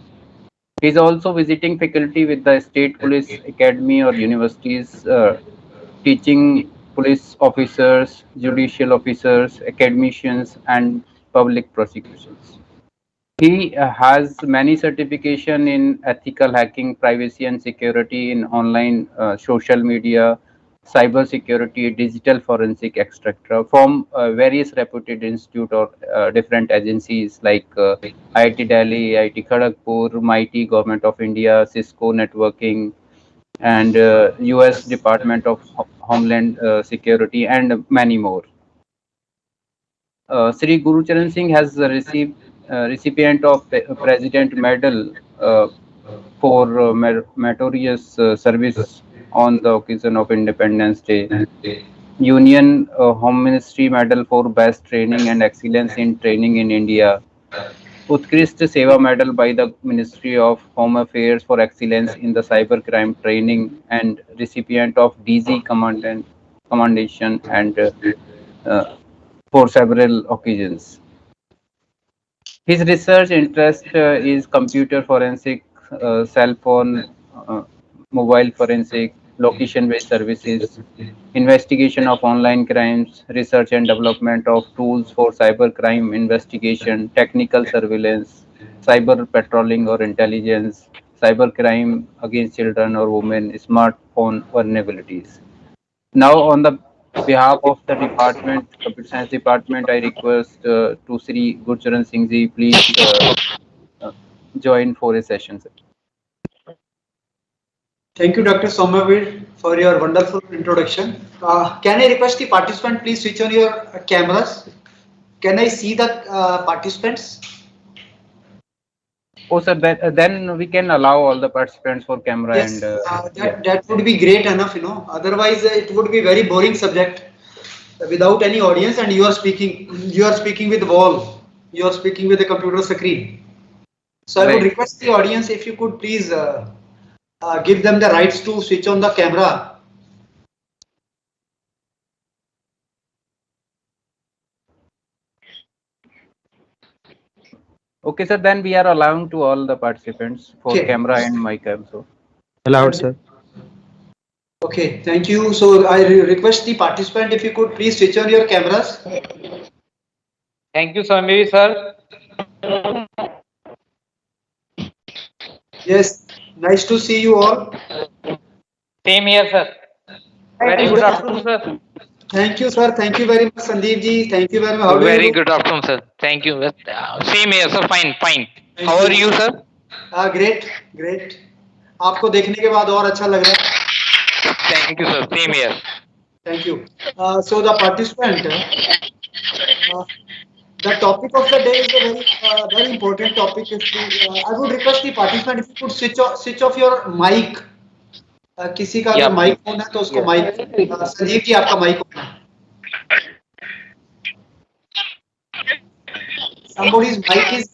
He is also visiting faculty with the State Police Academy or universities, teaching police officers, judicial officers, academicians, and public prosecutions. He has many certification in ethical hacking, privacy and security in online social media, cyber security, digital forensic, etc. from various reputed institute or different agencies like IIT Delhi, IIT Kharagpur, MIT, Government of India, Cisco Networking, and US Department of Homeland Security, and many more. Sri Guru Charan Singh has received recipient of President Medal for meritorious service on the occasion of Independence Day. Union Home Ministry Medal for Best Training and Excellence in Training in India. Utkrisht Seva Medal by the Ministry of Home Affairs for Excellence in the Cybercrime Training, and recipient of DZ Commendation and for several occasions. His research interest is computer forensic, cell phone, mobile forensic, location-based services, investigation of online crimes, research and development of tools for cybercrime investigation, technical surveillance, cyber patrolling or intelligence, cybercrime against children or women, smartphone vulnerabilities. Now, on the behalf of the department, computer science department, I request to Sri Gurcharan Singh ji, please join for a session. Sir. Thank you, Dr. Somavir, for your wonderful introduction. Can I request the participant please switch on your cameras? Can I see the participants? Oh, sir, then we can allow all the participants for camera. Yes, and that would be great enough, you know. Otherwise, it would be very boring subject without any audience, and you are speaking with wall. You are speaking with the computer screen. So I would request the audience if you could please give them the rights to switch on the camera. Okay, sir, then we are allowing to all the participants for camera and mic also. Allowed, sir. Okay, thank you. So I request the participant if you could please switch on your cameras. Thank you, Swami sir. Yes, nice to see you all. Same here, sir. Very good afternoon, sir. Thank you, sir. Thank you very much, Sandeep ji. Thank you very much. How do Very you do? good afternoon, sir. Thank you. Same here, sir. Fine. How are you, sir? Great. आपको देखने के बाद और अच्छा लग रहा है. Thank you, sir. Same here. Thank you. So the participant, the topic of the day is a very important topic. I would request the participant if you could switch off your mic. किसी का अगर mic on है तो उसको mic. Sanjeev ji आपका mic on है. Somebody's mic is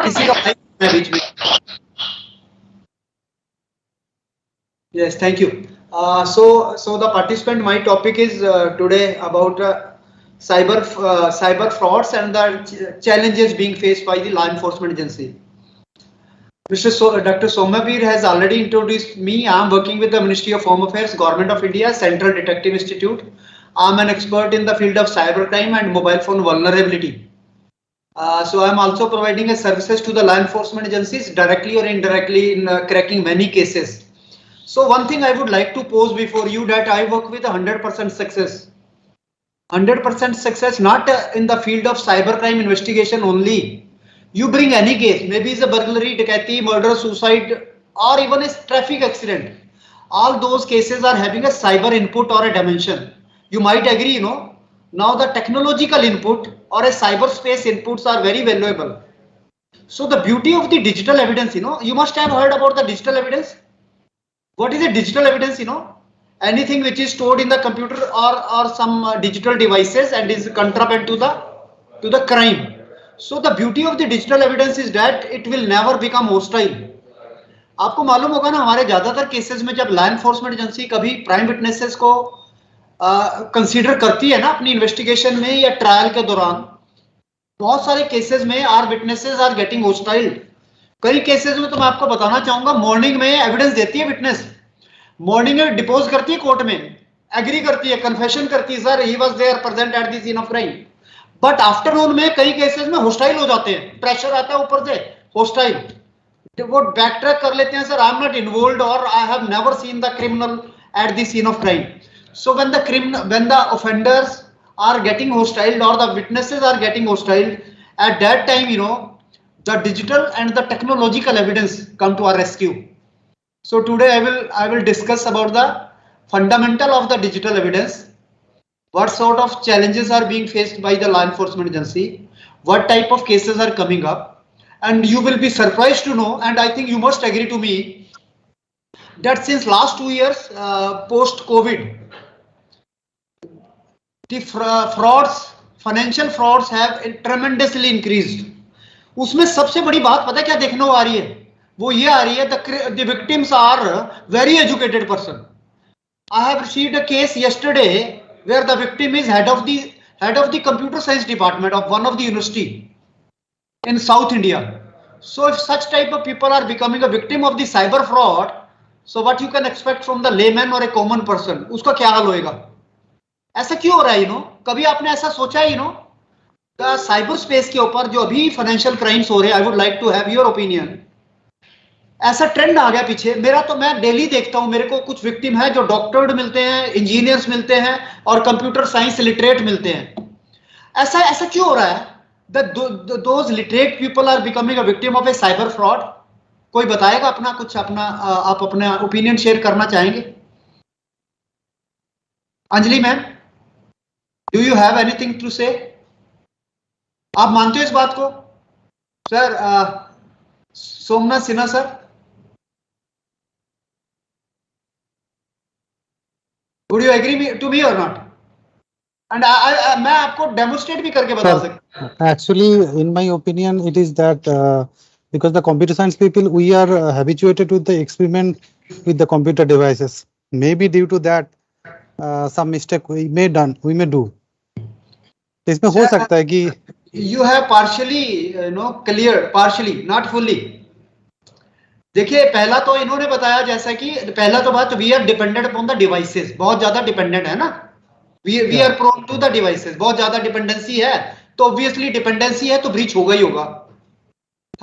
किसी का माइक है बीच में. Yes, thank you. So the participant, my topic is today about cyber frauds and the challenges being faced by the law enforcement agency. Dr. Somavir has already introduced me. I am working with the Ministry of Home Affairs, Government of India, Central Detective Institute. I am an expert in the field of cybercrime and mobile phone vulnerability. So I am also providing services to the law enforcement agencies directly or indirectly in cracking many cases. So one thing I would like to pose before you, that I work with 100% success. 100% success, not in the field of cybercrime investigation only. You bring any case, maybe it's a burglary, dacoity, murder, suicide, or even a traffic accident. All those cases are having a cyber input or a dimension. You might agree, you know, now the technological input or a cyberspace inputs are very valuable. So the beauty of the digital evidence, you know, you must have heard about the digital evidence. What is a digital evidence, you know? Anything which is stored in the computer or some digital devices and is contraband to the crime. So the beauty of the digital evidence is that it will never become hostile. आपको मालूम होगा ना, हमारे ज्यादातर cases में जब law enforcement agency कभी prime witnesses को कंसीडर करती है ना अपनी इन्वेस्टिगेशन में या ट्रायल के दौरान, बहुत सारे केसेस में are witnesses are getting hostile. कई केसेस में तो मैं आपको बताना चाहूंगा, मॉर्निंग में एविडेंस देती है विटनेस, मॉर्निंग में डिपोज करती है कोर्ट में, एग्री करती है, कन्फेशन करती है, sir he was there present at the scene of crime, but afternoon में कई केसेस में होस्टाइल हो जाते हैं, प्रेशर आता है ऊपर से, होस्टाइल, वो बैक ट्रैक कर लेते हैं, sir I am not involved और I have never seen the criminal at the scene of crime. So when the offenders are getting hostile or the witnesses are getting hostile, at that time, you know, the digital and the technological evidence come to our rescue. So today I will discuss about the fundamental of the digital evidence, what sort of challenges are being faced by the law enforcement agency, what type of cases are coming up, and you will be surprised to know, and I think you must agree to me, that since last 2 years, post-COVID, the frauds, financial frauds have tremendously increased. उसमें सबसे बड़ी बात पता है क्या देखने को आ रही है? वो ये आ रही है, the victims are very educated person. I have received a case yesterday where the victim is head of the computer science department of one of the university in South India. So if such type of people are becoming a victim of the cyber fraud, so what you can expect from the layman or a common person? उसका क्या हाल होएगा? ऐसा क्यों हो रहा है? कभी आपने ऐसा सोचा है? साइबर स्पेस के ऊपर जो अभी फाइनेंशियल क्राइम्स हो रहे हैं, I would like to have your opinion. ऐसा ट्रेंड आ गया पीछे, मैं डेली देखता हूं, मेरे को कुछ विक्टिम है जो डॉक्टर्ड मिलते हैं, इंजीनियर्स मिलते हैं और कंप्यूटर साइंस लिटरेट मिलते हैं। ऐसा क्यों हो रहा है? Those literate people are becoming a victim of a cyber fraud. कोई बताएगा आप अपना ओपिनियन शेयर करना चाहेंगे? Anjali ma'am, do you have anything to say? आप मानते हो इस बात को? Sir Somnath Sinha sir, would you agree to me और नॉट? एंड मैं आपको डेमोस्ट्रेट भी करके बता सकता हूं। Actually, in my opinion, it is that because the computer science people, we are habituated with the experiment with the computer devices. Maybe due to that, some mistake we may do. इसमें हो सकता है कि you have partially cleared, partially, not fully. देखिए, पहला तो इन्होंने बताया, जैसा कि पहला तो बात, we are dependent upon the devices, बहुत ज्यादा डिपेंडेंट है ना, we are prone to the devices, बहुत ज्यादा डिपेंडेंसी है, तो ऑब्वियसली डिपेंडेंसी है तो ब्रीच होगा ही होगा,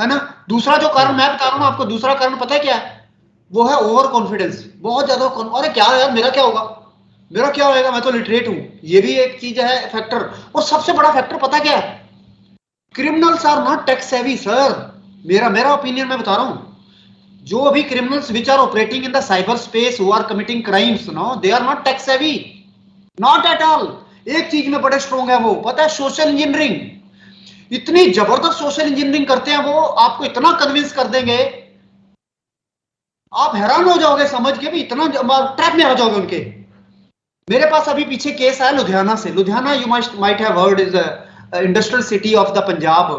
है ना। दूसरा जो कारण मैं बता रहा हूं आपको, दूसरा कारण पता है क्या है? वो है ओवर कॉन्फिडेंस, बहुत ज्यादा। अरे क्या यार, मेरा क्या होगा, मेरा क्या होएगा, मैं तो लिटरेट हूं, ये भी एक चीज है, फैक्टर। और सबसे बड़ा फैक्टर पता क्या है? Criminals are not tech savvy sir. मेरा ओपिनियन मैं बता रहा हूं, जो अभी criminals which are operating in the cyber space, who are committing crimes, no, they are not tech savvy, not at all. एक चीज में बड़े स्ट्रॉन्ग है, वो पता है, सोशल इंजीनियरिंग। इतनी जबरदस्त सोशल इंजीनियरिंग करते हैं वो, आपको इतना कन्विंस कर देंगे, आप हैरान हो जाओगे समझ के भी, इतना ट्रैप में आ जाओगे उनके। मेरे पास अभी पीछे केस आया लुधियाना से। Ludhiana, you might have heard, is industrial city of the Punjab.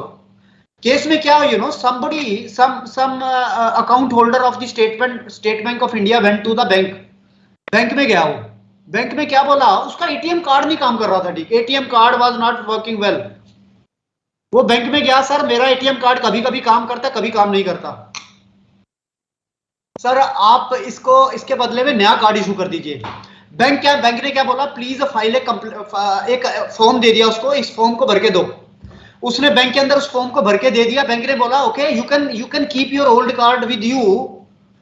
Case में क्या, somebody, some account holder of the State Bank of India went to the bank में गया। वो बैंक में क्या बोला, उसका एटीएम कार्ड नहीं काम कर रहा था, ठीक, ATM card was not working well. वो बैंक में गया, सर मेरा एटीएम कार्ड कभी कभी काम करता, कभी काम नहीं करता, सर आप इसके बदले में नया कार्ड इशू कर दीजिए। बैंक ने क्या बोला, प्लीज फाइल एक फॉर्म दे दिया उसको, इस फॉर्म को भर के दो। उसने बैंक के अंदर उस फॉर्म को भर के दे दिया। बैंक ने बोला okay, you can keep your old card with you,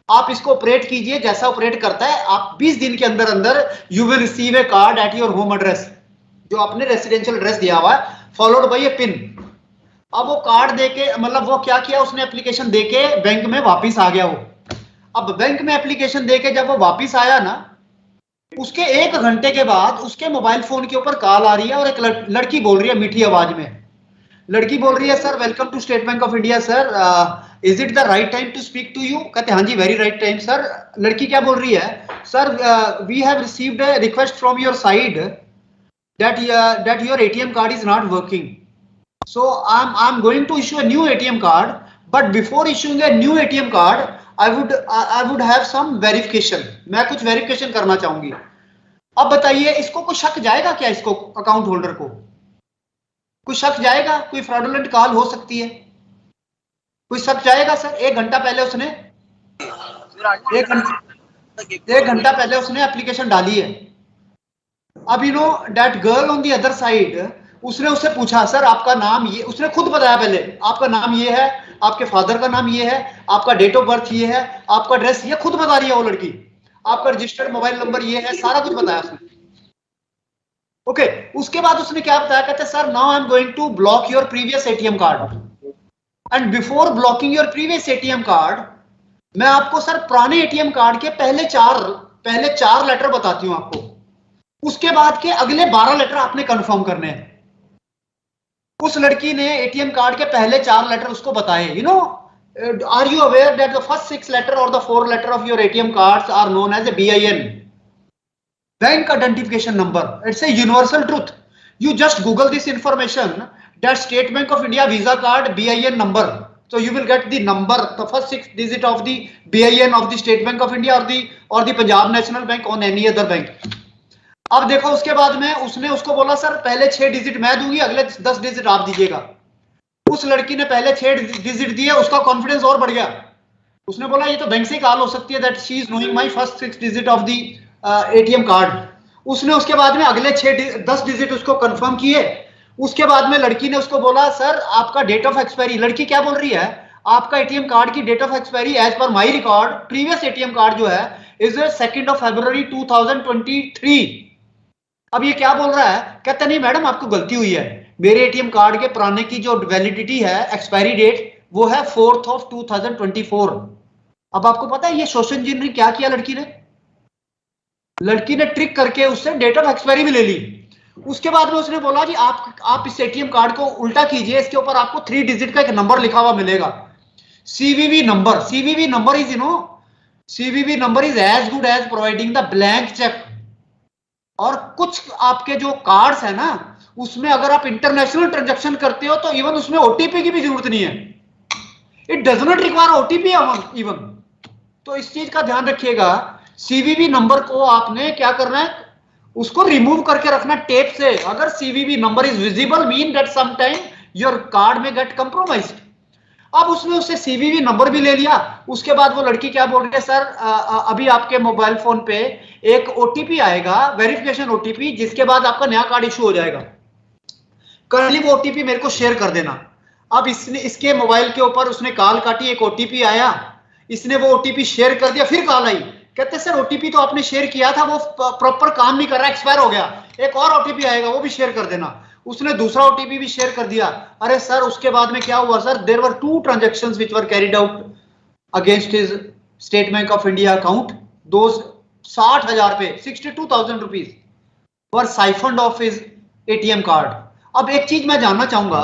आप इसको ऑपरेट कीजिए जैसा ऑपरेट करता है, आप 20 दिन के अंदर अंदर you will receive A card at your home address, जो आपने रेसिडेंशियल एड्रेस दिया हुआ है, फॉलोड बाय ए पिन। अब वो कार्ड देके, मतलब वो क्या किया, उसने एप्लीकेशन देके बैंक में वापिस आ गया वो। अब बैंक में एप्लीकेशन देके जब वो वापिस आया ना, उसके 1 घंटे के बाद उसके मोबाइल फोन के ऊपर कॉल आ रही है और एक लड़की बोल रही है मीठी आवाज में। लड़की बोल रही है, sir welcome to State Bank of India sir, is it the right time to speak to you? कहते हाँ जी, वेरी राइट टाइम सर। लड़की क्या बोल रही है, sir we have received a request from your side that your ATM card is not working, so I am going to issue a new ATM card, but before issuing a new ATM card I would have some verification, मैं कुछ verification करना चाहूंगी। अब बताइए इसको कोई शक जाएगा क्या, इसको अकाउंट होल्डर को कोई शक जाएगा? कोई फ्रॉडुलेंट कॉल हो सकती है, कोई शक जाएगा सर? एक घंटा पहले उसने एप्लीकेशन डाली है। अब you know that girl on the other side, उसने उससे पूछा सर आपका नाम ये, उसने खुद बताया पहले आपका नाम ये है, आपके फादर का नाम ये है, आपका डेट ऑफ बर्थ ये है, आपका एड्रेस ये, खुद बता रही है वो लड़की, आपका रजिस्टर्ड मोबाइल नंबर ये है, सारा कुछ बताया उसने। ओके, उसके बाद उसने क्या बताया, कहते sir now I am going to block your previous ATM card, and before blocking your previous ATM card, मैं आपको सर पुराने एटीएम कार्ड के पहले चार लेटर बताती हूं आपको, उसके बाद के अगले 12 लेटर आपने कंफर्म करने हैं। उस लड़की ने एटीएम कार्ड के पहले 4 लेटर उसको बताए। You know, are you aware that the first 6 letter और the 4 letter of your ATM cards are known as a BIN, bank identification number. It's a universal truth. You just Google this information, that State Bank of India Visa card BIN number. So you will get the number, the first 6 digit of the BIN of the State Bank of India or the Punjab National Bank on any other bank. अब देखो उसके बाद में उसने उसको बोला sir पहले 6 digit मैं दूंगी, अगले 10 डिजिट आप दीजिएगा। उस लड़की ने पहले 6 डिजिट दिए, उसका कॉन्फिडेंस और बढ़ गया। उसने बोला ये तो बैंक से कॉल हो सकती है, that she is knowing my first 6 digit of the ATM card. उसने उसके बाद में अगले 10 डिजिट उसको कंफर्म किए। उसके बाद में लड़की ने उसको बोला सर आपका डेट ऑफ एक्सपायरी, लड़की क्या बोल रही है, आपका एटीएम कार्ड की date of expiry as per my record, previous ATM card जो है इज 2 फरवरी 2023। अब ये क्या बोल रहा है, कहता नहीं मैडम आपको गलती हुई है, मेरे एटीएम कार्ड के पुराने की जो वैलिडिटी है, एक्सपायरी डेट, वो है 4 2024। अब आपको पता है ये सोशल इंजीनियरिंग क्या किया लड़की ने ट्रिक करके उससे डेट ऑफ एक्सपायरी भी ले ली। उसके बाद में उसने बोला जी आप इस एटीएम कार्ड को उल्टा कीजिए, इसके ऊपर आपको 3 डिजिट का एक नंबर लिखा हुआ मिलेगा, CVV number. CVV number is CVV number is as good as providing the blank cheque. और कुछ आपके जो कार्ड्स है ना, उसमें अगर आप इंटरनेशनल ट्रांजैक्शन करते हो तो इवन उसमें OTP की भी जरूरत नहीं है, it does not require OTP even. तो इस चीज का ध्यान रखिएगा, CVV नंबर को आपने क्या करना है, उसको रिमूव करके रखना टेप से। अगर CVV number is visible mean that some time your card में गेट कंप्रोमाइज्ड। अब उसने उससे CVV नंबर भी ले लिया। उसके बाद वो लड़की क्या बोल रही है, सर अभी आपके मोबाइल फोन पे एक OTP आएगा, वेरिफिकेशन OTP, जिसके बाद आपका नया कार्ड इशू हो जाएगा, कल वो OTP मेरे को शेयर कर देना। अब इसके मोबाइल के ऊपर उसने कॉल काटी, एक OTP आया, इसने वो OTP शेयर कर दिया, फिर कॉल आई, कहते सर OTP तो आपने शेयर किया था, वो प्रॉपर काम नहीं कर रहा, एक्सपायर हो गया, एक और OTP आएगा, वो भी शेयर कर देना। उसने दूसरा OTP भी शेयर कर दिया। अरे सर उसके बाद में क्या हुआ sir, there were 2 transactions which were carried out against his State Bank of India account. Those 60,000 पे 62,000 rupees were siphoned off his ATM card. अब एक चीज मैं जानना चाहूंगा,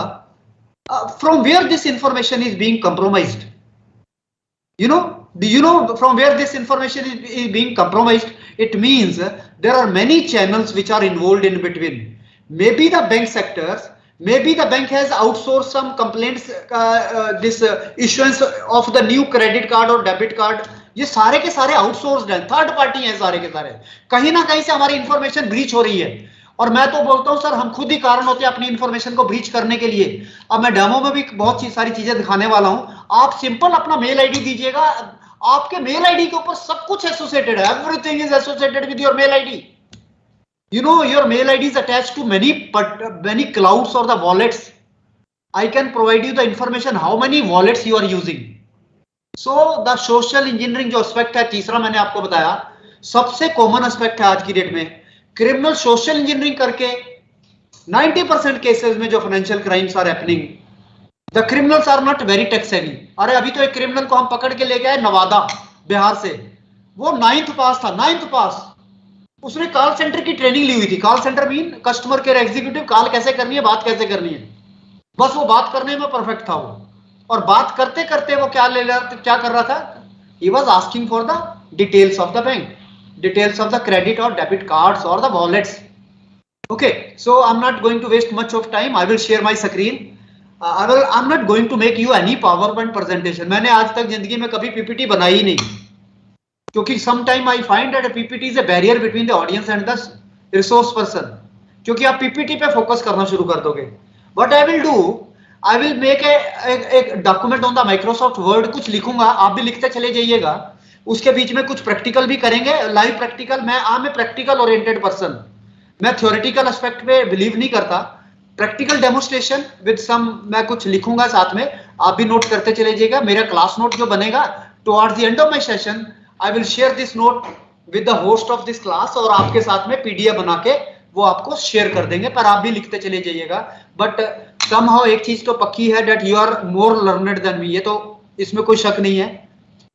from where this information is being compromised, do you know from where this information is being compromised? It means there are many channels which are involved in between. Maybe the bank sectors, maybe the bank has outsourced some complaints, this issuance of the new credit card or debit card, ये सारे के सारे outsourced हैं, third party हैं सारे के सारे, कहीं ना कहीं से हमारी इंफॉर्मेशन ब्रीच हो रही है। और मैं तो बोलता हूं सर हम खुद ही कारण होते हैं अपनी इंफॉर्मेशन को ब्रीच करने के लिए। अब मैं डेमो में भी बहुत सारी चीजें दिखाने वाला हूं। आप सिंपल अपना मेल आईडी दीजिएगा, आपके मेल आईडी के ऊपर सब कुछ एसोसिएटेड है, everything is associated with your mail ID. Your mail ID is attached to many clouds or the wallets. I can provide you the information how many wallets you are using. So the social engineering जो aspect है, तीसरा मैंने आपको बताया, सबसे common aspect है आज की डेट में। क्रिमिनल सोशल इंजीनियरिंग करके 90% केसेस में जो financial crimes are happening, the criminals are not very tech savvy. अरे अभी तो एक क्रिमिनल को हम पकड़ के लेके आए नवादा बिहार से, वो 9th पास था, 9th पास। उसने कॉल सेंटर की ट्रेनिंग ली हुई थी। Call centre mean customer care executive, call कैसे करनी है, बात कैसे करनी है, बस वो बात करने में परफेक्ट था वो। और बात करते करते वो क्या कर रहा था, he was asking for the details of the bank, details of the credit or debit cards or the wallets. Okay, so I'm not going to waste much of time. I will share my screen. I'm not going to make you any PowerPoint presentation. मैंने आज तक जिंदगी में कभी PPT बनाई नहीं, क्योंकि sometime I find that a PPT is a barrier between the audience and the resource person, क्योंकि आप पीपीटी पे फोकस करना शुरू कर दोगे। What I will do, I will make एक document on the Microsoft Word, कुछ लिखूंगा, आप भी लिखते चले जाइएगा, उसके बीच में कुछ प्रैक्टिकल भी करेंगे, लाइव प्रैक्टिकल। मैं I am practical oriented person, मैं थ्योरेटिकल एस्पेक्ट पे बिलीव नहीं करता। प्रैक्टिकल डेमोन्स्ट्रेशन विद सम, मैं कुछ लिखूंगा साथ में, आप भी नोट करते चले जाइएगा। मेरा क्लास नोट जो बनेगा towards the end of my session, I will share this note with the host of this class, और आपके साथ में पीडीएफ बना के वो आपको शेयर कर देंगे, पर आप भी लिखते चले जाइएगा। बट समहाउ एक चीज तो पक्की है, that you are more learned than me, ये तो इसमें कोई शक नहीं है।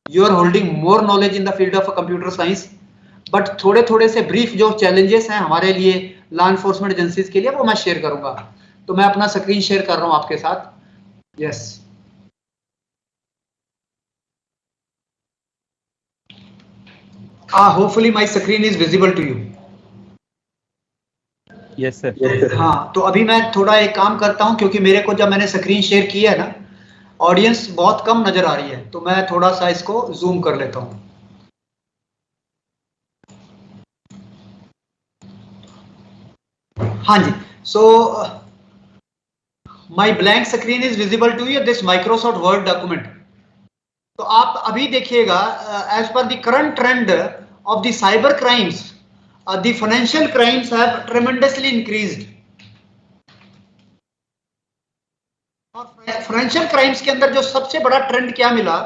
You are holding more knowledge in the field of computer science, but थोड़े थोड़े से ब्रीफ जो चैलेंजेस हैं हमारे लिए, लॉ एनफोर्समेंट एजेंसीज के लिए, वो मैं शेयर करूंगा। तो मैं अपना स्क्रीन शेयर कर रहा हूं आपके साथ। Yes, hopefully my screen is visible to you. Yes sir. हाँ, तो अभी मैं थोड़ा एक काम करता हूं, क्योंकि मेरे को जब मैंने स्क्रीन शेयर किया है ना, ऑडियंस बहुत कम नजर आ रही है, तो मैं थोड़ा सा इसको जूम कर लेता हूं। हाँ जी, so my blank screen is visible to you, this Microsoft Word document. तो आप अभी देखिएगा, as per the current trend of the cyber crimes, the financial crimes have tremendously increased. और फाइनेंशियल क्राइम्स के अंदर जो सबसे बड़ा ट्रेंड क्या मिला,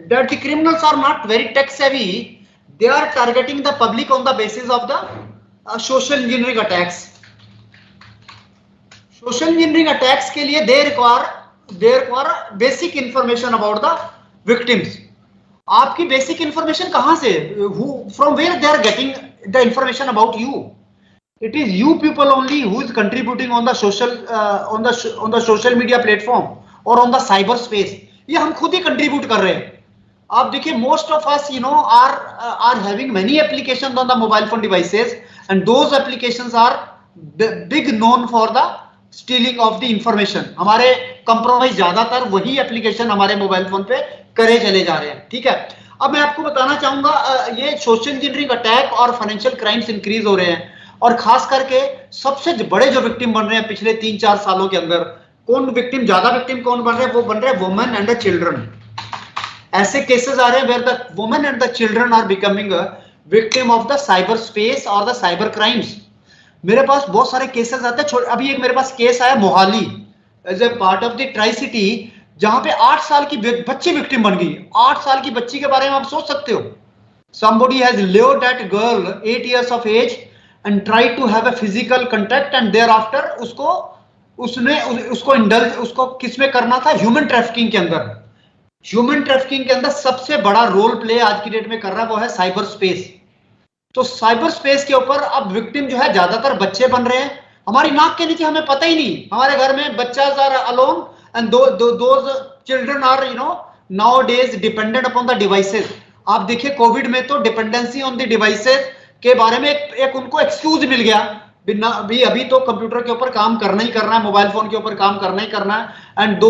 that the criminals are not very tech savvy, they are targeting the public on the basis of the social engineering attacks. Social engineering attacks के लिए they require basic information about the victims. आपकी basic information कहां से, from where they are getting the information about you? It is you people only who is contributing on the social media platform और on the cyber space. ये हम खुद ही contribute कर रहे हैं। आप देखिए, most of us are having many applications on the mobile phone devices, and those applications are big known for the stealing of the information. हमारे कंप्रोमाइज ज्यादातर वही एप्लीकेशन हमारे मोबाइल फोन पे करे चले जा रहे हैं। ठीक है, अब मैं आपको बताना चाहूंगा, ये सोशल इंजीनियरिंग अटैक और फाइनेंशियल क्राइम्स इंक्रीज हो रहे हैं, और खास करके सबसे बड़े जो विक्टिम बन रहे हैं पिछले 3-4 सालों के अंदर, ज्यादा विक्टिम कौन बन रहे हैं? वो बन रहे हैं वुमेन एंड द चिल्ड्रन। ऐसे केसेस आ रहे हैं where the women and the children are becoming victim of the cyber space और द साइबर क्राइम्स। मेरे पास बहुत सारे केसेस आते हैं। अभी एक मेरे पास केस आया Mohali, as a part of the tri city, जहां पे 8 साल की बच्ची विक्टिम बन गई। 8 साल की बच्ची के बारे में आप सोच सकते हो। somebody has lured that girl 8 years of age and tried to have a physical contact, and thereafter उसको किसमें करना था? ह्यूमन ट्रैफिकिंग के अंदर। ह्यूमन ट्रैफिकिंग के अंदर सबसे बड़ा रोल प्ले आज की डेट में कर रहा है वो है साइबर स्पेस। तो साइबर स्पेस के ऊपर अब विक्टिम जो है ज्यादातर बच्चे बन रहे हैं। हमारी नाक के नीचे हमें पता ही नहीं, हमारे घर में बच्चास are alone and those children are nowadays dependent upon the devices। आप देखिए कोविड में तो डिपेंडेंसी ऑन द डिवाइसेस के बारे में एक उनको एक्सक्यूज मिल गया, अभी तो कंप्यूटर के ऊपर काम करना ही करना है, मोबाइल फोन के ऊपर काम करना ही करना है। एंड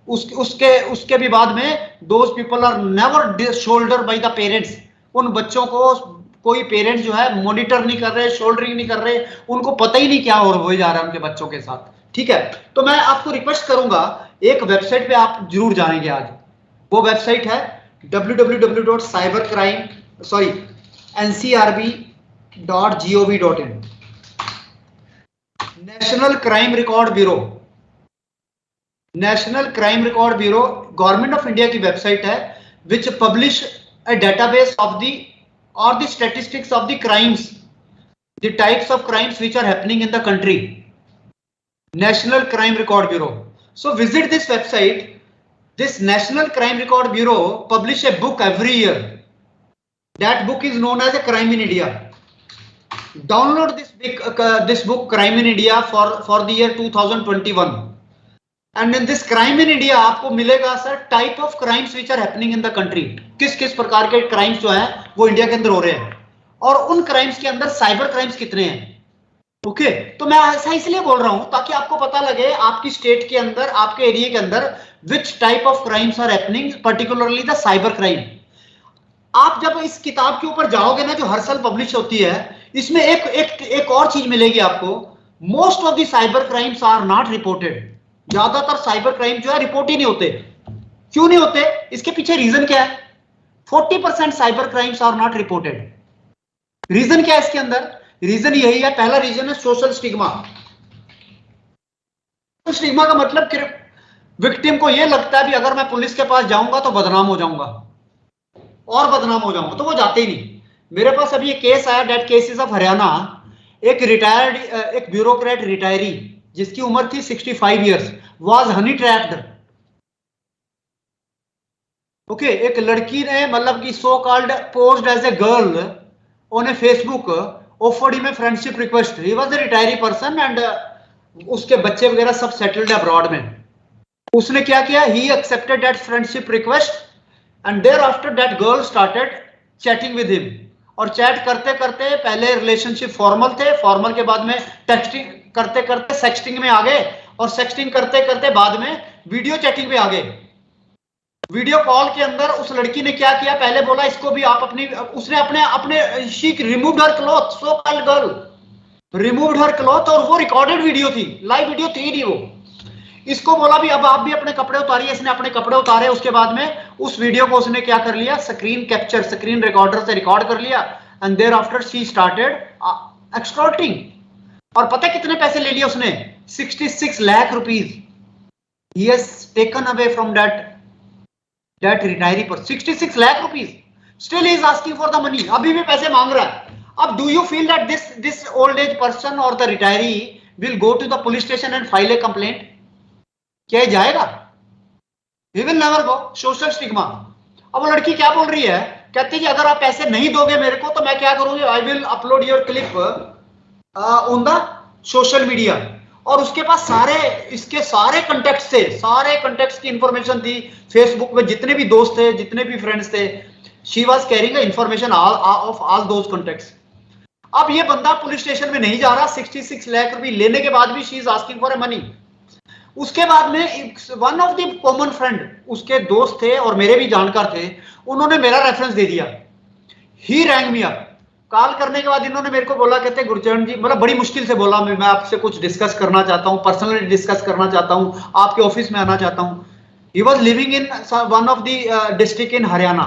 उसके भी बाद में those people are never shoulder by the parents. उन बच्चों को कोई पेरेंट्स जो है मॉनिटर नहीं कर रहे, शोल्डरिंग नहीं कर रहे, उनको पता ही नहीं क्या हो जा रहा है उनके बच्चों के साथ। ठीक है, तो मैं आपको रिक्वेस्ट करूंगा, एक वेबसाइट पे आप जरूर जाएंगे आज। वो वेबसाइट है ncrb.gov.in। National crime record bureau, government of India की वेबसाइट है, विच publish a database of the statistics of the crimes, the types of crimes which are happening in the country. National Crime Record Bureau. So visit this website. This National Crime Record Bureau publish a book every year. That book is known as a Crime in India. Download this book Crime in India for the year 2021. And in this crime in India आपको मिलेगा sir type of crimes which are happening in the country. किस किस प्रकार के crimes जो हैं वो India के अंदर हो रहे हैं, और उन क्राइम्स के अंदर साइबर क्राइम्स कितने हैं। ओके, तो मैं ऐसा इसलिए बोल रहा हूं ताकि आपको पता लगे आपकी स्टेट के अंदर, आपके एरिया के अंदर which type of crimes are happening, particularly the cyber crime. आप जब इस किताब के ऊपर जाओगे ना, जो हर साल पब्लिश होती है, इसमें एक और चीज मिलेगी आपको, most of the cyber crimes are not reported. ज्यादातर साइबर क्राइम जो है रिपोर्ट ही नहीं होते। क्यों नहीं होते? इसके पीछे रीजन क्या है? 40% cyber crimes are not reported. Reason क्या है इसके अंदर? रीजन यही है, पहला रीजन है सोशल स्टिग्मा। स्टिग्मा का मतलब कि विक्टिम को यह लगता है भी अगर मैं पुलिस के पास जाऊंगा तो बदनाम हो जाऊंगा और बदनाम हो जाऊंगा, तो वो जाते ही नहीं। मेरे पास अभी एक केस आया, डेट केसेस ऑफ हरियाणा। एक रिटायर्ड, एक ब्यूरोक्रेट रिटायरी जिसकी उम्र थी 65 years, was honey trapped. Okay, एक लड़की ने मतलब कि so called posed as a girl on a Facebook, offered him a friendship request. He was a retiree person and उसके बच्चे वगैरह सब सेटल्ड अब्रॉड में। उसने क्या किया? He accepted that friendship request and there after that girl started chatting with him. और chat करते करते पहले रिलेशनशिप फॉर्मल थे, फॉर्मल के बाद में टेक्सटिंग करते करते सेक्सटिंग में आ गए, और सेक्सटिंग करते करते बाद में वीडियो चैटिंग पे आ गए। वीडियो कॉल के अंदर उस लड़की ने क्या किया? पहले बोला इसको भी आप अपनी, उसने अपने she removed her cloth, so called girl removed her cloth, और वो रिकॉर्डेड वीडियो थी, लाइव वीडियो थी नहीं वो। इसको बोला भी अब आप भी अपने कपड़े उतारिए। इसने अपने कपड़े उतारे, उसके बाद में उस वीडियो को उसने क्या कर लिया? स्क्रीन कैप्चर, स्क्रीन रिकॉर्डर से रिकॉर्ड कर लिया, and there after she started extorting. और पता है कितने पैसे ले लिए उसने? 66 lakh rupees he has taken away from that retiree पर। 66 lakh rupees. Still he is asking for the money, अभी भी पैसे मांग रहा है। अब do you feel that this old age person और the retiree will go to the police station and file a complaint? क्या जाएगा? He will never go. Social stigma. अब वो लड़की क्या बोल रही है? कहती है अगर आप पैसे नहीं दोगे मेरे को तो मैं क्या करूंगी? I will upload your clip on the social media. और उसके पास इसके सारे कंटेक्ट से, सारे कंटेक्ट की इंफॉर्मेशन थी। फेसबुक में जितने भी दोस्त थे, जितने भी फ्रेंड्स थे, she was carrying information of all those contacts. अब ये बंदा पुलिस स्टेशन में नहीं जा रहा, 66 लाख रुपए लेने के बाद भी she is asking for a money. उसके बाद में one of the common friend, उसके दोस्त थे और मेरे भी जानकार थे, उन्होंने मेरा रेफरेंस दे दिया। ही रैंग मी अप। कॉल करने के बाद इन्होंने मेरे को बोला, कहते गुरचरण जी, मतलब बड़ी मुश्किल से बोला, मैं आपसे कुछ डिस्कस करना चाहता हूं, पर्सनली डिस्कस करना चाहता हूं, आपके ऑफिस में आना चाहता हूं। He was living in one of the district in Haryana.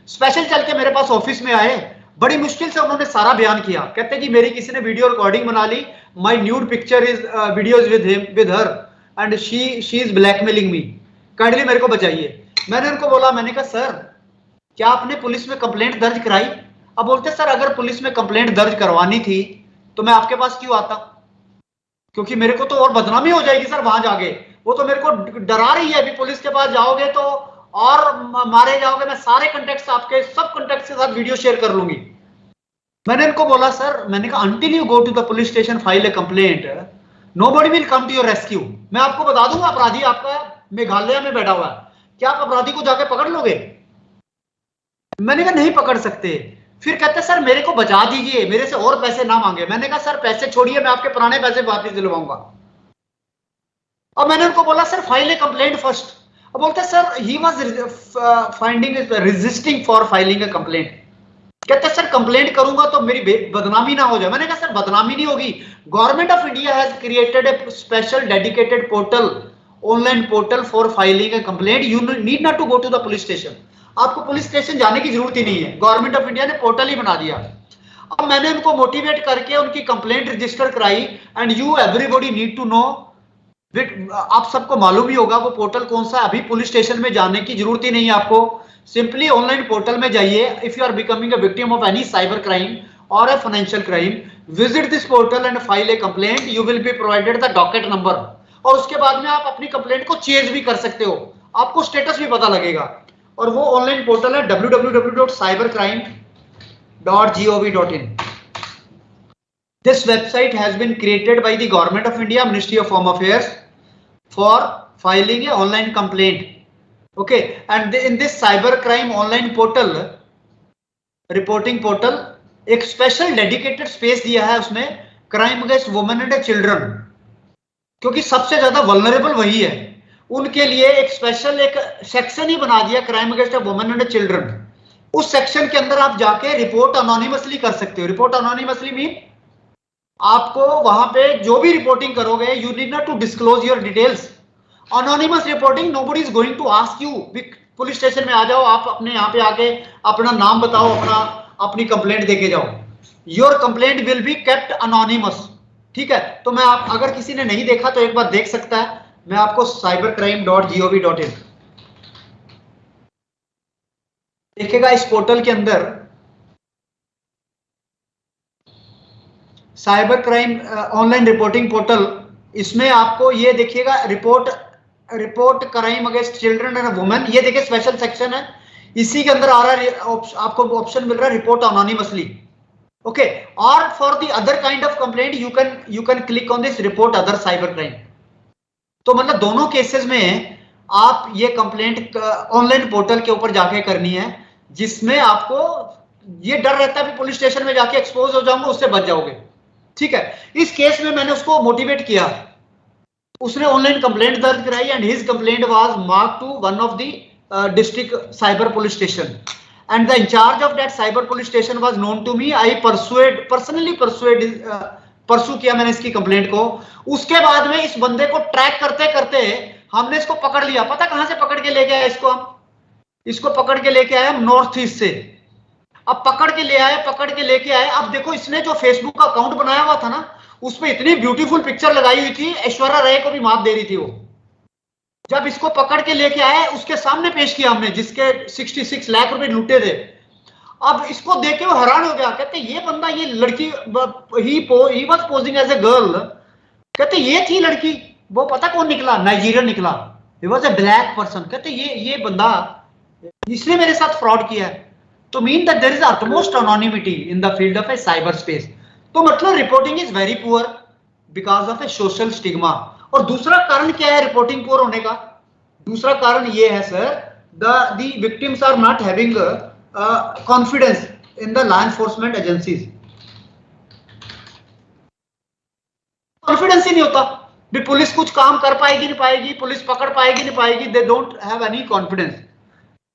Special चल के मेरे पास ऑफिस में आए, बड़ी मुश्किल से उन्होंने सारा बयान किया। कहते जी मेरी किसी ने वीडियो रिकॉर्डिंग बना ली, my nude picture is videos with her and she is blackmailing me, kindly मेरे को बचाइए। मैंने उनको बोला, मैंने कहा सर क्या आपने पुलिस में कंप्लेंट दर्ज कराई? अब बोलते सर अगर पुलिस में कंप्लेंट दर्ज करवानी थी तो मैं आपके पास क्यों आता, क्योंकि मेरे को तो और बदनामी हो जाएगी सर वहां जाके। वो तो मेरे को डरा रही है, अभी पुलिस के पास जाओगे तो और मारे जाओगे। मैं सारे कंटेक्ट आपके सब कंटेक्ट के साथ वीडियो शेयर कर लूंगी। मैंने इनको बोला सर, मैंने कहा until you go to the police station file a complaint nobody will come to your rescue. मैं आपको बता दूंगा अपराधी आपका मेघालय में बैठा हुआ है, क्या आप अपराधी को जाके पकड़ लोगे? मैंने कहा नहीं पकड़ सकते। फिर कहते सर मेरे को बचा दीजिए, मेरे से और पैसे ना मांगे। मैंने कहा सर पैसे छोड़िए, मैं आपके पुराने पैसे वापस दिलवाऊंगा। अब मैंने उनको बोला sir file a complaint first. अब बोलते sir he was finding resisting for filing a complaint. कहते सर कंप्लेंट करूंगा तो मेरी बदनामी ना हो जाए। मैंने कहा सर बदनामी नहीं होगी, government of India has created a special dedicated portal, online portal for filing a complaint. You need not to go to the police station. आपको पुलिस स्टेशन जाने की जरूरत ही नहीं है, गवर्नमेंट ऑफ इंडिया ने पोर्टल ही बना दिया। अब मैंने उनको मोटिवेट करके उनकी कंप्लेंट रजिस्टर कराई and you everybody need to know, आप सबको मालूम ही होगा वो पोर्टल कौन सा है। अभी पुलिस स्टेशन में जाने की जरूरत ही नहीं है आपको, सिंपली ऑनलाइन पोर्टल में जाइए। If you are becoming a victim of any cyber crime और a financial crime, visit this portal and file a complaint. You will be provided the docket number, और उसके बाद में आप अपनी कंप्लेंट को चेंज भी कर सकते हो, आपको स्टेटस भी पता लगेगा। और वो ऑनलाइन पोर्टल है www.cybercrime.gov.in। This website has been created by the Government of India, Ministry of Home Affairs, for filing a online complaint. Okay, and in this cyber crime online portal, reporting portal, एक special dedicated space दिया है उसमें crime against women and children, क्योंकि सबसे ज्यादा vulnerable वही है। उनके लिए एक स्पेशल एक सेक्शन ही बना दिया, crime against women and children. उस सेक्शन के अंदर आप जाके रिपोर्ट अनोनिमसली कर सकते हो। रिपोर्ट अनोनिमसली मीन आपको वहां पे जो भी रिपोर्टिंग करोगे, you need not to disclose your details. Anonymous reporting, nobody is going to ask you police station में आ जाओ, आप अपने यहाँ पे आके अपना नाम बताओ, अपनी कंप्लेंट देके जाओ। Your complaint will be kept anonymous, ठीक है। तो मैं अगर किसी ने नहीं देखा तो एक बार देख सकता है। मैं आपको cybercrime.gov.in देखिएगा। इस पोर्टल के अंदर cyber crime online reporting portal, इसमें आपको ये देखिएगा report crime against children and women, ये देखिए स्पेशल सेक्शन है। इसी के अंदर आ रहा है आपको ऑप्शन मिल रहा है रिपोर्ट अनोनिमसली, ओके। और for the other kind of complaint you can click on this report other cyber crime. तो मतलब दोनों केसेस में आप ये कंप्लेंट ऑनलाइन पोर्टल के ऊपर जाके करनी है, जिसमें आपको ये डर रहता है कि पुलिस स्टेशन में जाके एक्सपोज हो जाऊंगा, उससे बच जाओगे, ठीक है। इस केस में मैंने उसको मोटिवेट किया, उसने ऑनलाइन कंप्लेंट दर्ज कराई and his complaint was marked to one of the district cyber police station and the incharge of that cyber police station was known to me. I personally pursue किया मैंने इसकी complaint को। उसके बाद में इस बंदे को ट्रैक करते करते हमने इसको पकड़ लिया। पता कहां से पकड़ के लेके आए इसको? हम इसको पकड़ के लेके आए हम नॉर्थ ईस्ट से। अब पकड़ के लेके आए। अब देखो, इसने जो फेसबुक का अकाउंट बनाया हुआ था ना, उसमें इतनी ब्यूटीफुल पिक्चर लगाई हुई थी, ऐश्वर्या राय को भी मात दे रही थी वो। जब इसको पकड़ के लेके आए, उसके सामने पेश किया हमने, जिसके 66 लाख रुपए लूटे थे। अब इसको देख के वो हैरान हो गया, कहते ये बंदा, ये लड़की, he was posing as a girl, कहते ये थी लड़की। वो पता कौन निकला? नाइजीरियन निकला। ही वाज ए ब्लैक पर्सन। कहते ये बंदा, इसने मेरे साथ फ्रॉड किया है। तो mean that there is utmost anonymity in the field of a cyber space। तो मतलब reporting is very poor because of A social stigma. और दूसरा कारण क्या है रिपोर्टिंग पुअर होने का? दूसरा कारण ये है sir, the victims are not having confidence in the law enforcement agencies। Confidence ही नहीं होता भी पुलिस कुछ काम कर पाएगी नहीं पाएगी, पुलिस पकड़ पाएगी नहीं पाएगी। They don't have any confidence,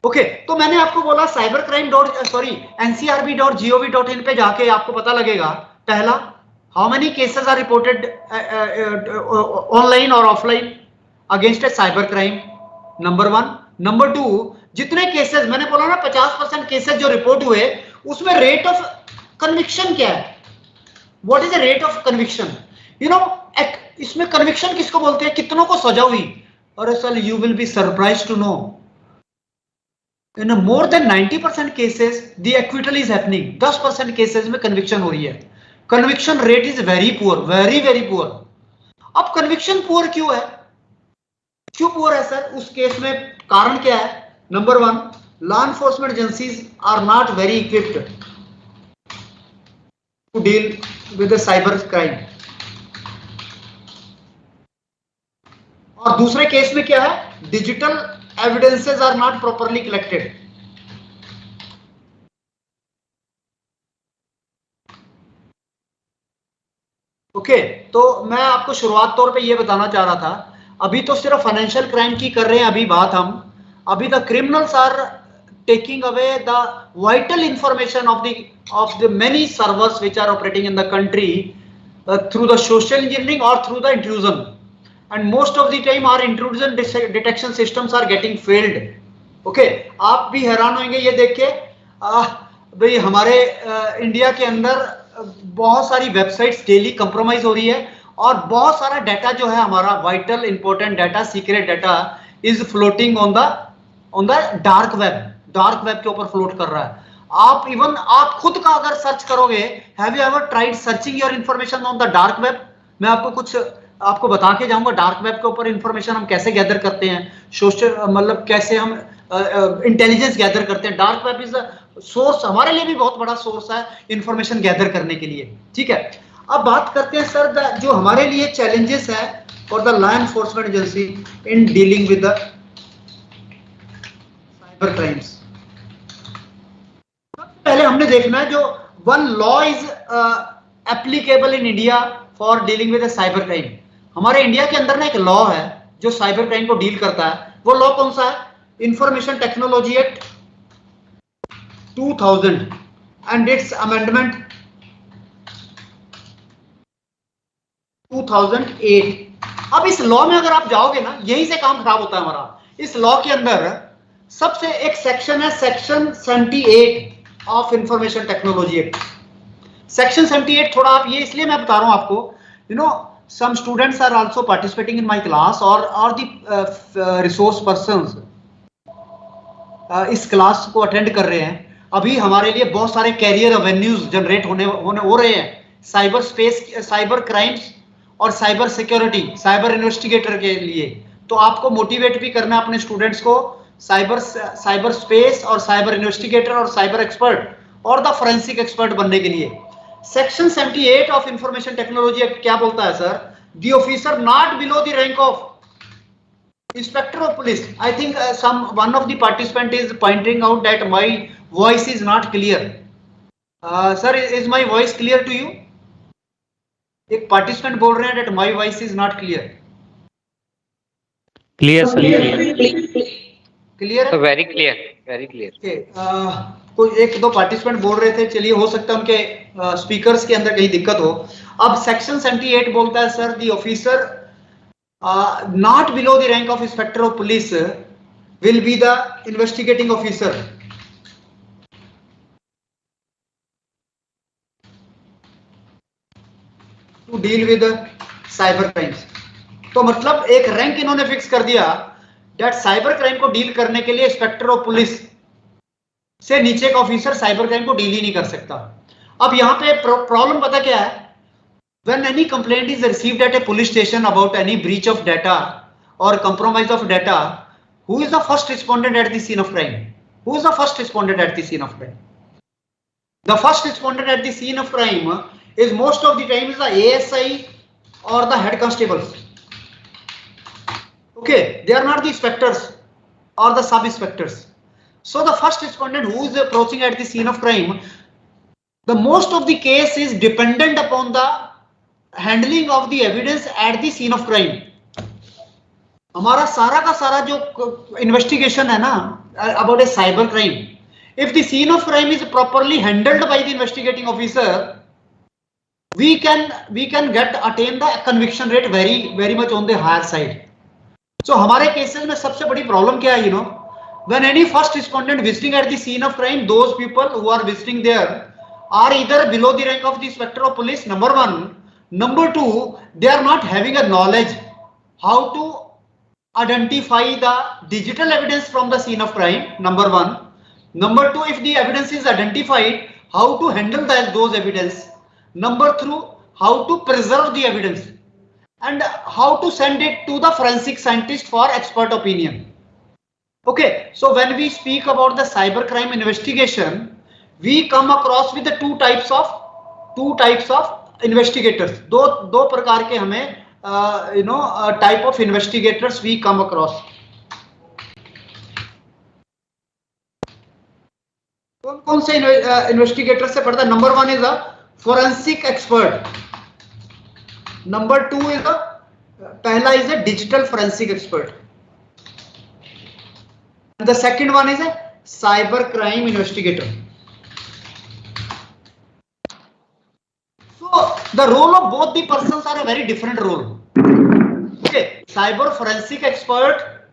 okay. तो मैंने आपको बोला NCRB.gov.in पे जाके आपको पता लगेगा, पहला, how many cases are reported online और offline against a cyber crime, number 1। Number 2, जितने केसेस मैंने बोला ना 50% केसेस जो रिपोर्ट हुए, उसमें रेट ऑफ कन्विक्शन क्या है? What is the rate of conviction? You know, इसमें कन्विक्शन किसको बोलते हैं? कितनों को सजा हुई? और असल you will be surprised to know, in more than 90% cases the acquittal is happening। 10% cases में कन्विक्शन हो रही है। Conviction rate is very poor, very poor. अब कन्विक्शन पुअर क्यों है? क्यों पुअर है सर उस केस में? कारण क्या है? Number 1, law enforcement agencies are not very equipped to deal with the cyber crime. और दूसरे केस में क्या है? Digital evidences are not properly collected। Okay, तो मैं आपको शुरुआत तौर पे ये बताना चाह रहा था, अभी तो सिर्फ फाइनेंशियल क्राइम की कर रहे हैं अभी बात हम। अभी the criminals are taking away the vital information of the many servers which are operating in the country through the social engineering और through the intrusion. And most of the time our intrusion detection systems are getting failed। Okay, आप भी हैरान होंगे ये देख के, भाई हमारे इंडिया के अंदर बहुत सारी वेबसाइट्स डेली कंप्रोमाइज हो रही है और बहुत सारा डाटा जो है हमारा vital important data, secret data is floating on the dark web के ऊपर फ्लोट कर रहा है। आप खुद का अगर सर्च करोगे, have you ever tried searching your information on the dark web? मैं आपको बता के जाऊंगा डार्क वेब के ऊपर इंफॉर्मेशन हम कैसे गैदर करते हैं, सोशल मतलब कैसे हम इंटेलिजेंस गैदर करते हैं। Dark web is a source, हमारे लिए भी बहुत बड़ा सोर्स है इंफॉर्मेशन गैदर करने के लिए, ठीक है। अब बात करते हैं सर जो हमारे लिए चैलेंजेस है for the law enforcement agency in dealing with the cyber crimes. पहले हमने देखना है जो one law is applicable in India for dealing with the cyber crime. हमारे इंडिया के अंदर ना एक लॉ है जो साइबर क्राइम को डील करता है। वो लॉ कौन सा है? Information technology act 2000 and its amendment 2008. अब इस लॉ में अगर आप जाओगे ना, यहीं से काम खराब होता है हमारा. इस लॉ के अंदर सबसे एक सेक्शन है section 78 of information technology act. Section 78 थोड़ा आप ये इसलिए मैं बता रहा हूं आपको, you know some students are also participating in my class or the resource persons इस क्लास को अटेंड कर रहे हैं. अभी हमारे लिए बहुत सारे कैरियर एवेन्यूज जनरेट होने हो रहे हैं साइबर स्पेस, साइबर क्राइम्स और साइबर सिक्योरिटी, साइबर इन्वेस्टिगेटर के लिए. तो आपको मोटिवेट भी करना है अपने स्टूडेंट्स को साइबर स्पेस और साइबर इन्वेस्टिगेटर और साइबर एक्सपर्ट और द फोरेंसिक एक्सपर्ट बनने के लिए. Section 78 of information technology act क्या बोलता है sir? The officer not below the rank of inspector of police. I think one of the participant is pointing out that my voice is not clear. Sir, is my voice clear to you? एक participant बोल रहे हैं that my voice is not clear. Clear, sir. Clear है? Very clear, very clear. Okay. कोई एक दो participant बोल रहे थे, चलिए हो सकता है उनके स्पीकर्स के अंदर कहीं दिक्कत हो. अब सेक्शन 78 बोलता है sir the officer not below the rank of inspector of police will be the investigating officer. To deal with cyber crimes. तो मतलब एक रैंक इन्होंने फिक्स कर दिया दैट साइबर क्राइम को डील करने के लिए इंस्पेक्टर ऑफ पुलिस से नीचे का ऑफिसर साइबर क्राइम को डील ही नहीं कर सकता. अब यहां पे प्रॉब्लम पता क्या है? When any complaint is received at a police station about any breach of data or compromise of data, who is the first respondent at the scene of crime? Who is the first respondent at the scene of crime? The first respondent at the scene of crime is most of the time is the ASI or the head constables. Okay, they are not the inspectors or the sub inspectors. So the first respondent who is approaching at the scene of crime, the most of the case is dependent upon the handling of the evidence at the scene of crime. हमारा सारा का सारा जो investigation है ना about a cyber crime, if the scene of crime is properly handled by the investigating officer, we can attain the conviction rate very much on the higher side. So हमारे cases में सबसे बड़ी problem क्या है, you know, when any first respondent visiting at the scene of crime, those people who are visiting there are either below the rank of the inspector of police, number one. Number two, they are not having a knowledge how to identify the digital evidence from the scene of crime, number one. Number two, if the evidence is identified, how to handle those evidence. Number three, how to preserve the evidence and how to send it to the forensic scientist for expert opinion. Okay, so when we speak about the cybercrime investigation, we come across with the two types of investigators. दो प्रकार के हमें type of investigators we come across. कौन से investigators से पढ़ता है? Number one is a forensic expert. Number two is पहला is a digital forensic expert. The second one is a cyber crime investigator. So the role of both the persons are a very different role. Okay, cyber forensic expert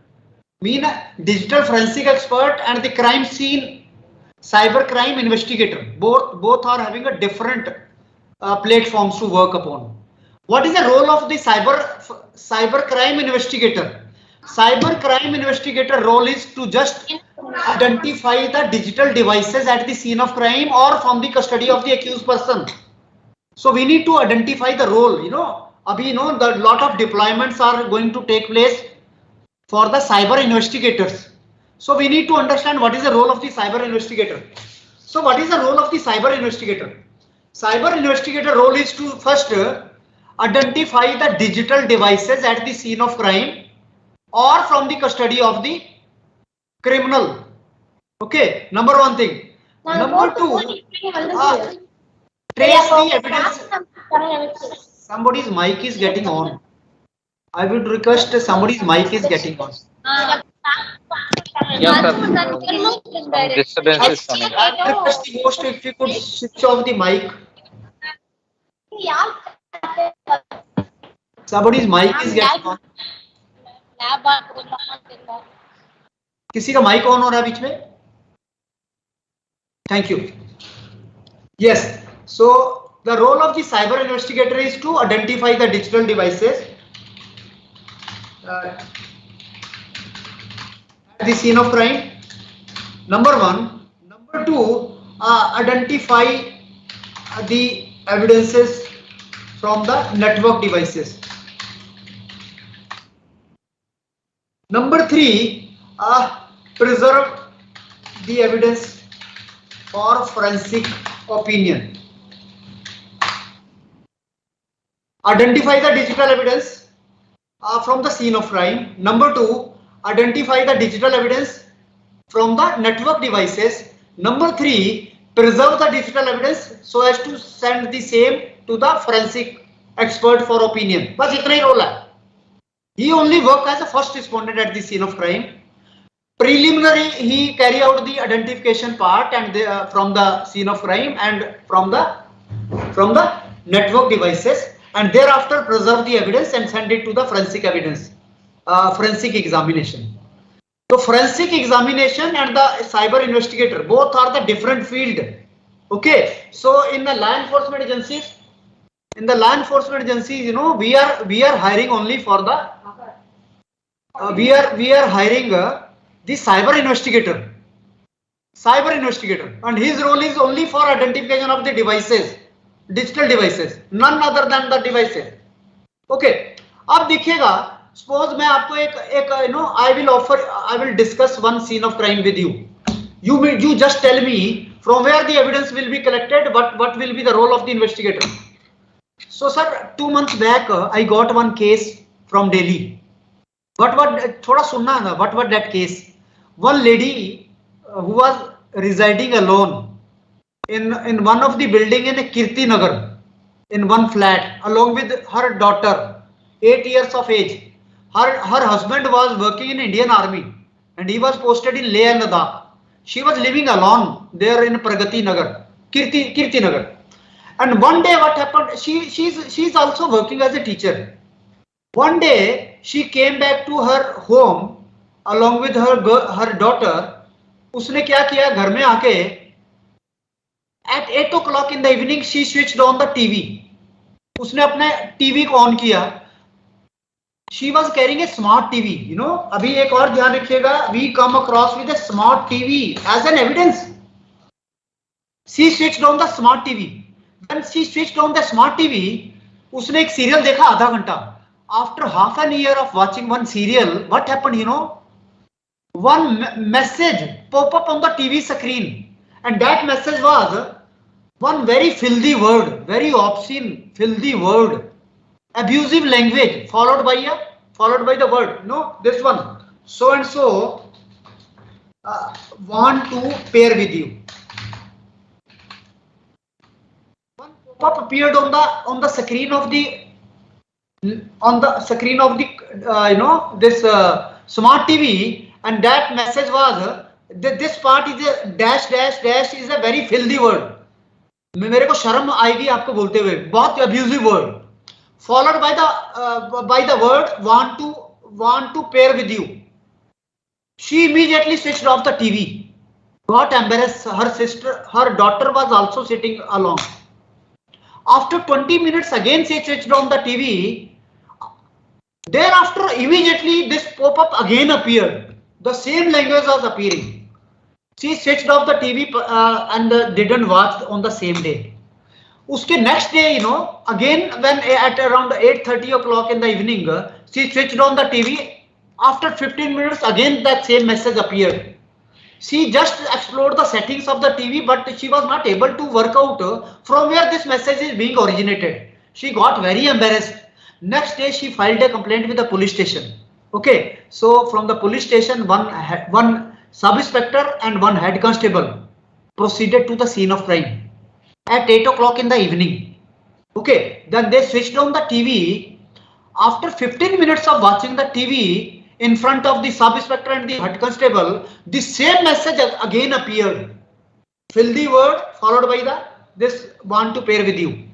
mean a digital forensic expert and the crime scene cyber crime investigator. Both are having a different platforms to work upon. What is the role of the cyber crime investigator? Cyber crime investigator role is to just identify the digital devices at the scene of crime or from the custody of the accused person. So we need to identify the role. Abhi, the lot of deployments are going to take place for the cyber investigators. So we need to understand what is the role of the cyber investigator. So what is the role of the cyber investigator? Cyber investigator role is to first identify the digital devices at the scene of crime or from the custody of the criminal. Okay, number one thing. Number two, trace the evidence. Somebody's mic is getting on. I would request somebody's mic is getting on. Yes, sir. Some disturbance is coming. I request the host if you could switch off the mic. Somebody's mic is getting on. किसी का mic on हो रहा है बीच में? Thank you. Yes. So the role of the cyber investigator is to identify the digital devices at the scene of crime. Number one. Number two, identify the evidences from the network devices. Number three, preserve the evidence for forensic opinion. Identify the digital evidence from the scene of crime. Number two, identify the digital evidence from the network devices. Number three, preserve the digital evidence so as to send the same to the forensic expert for opinion. बस इतना ही role है. He only worked as a first respondent at the scene of crime. Preliminary, he carry out the identification part and from the scene of crime and from the network devices, and thereafter preserve the evidence and send it to the forensic evidence, forensic examination. So forensic examination and the cyber investigator both are the different field. Okay, so in the law enforcement agencies, you know, we are hiring only for the we are hiring the cyber investigator, and his role is only for identification of the devices, digital devices, none other than the devices. Okay, अब देखिएगा, suppose मैं आपको एक you know, I will discuss one scene of crime with you. You just tell me from where the evidence will be collected, what will be the role of the investigator. So sir, 2 months back I got one case from Delhi. What थोड़ा सुनना है, what was that case? One lady who was residing alone in one of the building in Kirti Nagar, in one flat, along with her daughter, 8 years of age. Her husband was working in Indian Army and he was posted in Leh and Ladakh. She was living alone there in Pragati Nagar, Kirti Nagar. And one day what happened, she's also working as a teacher. One day she came back to her home along with her daughter. उसने क्या किया, घर में आके at 8 o'clock in the evening she switched on the TV. उसने अपने TV को on किया. She was carrying a smart TV. You know, अभी एक और ध्यान रखिएगा, we come across with a smart TV as an evidence. She switched on the smart TV. When she switched on the smart TV, उसने एक serial देखा आधा घंटा. After half an year of watching one serial, what happened, you know? One message pop up on the TV screen, and that message was one very filthy word, very obscene, filthy word, abusive language, followed by the word, no, this one, so and so want to pair with you. One pop-up appeared on the screen of the you know, this smart TV, and that message was this part is a dash is a very filthy word. मेरे को शर्म आएगी आपको बोलते हुए, बहुत abusive word, followed by the word want to pair with you. She immediately switched off the TV, got embarrassed. Her daughter was also sitting along. After 20 minutes again she switched on the TV. Thereafter immediately this pop-up again appeared. The same language was appearing. She switched off the TV and didn't watch on the same day. Uske next day, you know, again when at around 8:30 o'clock in the evening, she switched on the TV. After 15 minutes again that same message appeared. She just explored the settings of the TV, but she was not able to work out from where this message is being originated. She got very embarrassed. Next day she filed a complaint with the police station. Okay, so from the police station, one sub-inspector and one head constable proceeded to the scene of crime at 8 o'clock in the evening. Okay, then they switched on the TV. After 15 minutes of watching the TV, in front of the sub-inspector and the head constable, the same message again appeared. Fill the word followed by this want to pair with you.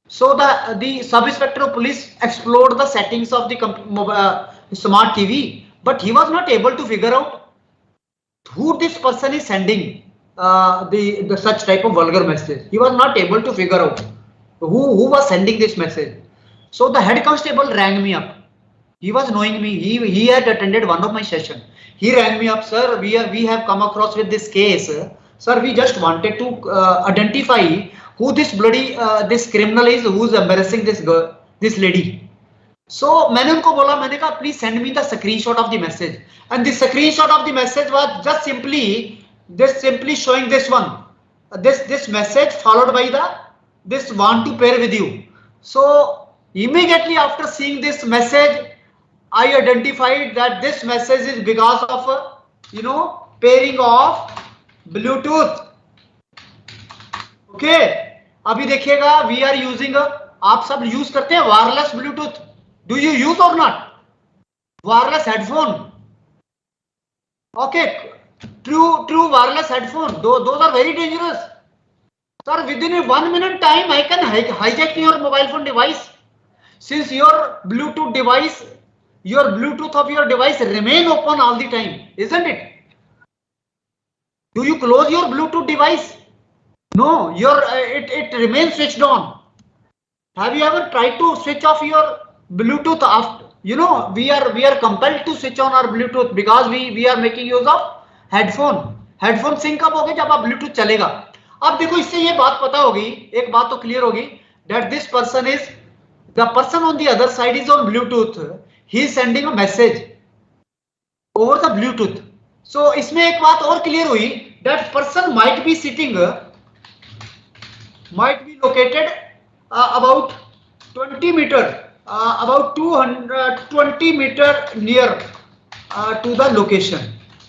So the sub-inspector of police explored the settings of the smart TV, but he was not able to figure out who this person is sending the such type of vulgar message. He was not able to figure out who was sending this message. So the head constable rang me up. He was knowing me. He had attended one of my session. He rang me up, sir. We have come across with this case. Sir, we just wanted to identify who this bloody this criminal is who is embarrassing this girl, this lady. So मैंने उनको बोला, मैंने कहा please send me the screenshot of the message, and the screenshot of the message was just simply showing this one, this message followed by this want to pair with you. So immediately after seeing this message, I identified that this message is because of pairing of Bluetooth. Okay, अभी देखिएगा we are using आप सब use करते हैं wireless Bluetooth. Do you use or not? Wireless headphone. Okay, true wireless headphone. Those are very dangerous. Sir, within a 1 minute time, I can hijack your mobile phone device. Since your Bluetooth device, your Bluetooth of your device remain open all the time, isn't it? Do you close your Bluetooth device? No, it remains switched on. Have you ever tried to switch off your Bluetooth after? We are compelled to switch on our Bluetooth because we are making use of headphone. Headphone sync up होगे जब आप Bluetooth चलेगा. अब देखो इससे ये बात पता होगी, एक बात तो clear होगी that this person is the person on the other side is on Bluetooth. He is sending a message over the Bluetooth. So इसमें एक बात और clear हुई that person might be sitting, might be located about 20 meter, about 220 meter near to the location.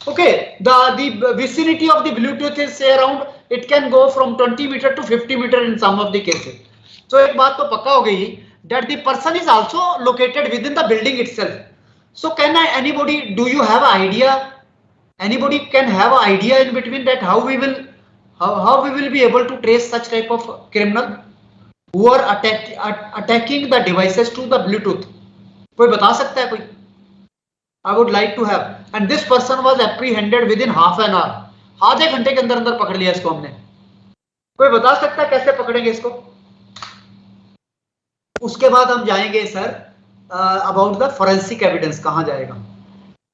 Okay, the vicinity of the Bluetooth is say around, it can go from 20 meter to 50 meter in some of the cases. So एक बात तो पक्का हो गई that the person is also located within the building itself. So anybody, do you have an idea? Anybody can have an idea in between that how we will be able to trace such type of criminal who are attacking the devices to the Bluetooth? कोई बता सकता है कोई? I would like to have. And this person was apprehended within half an hour. आधे घंटे के अंदर अंदर पकड़ लिया इसको हमने. कोई बता सकता है कैसे पकड़ेंगे इसको? उसके बाद हम जाएंगे sir about the forensic evidence. कहाँ जाएगा?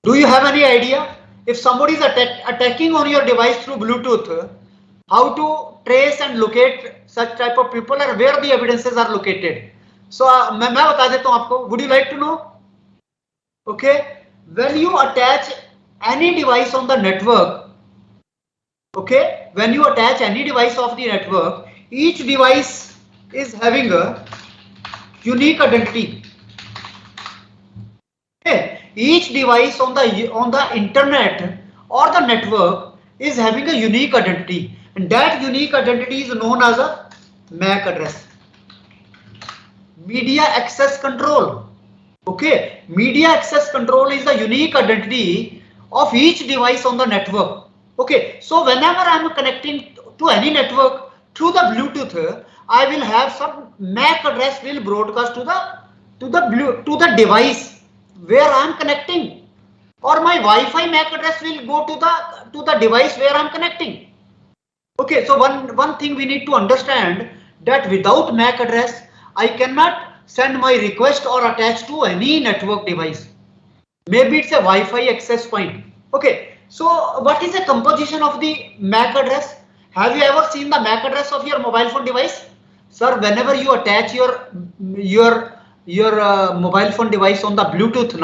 Do you have any idea? If somebody is attacking on your device through Bluetooth, how to trace and locate such type of people and where the evidences are located? So मैं बता देता हूँ आपको. Would you like to know? Okay, when you attach any device on the network, okay, when you attach any device of the network, each device is having a unique identity. Okay, each device on the internet or the network is having a unique identity, and that unique identity is known as a MAC address. Media access control. Okay, media access control is the unique identity of each device on the network. Okay, so whenever I am connecting to any network through the Bluetooth, I will have some MAC address will broadcast to the device where I am connecting, or my Wi-Fi MAC address will go to the device where I am connecting. Okay, so one thing we need to understand that without MAC address, I cannot send my request or attach to any network device. Maybe it's a Wi-Fi access point. Okay, so what is the composition of the MAC address? Have you ever seen the MAC address of your mobile phone device? Sir, whenever you attach your mobile phone device on the Bluetooth,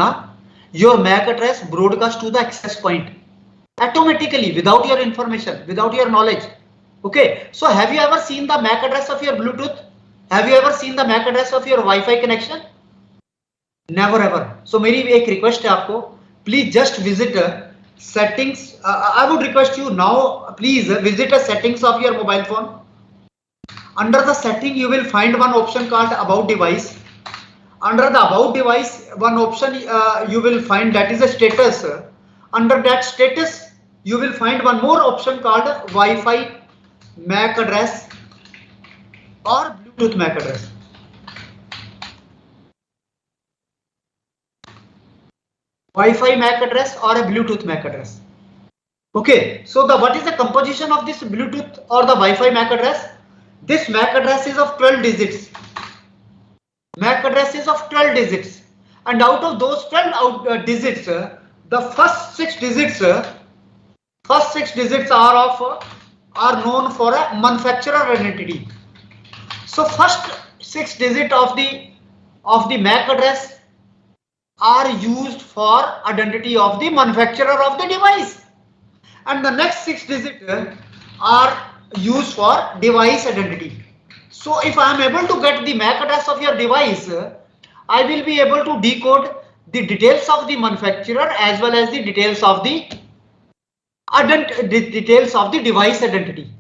your MAC address broadcast to the access point automatically without your information, without your knowledge. Okay, so have you ever seen the MAC address of your Bluetooth? Have you ever seen the MAC address of your Wi-Fi connection? Never ever. So मेरी एक request है आपको, please just visit settings. I would request you now, please visit the settings of your mobile phone. Under the setting, you will find one option called About Device. Under the about device, one option you will find, that is a status. Under that status, you will find one more option called Wi-Fi MAC address or Bluetooth MAC address. Wi-Fi MAC address or a Bluetooth MAC address. Okay, so what is the composition of this Bluetooth or the Wi-Fi MAC address? This MAC address is of 12 digits. MAC address is of 12 digits, and out of those 12 digits, the first 6 digits are known for a manufacturer identity. So first 6 digits of the MAC address are used for identity of the manufacturer of the device, and the next 6 digits are used for device identity. So if I am able to get the MAC address of your device, I will be able to decode the details of the manufacturer as well as the details of the device identity.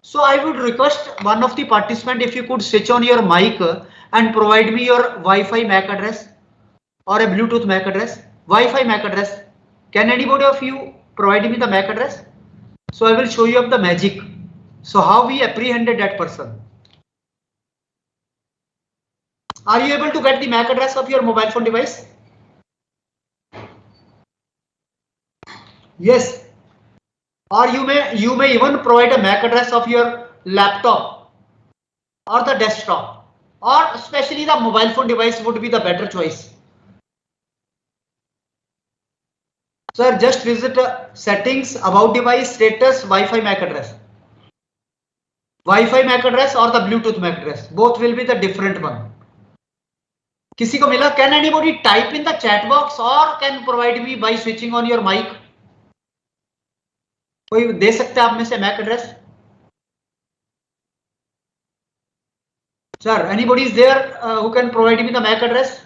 So I would request one of the participants, if you could switch on your mic and provide me your Wi-Fi MAC address or a Bluetooth MAC address. Wi-Fi MAC address. Can anybody of you provide me the MAC address? So I will show you up the magic. So how we apprehended that person. Are you able to get the MAC address of your mobile phone device? Yes. Or you may even provide a MAC address of your laptop or the desktop, or especially the mobile phone device would be the better choice. Sir, just visit settings, about device, status, Wi-Fi MAC address. Wi-Fi MAC address or the Bluetooth MAC address, both will be the different one. किसी को मिला? Can anybody type in the chat box or can provide me by switching on your mic? कोई दे सकते हैं आप में से MAC address? Sir, anybody is there who can provide me the MAC address?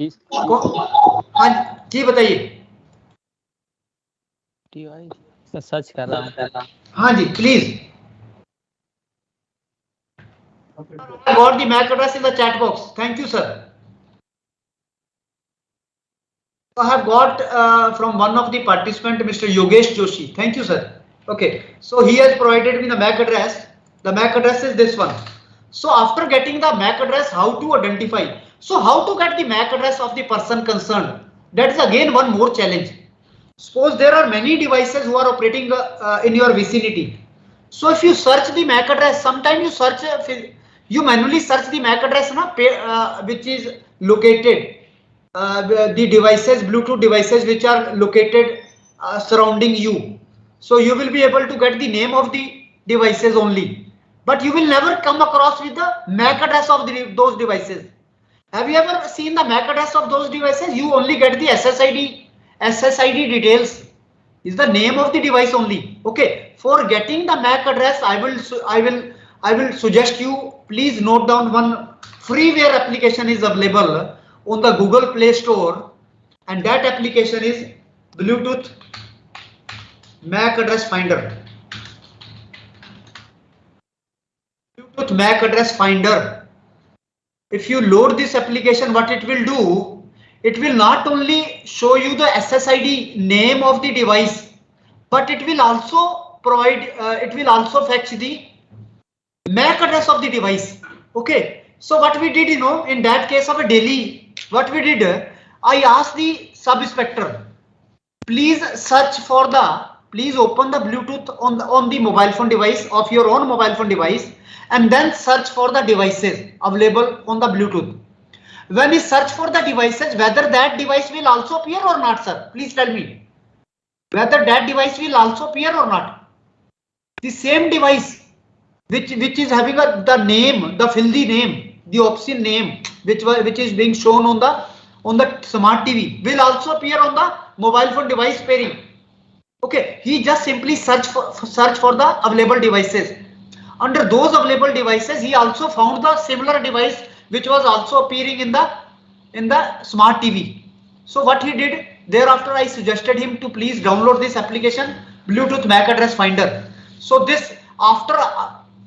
हाँ जी बताइए. सर्च कर रहा हूँ. हाँ जी, please. I got the MAC address in the chat box. Thank you, sir. I have got from one of the participant, Mr. Yogesh Joshi. Thank you, sir. Okay, so he has provided me the MAC address. The MAC address is this one. So after getting the MAC address, how to identify? So how to get the MAC address of the person concerned? That is again one more challenge. Suppose there are many devices who are operating in your vicinity. So if you search the MAC address, sometimes you manually search the MAC address which is located. The devices, Bluetooth devices which are located surrounding you. So you will be able to get the name of the devices only, but you will never come across with the MAC address of those devices. Have you ever seen the MAC address of those devices? You only get the SSID details, is the name of the device only. Okay, for getting the MAC address, I will suggest you please note down one freeware application is available on the Google Play Store, and that application is Bluetooth MAC address finder. Bluetooth MAC address finder. If you load this application, what it will do, it will not only show you the SSID name of the device, but it will also provide, it will also fetch the MAC address of the device. Okay, so what we did, in that case of a Delhi, what we did, I asked the sub-inspector, please open the Bluetooth on the mobile phone device of your own mobile phone device, and then search for the devices available on the Bluetooth. When you search for the devices, whether that device will also appear or not, sir? Please tell me whether that device will also appear or not. The same device which is having the name, the filthy name, the obscene name, which is being shown on the smart TV, will also appear on the mobile phone device pairing. Okay, he just simply search for the available devices. Under those available devices, he also found the similar device which was also appearing in the smart TV. So what he did, thereafter I suggested him to please download this application, Bluetooth MAC address finder. So this after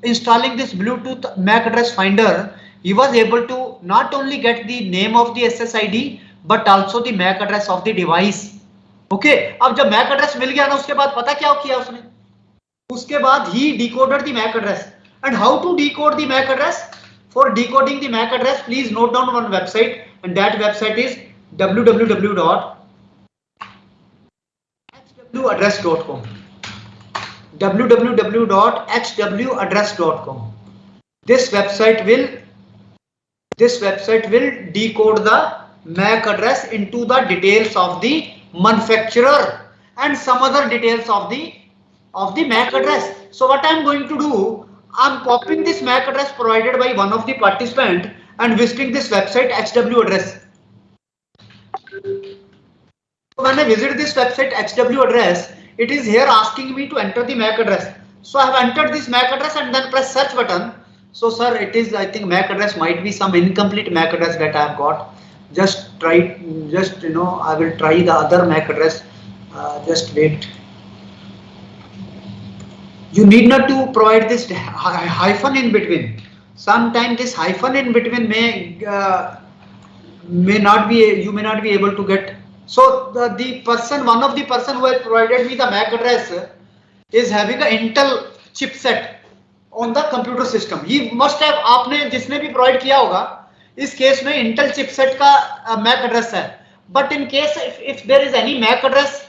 installing this Bluetooth MAC address finder, he was able to not only get the name of the SSID but also the MAC address of the device. Okay, अब जब MAC address मिल गया ना, उसके बाद पता क्या किया उसने? उसके बाद he decoded the MAC address. And how to decode the MAC address? For decoding the MAC address, please note down one website, and that website is www.hwaddress.com. www.hwaddress.com. This website will decode the MAC address into the details of the manufacturer and some other details of the MAC address. So what I am going to do, I am copying this MAC address provided by one of the participant and visiting this website HWaddress. So when I visit this website HWaddress, it is here asking me to enter the MAC address. So I have entered this MAC address and then press search button. So sir, it is, I think MAC address might be some incomplete MAC address that I have got. I will try the other MAC address. Just wait. You need not to provide this hyphen in between. Sometimes this hyphen in between may not be, you may not be able to get. So one of the person who has provided me the MAC address is having an Intel chipset on the computer system. He must have, आपने जिसने भी provide किया होगा, इस case में Intel chipset का MAC address है. But in case if there is any MAC address,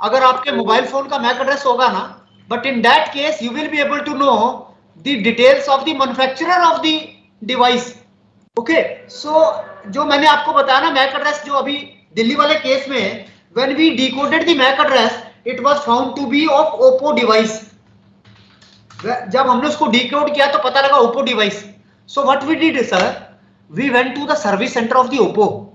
अगर आपके मोबाइल फोन का MAC address होगा ना, but in that case you will be able to know the details of the manufacturer of the device. Okay, so जो मैंने आपको बताया ना MAC address, जो अभी दिल्ली वाले केस में, when we decoded the MAC address, it was found to be of Oppo device. जब हमने उसको decode किया तो पता लगा Oppo device. So what we did, sir, we went to the service center of the Oppo.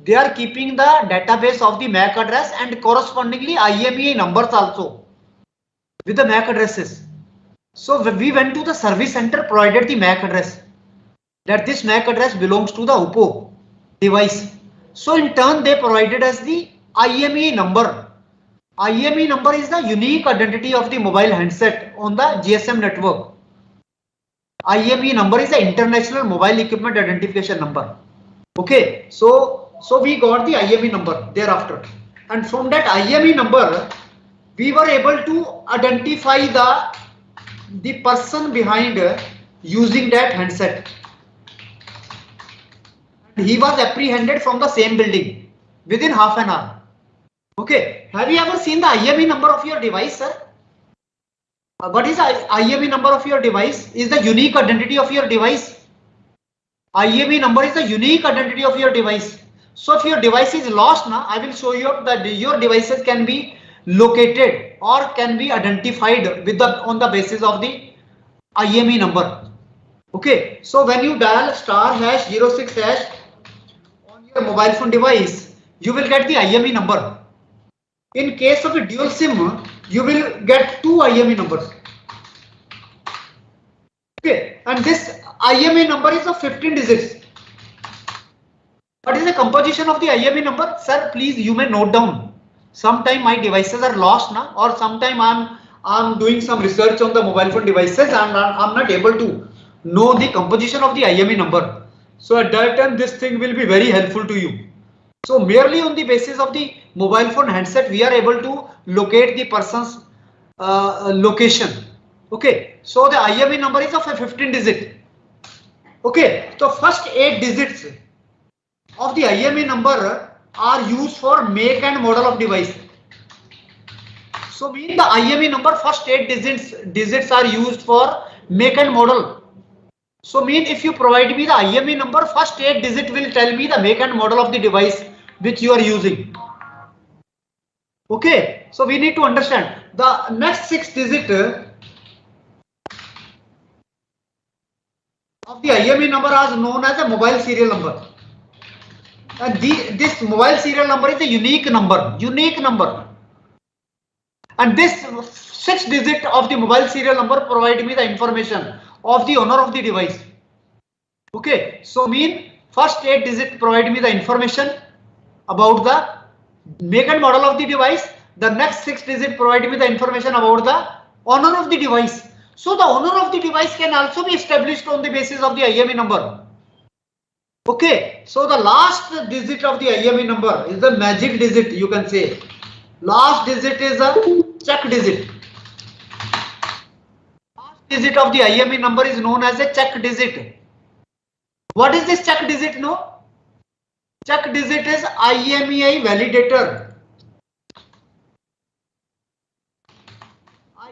They are keeping the database of the MAC address and correspondingly IMEI numbers also with the MAC addresses. So we went to the service center, provided the MAC address, that this MAC address belongs to the Oppo device. So in turn they provided us the IMEI number. IMEI number is the unique identity of the mobile handset on the GSM network. IMEI number is the International Mobile Equipment Identification Number. Okay, so we got the IMEI number thereafter, and from that IMEI number we were able to identify the person behind using that handset. He was apprehended from the same building within half an hour. Okay, have you ever seen the IMEI number of your device, sir? What is the IMEI number of your device? Is the unique identity of your device. IMEI number is the unique identity of your device. So if your device is lost now, I will show you that your devices can be located or can be identified with on the basis of the IMEI number. Okay, so when you dial *#06# on your mobile phone device, you will get the IMEI number. In case of a dual SIM, you will get two IMEI numbers. Okay, and this IMEI number is of 15 digits. What is the composition of the IMEI number? Sir, please, you may note down. Sometime my devices are lost now, or sometime I'm doing some research on the mobile phone devices and I'm not able to know the composition of the IMEI number. So at that time, this thing will be very helpful to you. So merely on the basis of the mobile phone handset, we are able to locate the person's location. Okay, so the IMEI number is of a 15 digit. Okay, so first 8 digits of the IMEI number are used for make and model of device. So mean the IMEI number first 8 digits are used for make and model. So mean if you provide me the IMEI number, first 8 digit will tell me the make and model of the device which you are using. Okay, so we need to understand the next 6 digit of the IMEI number is known as a mobile serial number. And this mobile serial number is a unique number. And this 6 digit of the mobile serial number provide me the information of the owner of the device. Okay, so mean first 8 digit provide me the information about the make and model of the device. The next 6 digit provide me the information about the owner of the device. So the owner of the device can also be established on the basis of the IME number. Okay, so the last digit of the IME number is the magic digit, you can say. Last digit is a check digit. Last digit of the IME number is known as a check digit. What is this check digit? No? Check digit is IMEI validator.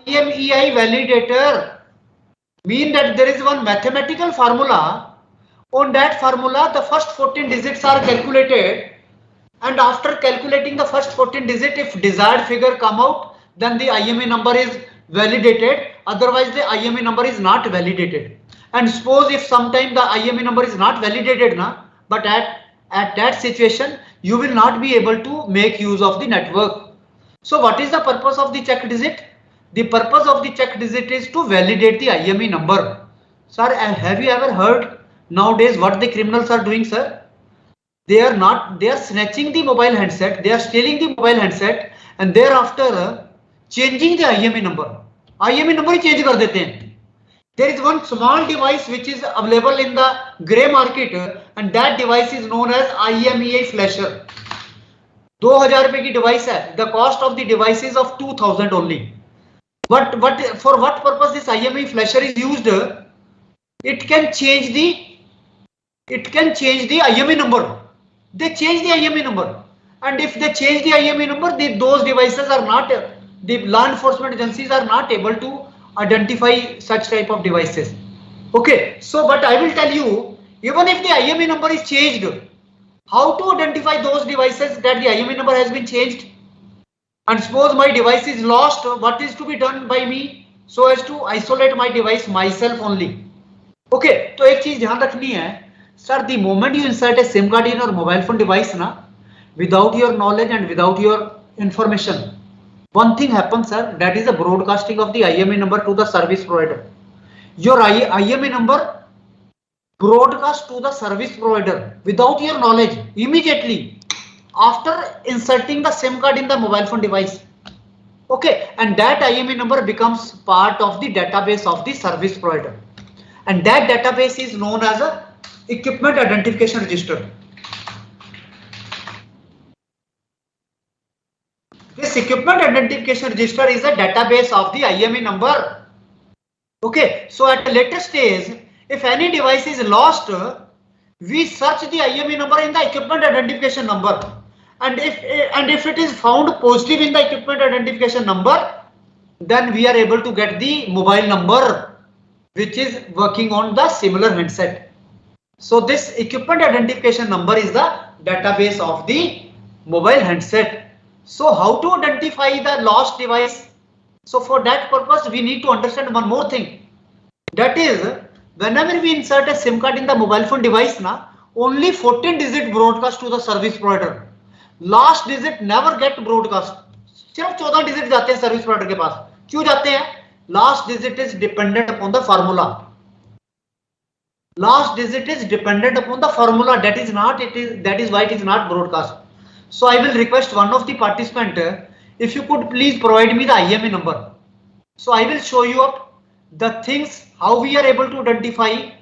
IMEI validator mean that there is one mathematical formula. On that formula, the first 14 digits are calculated, and after calculating the first 14 digits, if desired figure come out, then the IME number is validated. Otherwise, the IME number is not validated. And suppose if sometime the IME number is not validated, but at that situation, you will not be able to make use of the network. So what is the purpose of the check digit? The purpose of the check digit is to validate the IME number. Sir, have you ever heard nowadays what the criminals are doing, sir? They are snatching the mobile handset, they are stealing the mobile handset, and thereafter changing the IME number. IME number he change कर देते हैं. There is one small device which is available in the grey market, and that device is known as IMEI flasher. 2000 रुपए की device है. The cost of the device is of 2000 only. But for what purpose this IMEI flasher is used? It can change the IME number. They change the IME number, and if they change the IME number, those devices are not, the law enforcement agencies are not able to identify such type of devices. Okay, so but I will tell you, even if the IME number is changed, how to identify those devices that the IME number has been changed? And suppose my device is lost, what is to be done by me so as to isolate my device myself only? Okay, तो एक चीज ध्यान रखनी है, sir, the moment you insert a SIM card in your mobile phone device, without your knowledge and without your information, one thing happens, sir, that is the broadcasting of the IME number to the service provider. Your IME number broadcast to the service provider without your knowledge immediately after inserting the SIM card in the mobile phone device. Okay, and that IME number becomes part of the database of the service provider, and that database is known as a Equipment Identification Register. This Equipment Identification Register is a database of the IME number. Okay, so at a later stage, if any device is lost, we search the IME number in the Equipment Identification number, and if it is found positive in the Equipment Identification number, then we are able to get the mobile number which is working on the similar handset. So this Equipment Identification number is the database of the mobile handset. So how to identify the lost device? So for that purpose, we need to understand one more thing. That is, whenever we insert a SIM card in the mobile phone device, only 14 digit broadcast to the service provider. Last digit never get broadcast. सिर्फ 14 digit जाते हैं service provider के पास. क्यों जाते हैं? Last digit is dependent upon the formula. Last digit is dependent upon the formula. That is why it is not broadcast. So I will request one of the participant, if you could please provide me the IME number. So I will show you up the things how we are able to identify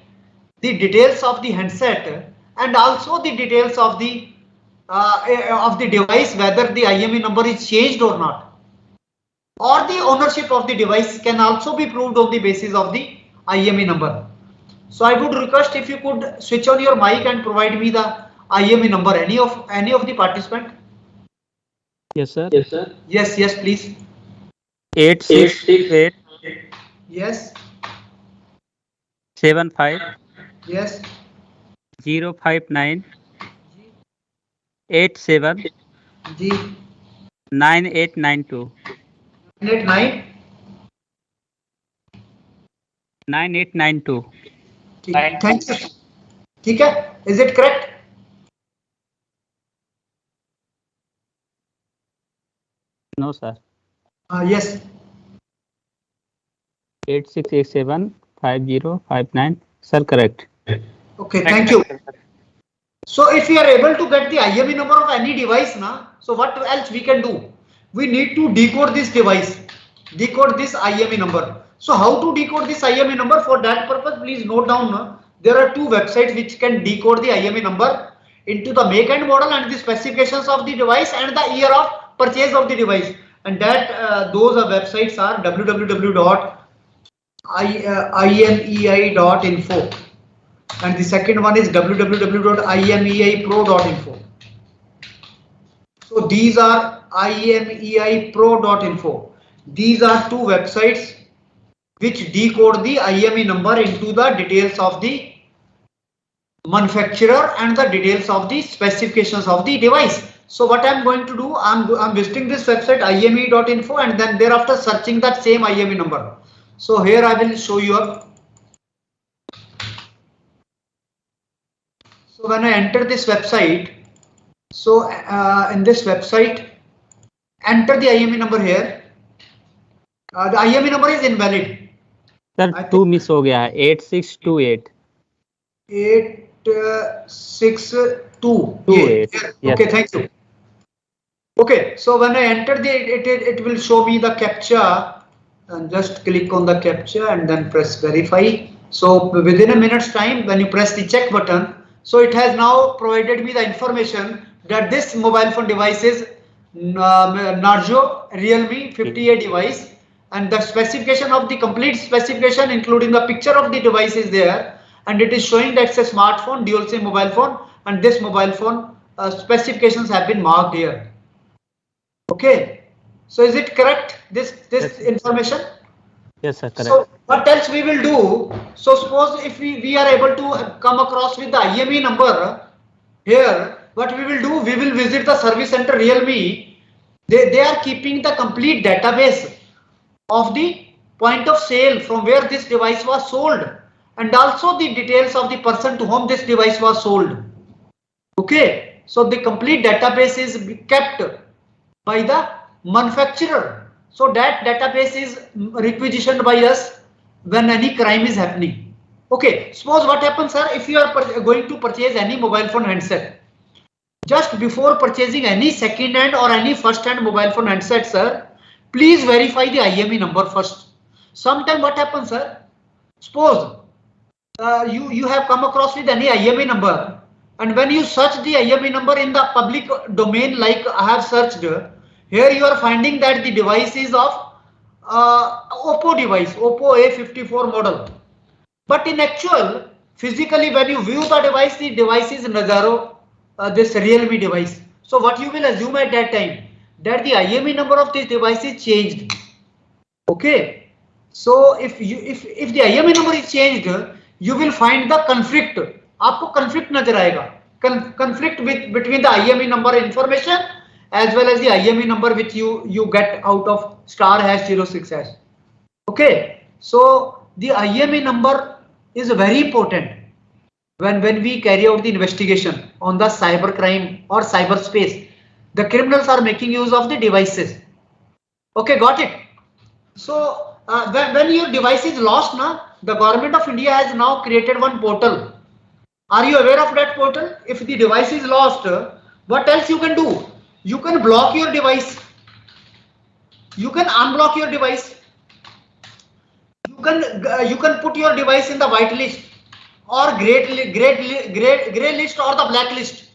the details of the handset and also the details of the device, whether the IME number is changed or not, or the ownership of the device can also be proved on the basis of the IME number. So I would request if you could switch on your mic and provide me the IME number. Any of the participant? Yes, sir. Yes, sir. Yes, please. 868 Yes. 75 Yes. 059 87 G. 9892 9892. 9892. Thank you. ठीक है? Is it correct? No, sir. Yes. 8687 5059. Sir, correct. Okay, thank you. So if we are able to get the IME number of any device, so what else we can do? We need to decode this device, decode this IME number. So how to decode this IME number? For that purpose, please note down, there are two websites which can decode the IME number into the make and model and the specifications of the device and the year of purchase of the device. And that those websites are www.imei.info and the second one is www.imeipro.info. So these are imeipro.info. These are two websites which decode the IME number into the details of the manufacturer and the details of the specifications of the device. So what I'm going to do, I'm visiting this website ime.info and then thereafter searching that same IME number. So here I will show you up. So when I enter this website, so in this website, enter the IME number here. The IME number is invalid. Sir 2 miss हो गया है 8628 862. Yes. Okay, thank you. Okay, so when I enter it will show me the captcha and just click on the captcha and then press verify. So within a minute's time, when you press the check button, so it has now provided me the information that this mobile phone device is Narzo Realme 58 device, and the specification of the complete specification including the picture of the device is there, and it is showing that it's a smartphone, dual SIM mobile phone, and this mobile phone specifications have been marked here. Okay, so is it correct, this Yes. information? yes sir correct So what else we will do? So suppose if we are able to come across with the IME number here, what we will do? We will visit the service center Realme. They are keeping the complete database of the point of sale from where this device was sold and also the details of the person to whom this device was sold. Okay, so the complete database is kept by the manufacturer. So that database is requisitioned by us when any crime is happening. Okay, suppose what happens, sir, if you are going to purchase any mobile phone handset, just before purchasing any second hand or any first hand mobile phone handset, sir, please verify the IME number first. Sometime what happens, sir, suppose you have come across with any IME number, and when you search the IME number in the public domain, like I have searched, here you are finding that the device is of Oppo device, Oppo A54 model. But in actual, physically when you view the device is Nazaro, this Realme device. So what you will assume at that time, that the IME number of this device is changed. Okay, so if the IME number is changed, you will find the conflict. आपको conflict नजर आएगा, conflict between the IME number information as well as the IME number which you get out of *#06#. Okay, so the IME number is very important when we carry out the investigation on the cybercrime or cyberspace. The criminals are making use of the devices. Okay, got it. So when your device is lost, the government of India has now created one portal. Are you aware of that portal? If the device is lost, what else you can do? You can block your device. You can unblock your device. You can put your device in the white list or gray list or the black list,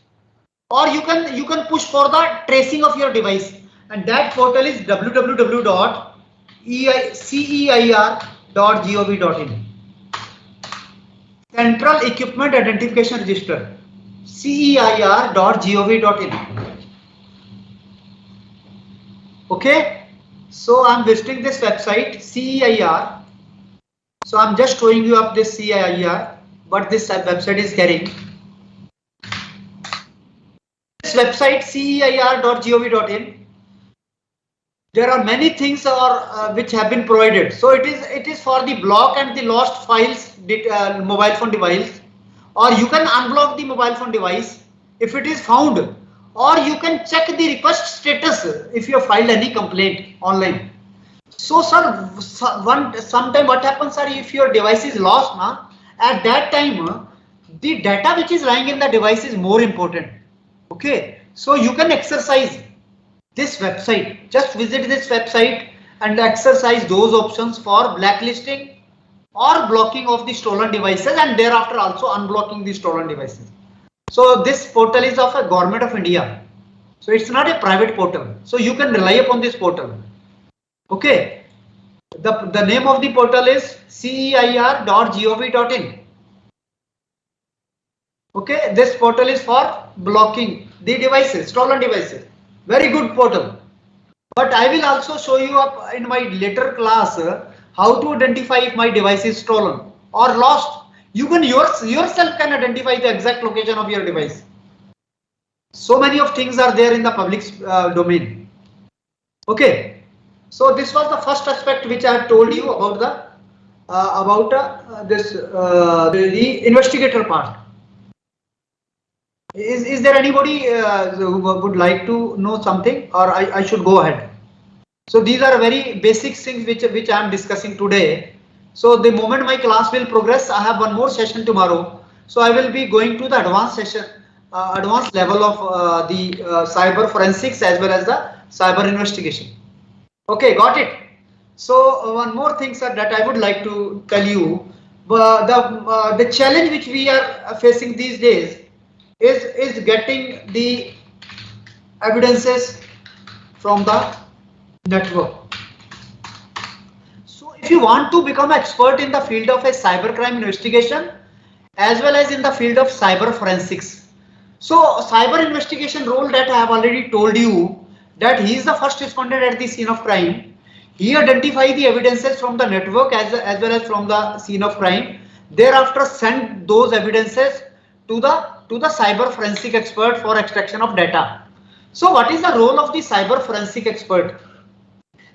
or you can push for the tracing of your device, and that portal is www.ceir.gov.in. Central Equipment Identification Register, ceir.gov.in. Okay, so I'm visiting this website CEIR. So I'm just showing you up this CEIR, what this website is carrying. This website ceir.gov.in. There are many things which have been provided. So it is for the block and the lost files mobile phone device, or you can unblock the mobile phone device if it is found, or you can check the request status if you have filed any complaint online. So sir, sometime what happens, sir, if your device is lost, at that time the data which is lying in the device is more important. Okay, so you can exercise this website. Just visit this website and exercise those options for blacklisting or blocking of the stolen devices, and thereafter also unblocking the stolen devices. So this portal is of a Government of India. So it's not a private portal. So you can rely upon this portal. Okay. The name of the portal is ceir.gov.in. Okay. This portal is for blocking the devices, stolen devices. Very good portal. But I will also show you up in my later class how to identify if my device is stolen or lost. You can yourself can identify the exact location of your device. So many of things are there in the public domain. Okay, so this was the first aspect which I have told you about the investigator part. Is there anybody who would like to know something, or I should go ahead? So these are very basic things which I am discussing today. So the moment my class will progress, I have one more session tomorrow. So I will be going to the advanced session, advanced level of the cyber forensics as well as the cyber investigation. Okay, got it. So one more thing, sir, that I would like to tell you, the challenge which we are facing these days is getting the evidences from the network. So if you want to become expert in the field of a cybercrime investigation as well as in the field of cyber forensics, so cyber investigation role that I have already told you, that he is the first responder at the scene of crime. He identifies the evidences from the network as well as from the scene of crime. Thereafter send those evidences to the cyber forensic expert for extraction of data. So what is the role of the cyber forensic expert?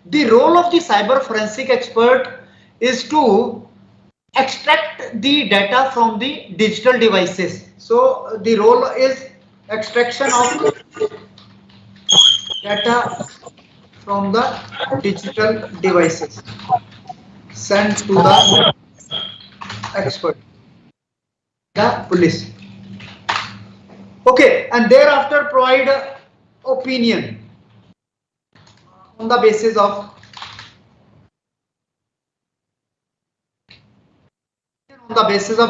The role of the cyber forensic expert is to extract the data from the digital devices. So the role is extraction of data from the digital devices sent to the expert, the police. Okay, and thereafter provide opinion on the basis of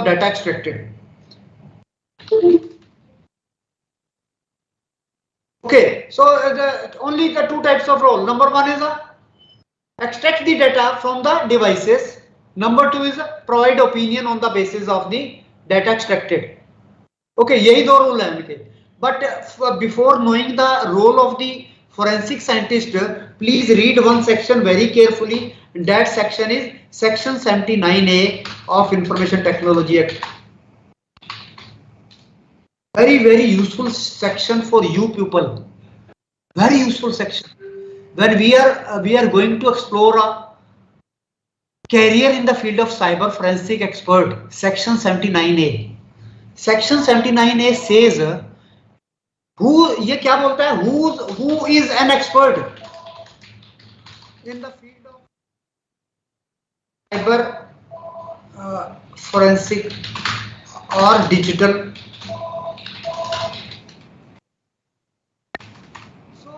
data extracted. Okay, so only the two types of role. Number one is extract the data from the devices. Number two is provide opinion on the basis of the data extracted. Okay, यही दो role हैं इनके. But before knowing the role of the forensic scientist, please read one section very carefully. That section is section 79A of Information Technology Act. Very useful section for you people. Very useful section. When we are going to explore a career in the field of cyber forensic expert, section 79A. Section 79A says who ये क्या बोलता है, who is an expert in the field of cyber forensic or digital.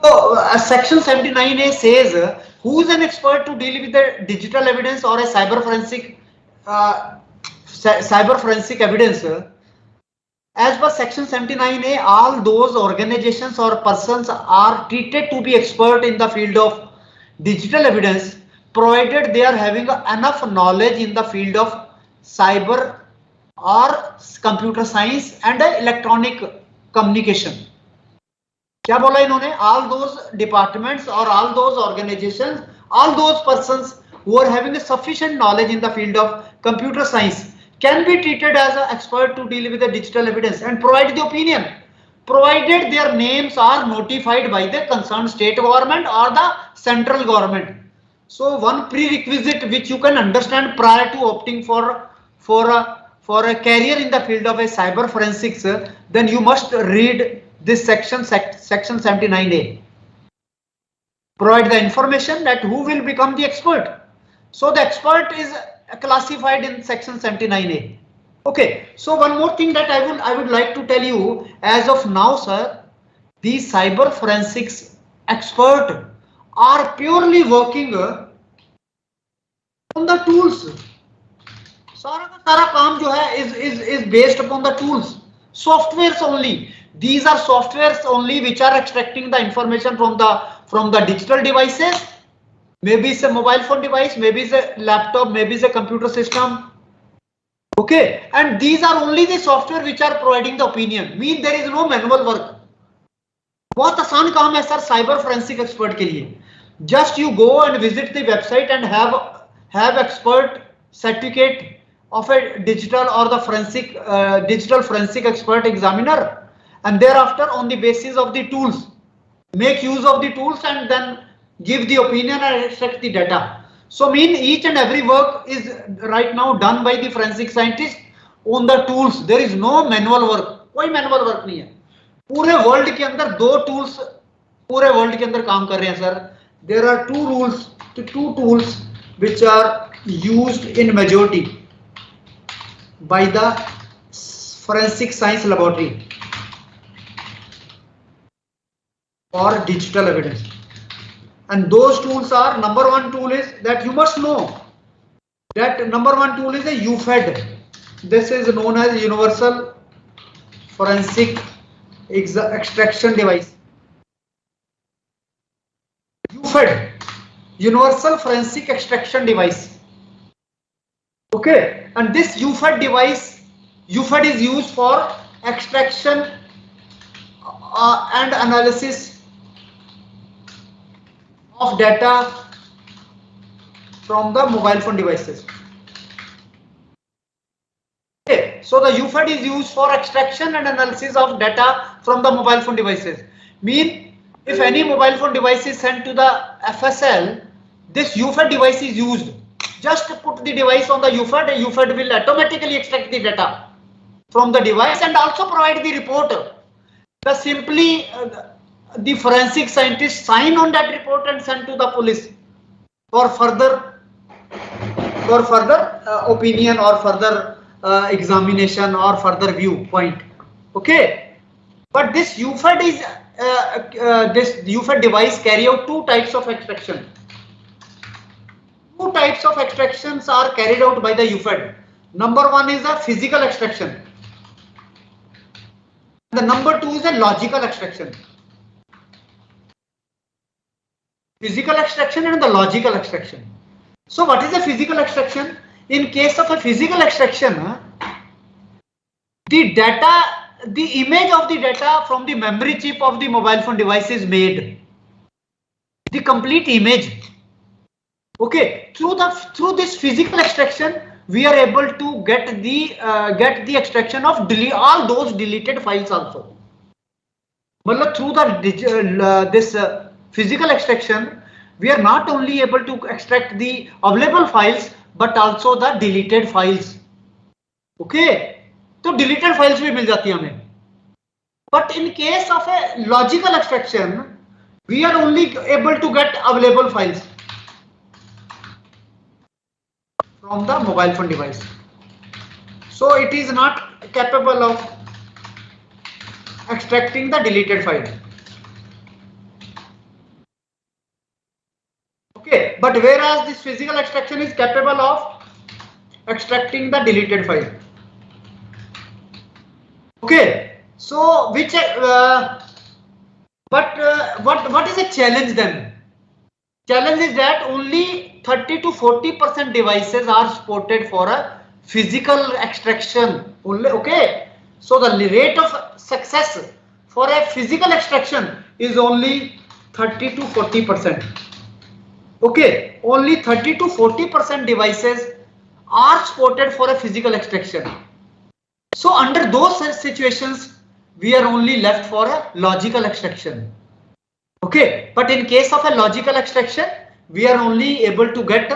So section 79A says who is an expert to deal with the digital evidence or a cyber forensic evidence. As per section 79A, all those organizations or persons are treated to be expert in the field of digital evidence, provided they are having enough knowledge in the field of cyber or computer science and electronic communication. क्या बोला इन्होंने? All those departments or all those organizations, all those persons who are having a sufficient knowledge in the field of computer science can be treated as an expert to deal with the digital evidence and provide the opinion, provided their names are notified by the concerned state government or the central government. So one prerequisite which you can understand prior to opting for a career in the field of a cyber forensics, then you must read this section 79A. Provide the information that who will become the expert. So the expert is classified in section 79A. Okay, so one more thing that I would like to tell you, as of now, sir, the cyber forensics expert are purely working on the tools. सारा का सारा काम जो है is based upon the tools, softwares only. These are softwares only which are extracting the information from the digital devices. Maybe it's a mobile phone device, maybe it's a laptop, maybe it's a computer system. Okay, and these are only the software which are providing the opinion. Mean there is no manual work. बहुत आसान काम है sir cyber forensic expert के लिए. Just you go and visit the website and have expert certificate of a digital or the digital forensic expert examiner, and thereafter on the basis of the tools make use of the tools and then give the opinion and extract the data. So mean each and every work is right now done by the forensic scientist on the tools. There is no manual work. कोई manual work नहीं है. पूरे world के अंदर दो tools पूरे world के अंदर काम कर रहे हैं sir. There are two tools which are used in majority by the forensic science laboratory for digital evidence, and those tools are, number one tool is that you must know that number one tool is a UFED. This is known as Universal Forensic Extraction Device. UFED, Universal Forensic Extraction Device. Okay, and this UFED device, UFED is used for extraction and analysis of data from the mobile phone devices. Okay, so the UFED is used for extraction and analysis of data from the mobile phone devices. Mean if any mobile phone device is sent to the FSL, this UFED device is used. Just put the device on the UFED, UFED will automatically extract the data from the device and also provide the report. The forensic scientists sign on that report and send to the police for further opinion or further examination or further viewpoint. Okay, but this UFED is this UFED device carry out two types of extraction. Two types of extractions are carried out by the UFED. Number one is a physical extraction. The number two is a logical extraction. Physical extraction and the logical extraction. So what is a physical extraction? In case of a physical extraction, the image of the data from the memory chip of the mobile phone device is made. The complete image. Okay, through this physical extraction, we are able to get the extraction of all those deleted files also. But through this physical extraction, we are not only able to extract the available files but also the deleted files. Okay, so deleted files भी मिल जाती है हमें. But in case of a logical extraction, we are only able to get available files from the mobile phone device. So it is not capable of extracting the deleted file. Okay, but whereas this physical extraction is capable of extracting the deleted file. Okay, so which what is the challenge then? Challenge is that only 30 to 40% devices are supported for a physical extraction only. Okay, so the rate of success for a physical extraction is only 30 to 40%. Okay, only 30 to 40% devices are supported for a physical extraction. So under those situations, we are only left for a logical extraction. Okay, but in case of a logical extraction, we are only able to get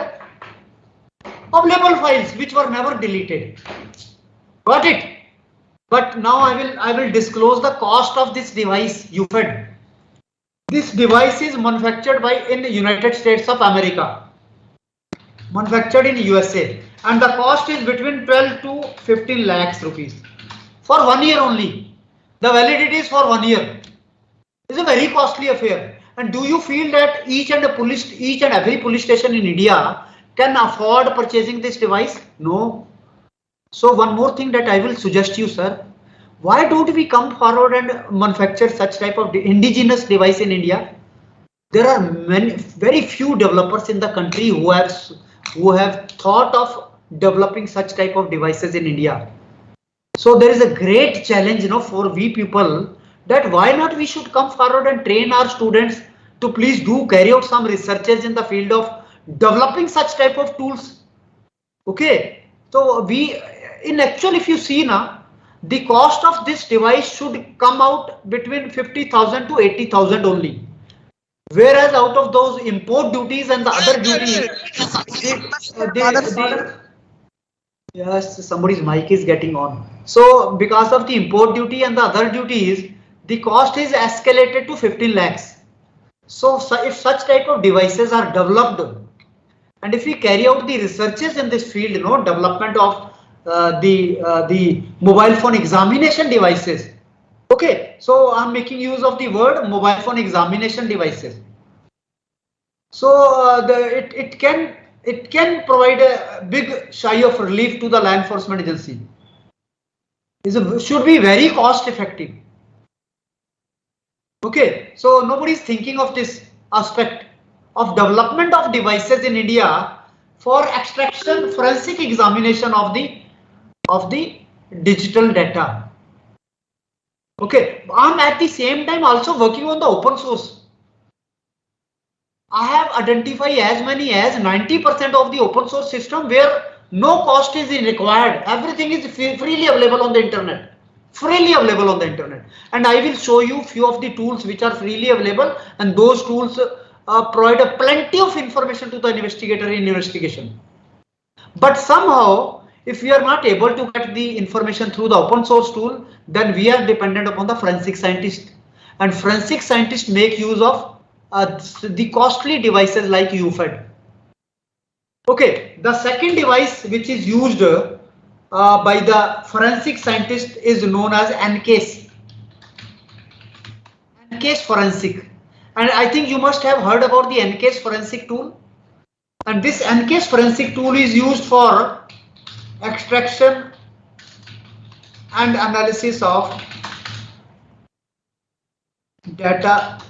available files which were never deleted. Got it? But now I will disclose the cost of this device, UFED. This device is manufactured in the United States of America, manufactured in USA, and the cost is between 12 to 15 lakhs rupees for 1 year only. The validity is for 1 year. It's a very costly affair. And do you feel that each and every police station in India can afford purchasing this device? No. So one more thing that I will suggest you, sir. Why don't we come forward and manufacture such type of indigenous device in India? There are very few developers in the country who have thought of developing such type of devices in India. So there is a great challenge, for we people, that why not we should come forward and train our students to please do carry out some researches in the field of developing such type of tools. Okay, so if you see now, the cost of this device should come out between 50,000 to 80,000 only. Whereas out of those import duties and the other duties, yes, somebody's mic is getting on. So because of the import duty and the other duties, the cost is escalated to 15 lakhs. So if such type of devices are developed, and if we carry out the researches in this field, development of the mobile phone examination devices. Okay, so I'm making use of the word mobile phone examination devices. So it can provide a big sigh of relief to the law enforcement agency. Should be very cost effective. Okay, so nobody is thinking of this aspect of development of devices in India for extraction, forensic examination of the digital data. Okay, I'm at the same time also working on the open source. I have identified as many as 90% of the open source system where no cost is required. Everything is freely available on the internet. Freely available on the internet. And I will show you few of the tools which are freely available, and those tools provide a plenty of information to the investigator in investigation. But somehow, if we are not able to get the information through the open source tool, then we are dependent upon the forensic scientist. And forensic scientists make use of the costly devices like UFED. Okay, the second device which is used by the forensic scientist is known as NCASE. NCASE forensic. And I think you must have heard about the NCASE forensic tool. And this NCASE forensic tool is used for extraction and analysis of data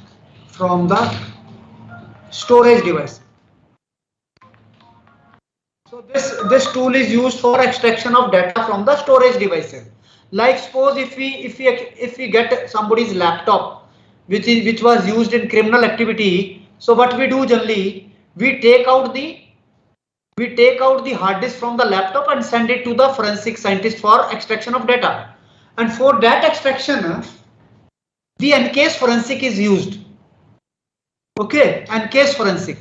from the storage device. So this tool is used for extraction of data from the storage devices. Like suppose if we get somebody's laptop which was used in criminal activity, so what we do generally, we take out the hard disk from the laptop and send it to the forensic scientist for extraction of data. And for that extraction, the NCASE forensic is used. Okay, NCASE forensic,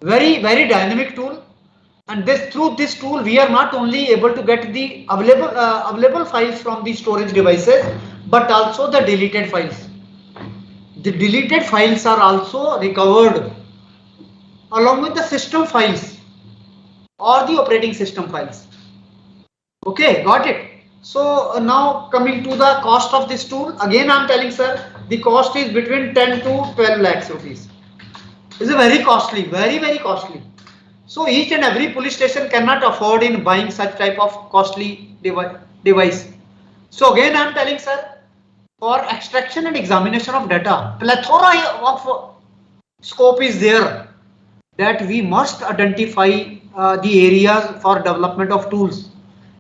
very dynamic tool. And through this tool, we are not only able to get the available files from the storage devices, but also the deleted files. The deleted files are also recovered along with the system files or the operating system files. Okay, got it. So now coming to the cost of this tool, again I'm telling sir, the cost is between 10 to 12 lakhs rupees. It's very costly, very costly. So each and every police station cannot afford in buying such type of costly device. So again I'm telling sir, for extraction and examination of data, plethora of scope is there that we must identify the areas for development of tools,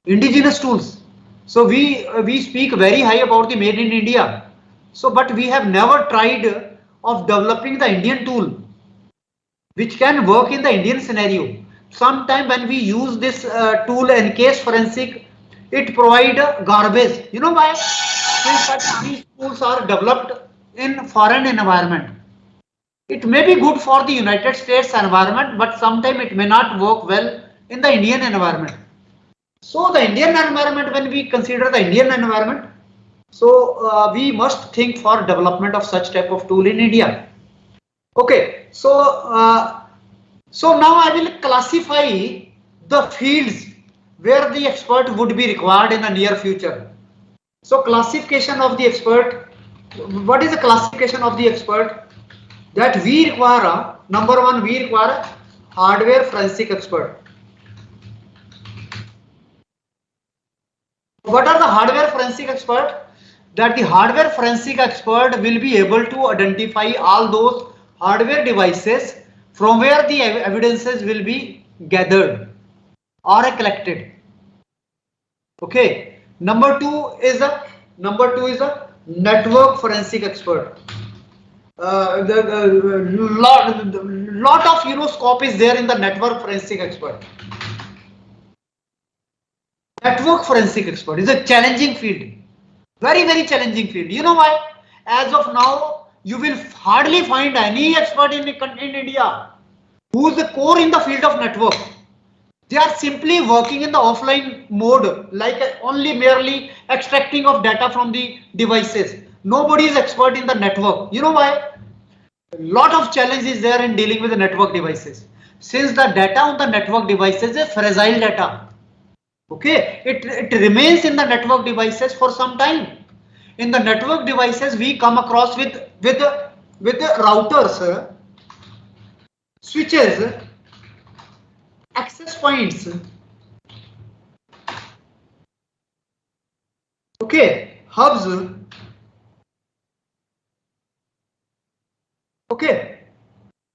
indigenous tools. So we speak very high about the made in India. So but we have never tried of developing the Indian tool which can work in the Indian scenario. Sometime when we use this tool NCASE forensic, it provide garbage. You know why? Since these tools are developed in foreign environment. It may be good for the United States environment, but sometimes it may not work well in the Indian environment. So the Indian environment, when we consider the Indian environment, so we must think for development of such type of tool in India. Okay, so now I will classify the fields where the expert would be required in the near future. So classification of the expert, what is the classification of the expert? That we require, number one, we require hardware forensic expert. What are the hardware forensic expert? That the hardware forensic expert will be able to identify all those hardware devices from where the evidences will be gathered or collected. Okay. Number two is a network forensic expert. Lot of scope is there in the network forensic expert. Network forensic expert is a challenging field, very challenging field. You know why? As of now, you will hardly find any expert in India who is the core in the field of network. They are simply working in the offline mode, like only merely extracting of data from the devices. Nobody is expert in the network. You know why? A lot of challenges there in dealing with the network devices. Since the data on the network devices is fragile data. Okay, it remains in the network devices for some time. In the network devices, we come across with the routers, switches, access points. Okay, hubs. Okay,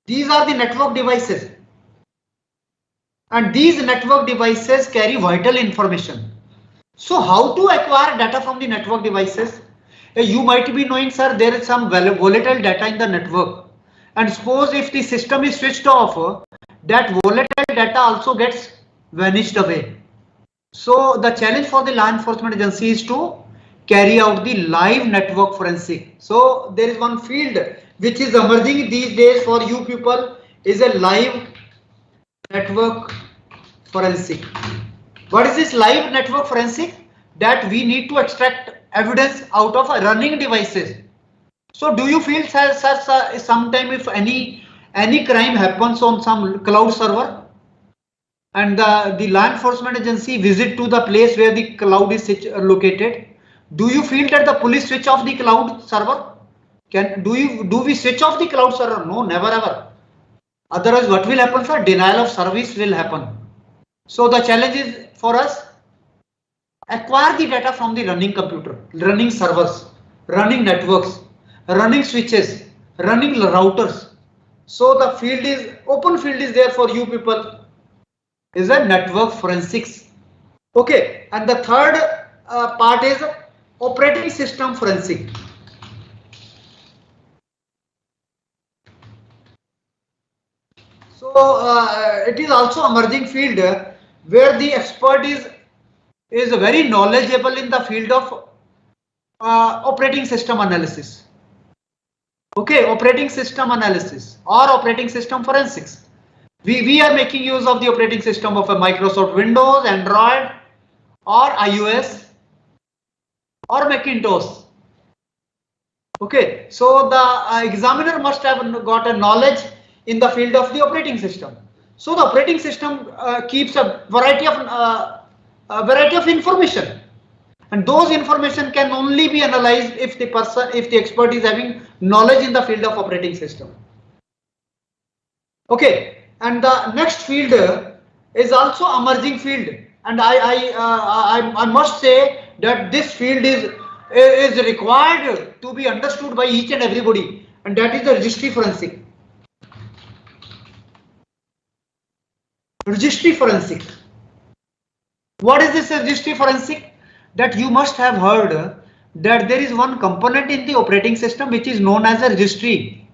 these are the network devices. And these network devices carry vital information. So how to acquire data from the network devices? You might be knowing, sir, there is some volatile data in the network. And suppose if the system is switched off, that volatile data also gets vanished away. So the challenge for the law enforcement agency is to carry out the live network forensic. So there is one field which is emerging these days for you people, is a live network forensic. What is this live network forensic? That we need to extract evidence out of running devices. So do you feel, sir, sometime if any crime happens on some cloud server and the law enforcement agency visit to the place where the cloud is located, do you feel that the police switch off the cloud server? Do we switch off the cloud server? No, never ever. Otherwise, what will happen, sir? Denial of service will happen. So the challenge is for us, acquire the data from the running computer, running servers, running networks, running switches, running routers. So the field is, open field is there for you people, is a network forensics. Okay, and the third part is operating system forensic. So it is also emerging field where the expert is very knowledgeable in the field of operating system analysis. Okay, operating system analysis or operating system forensics. We are making use of the operating system of a Microsoft Windows, Android, or iOS, or Macintosh. Okay, so the examiner must have got a knowledge in the field of the operating system. So the operating system keeps a variety of information, and those information can only be analyzed if the expert is having knowledge in the field of operating system. Okay, and the next field is also emerging field, and I must say that this field is required to be understood by each and everybody, and that is the registry forensic. Registry forensic. What is this registry forensic? That you must have heard that there is one component in the operating system which is known as a registry,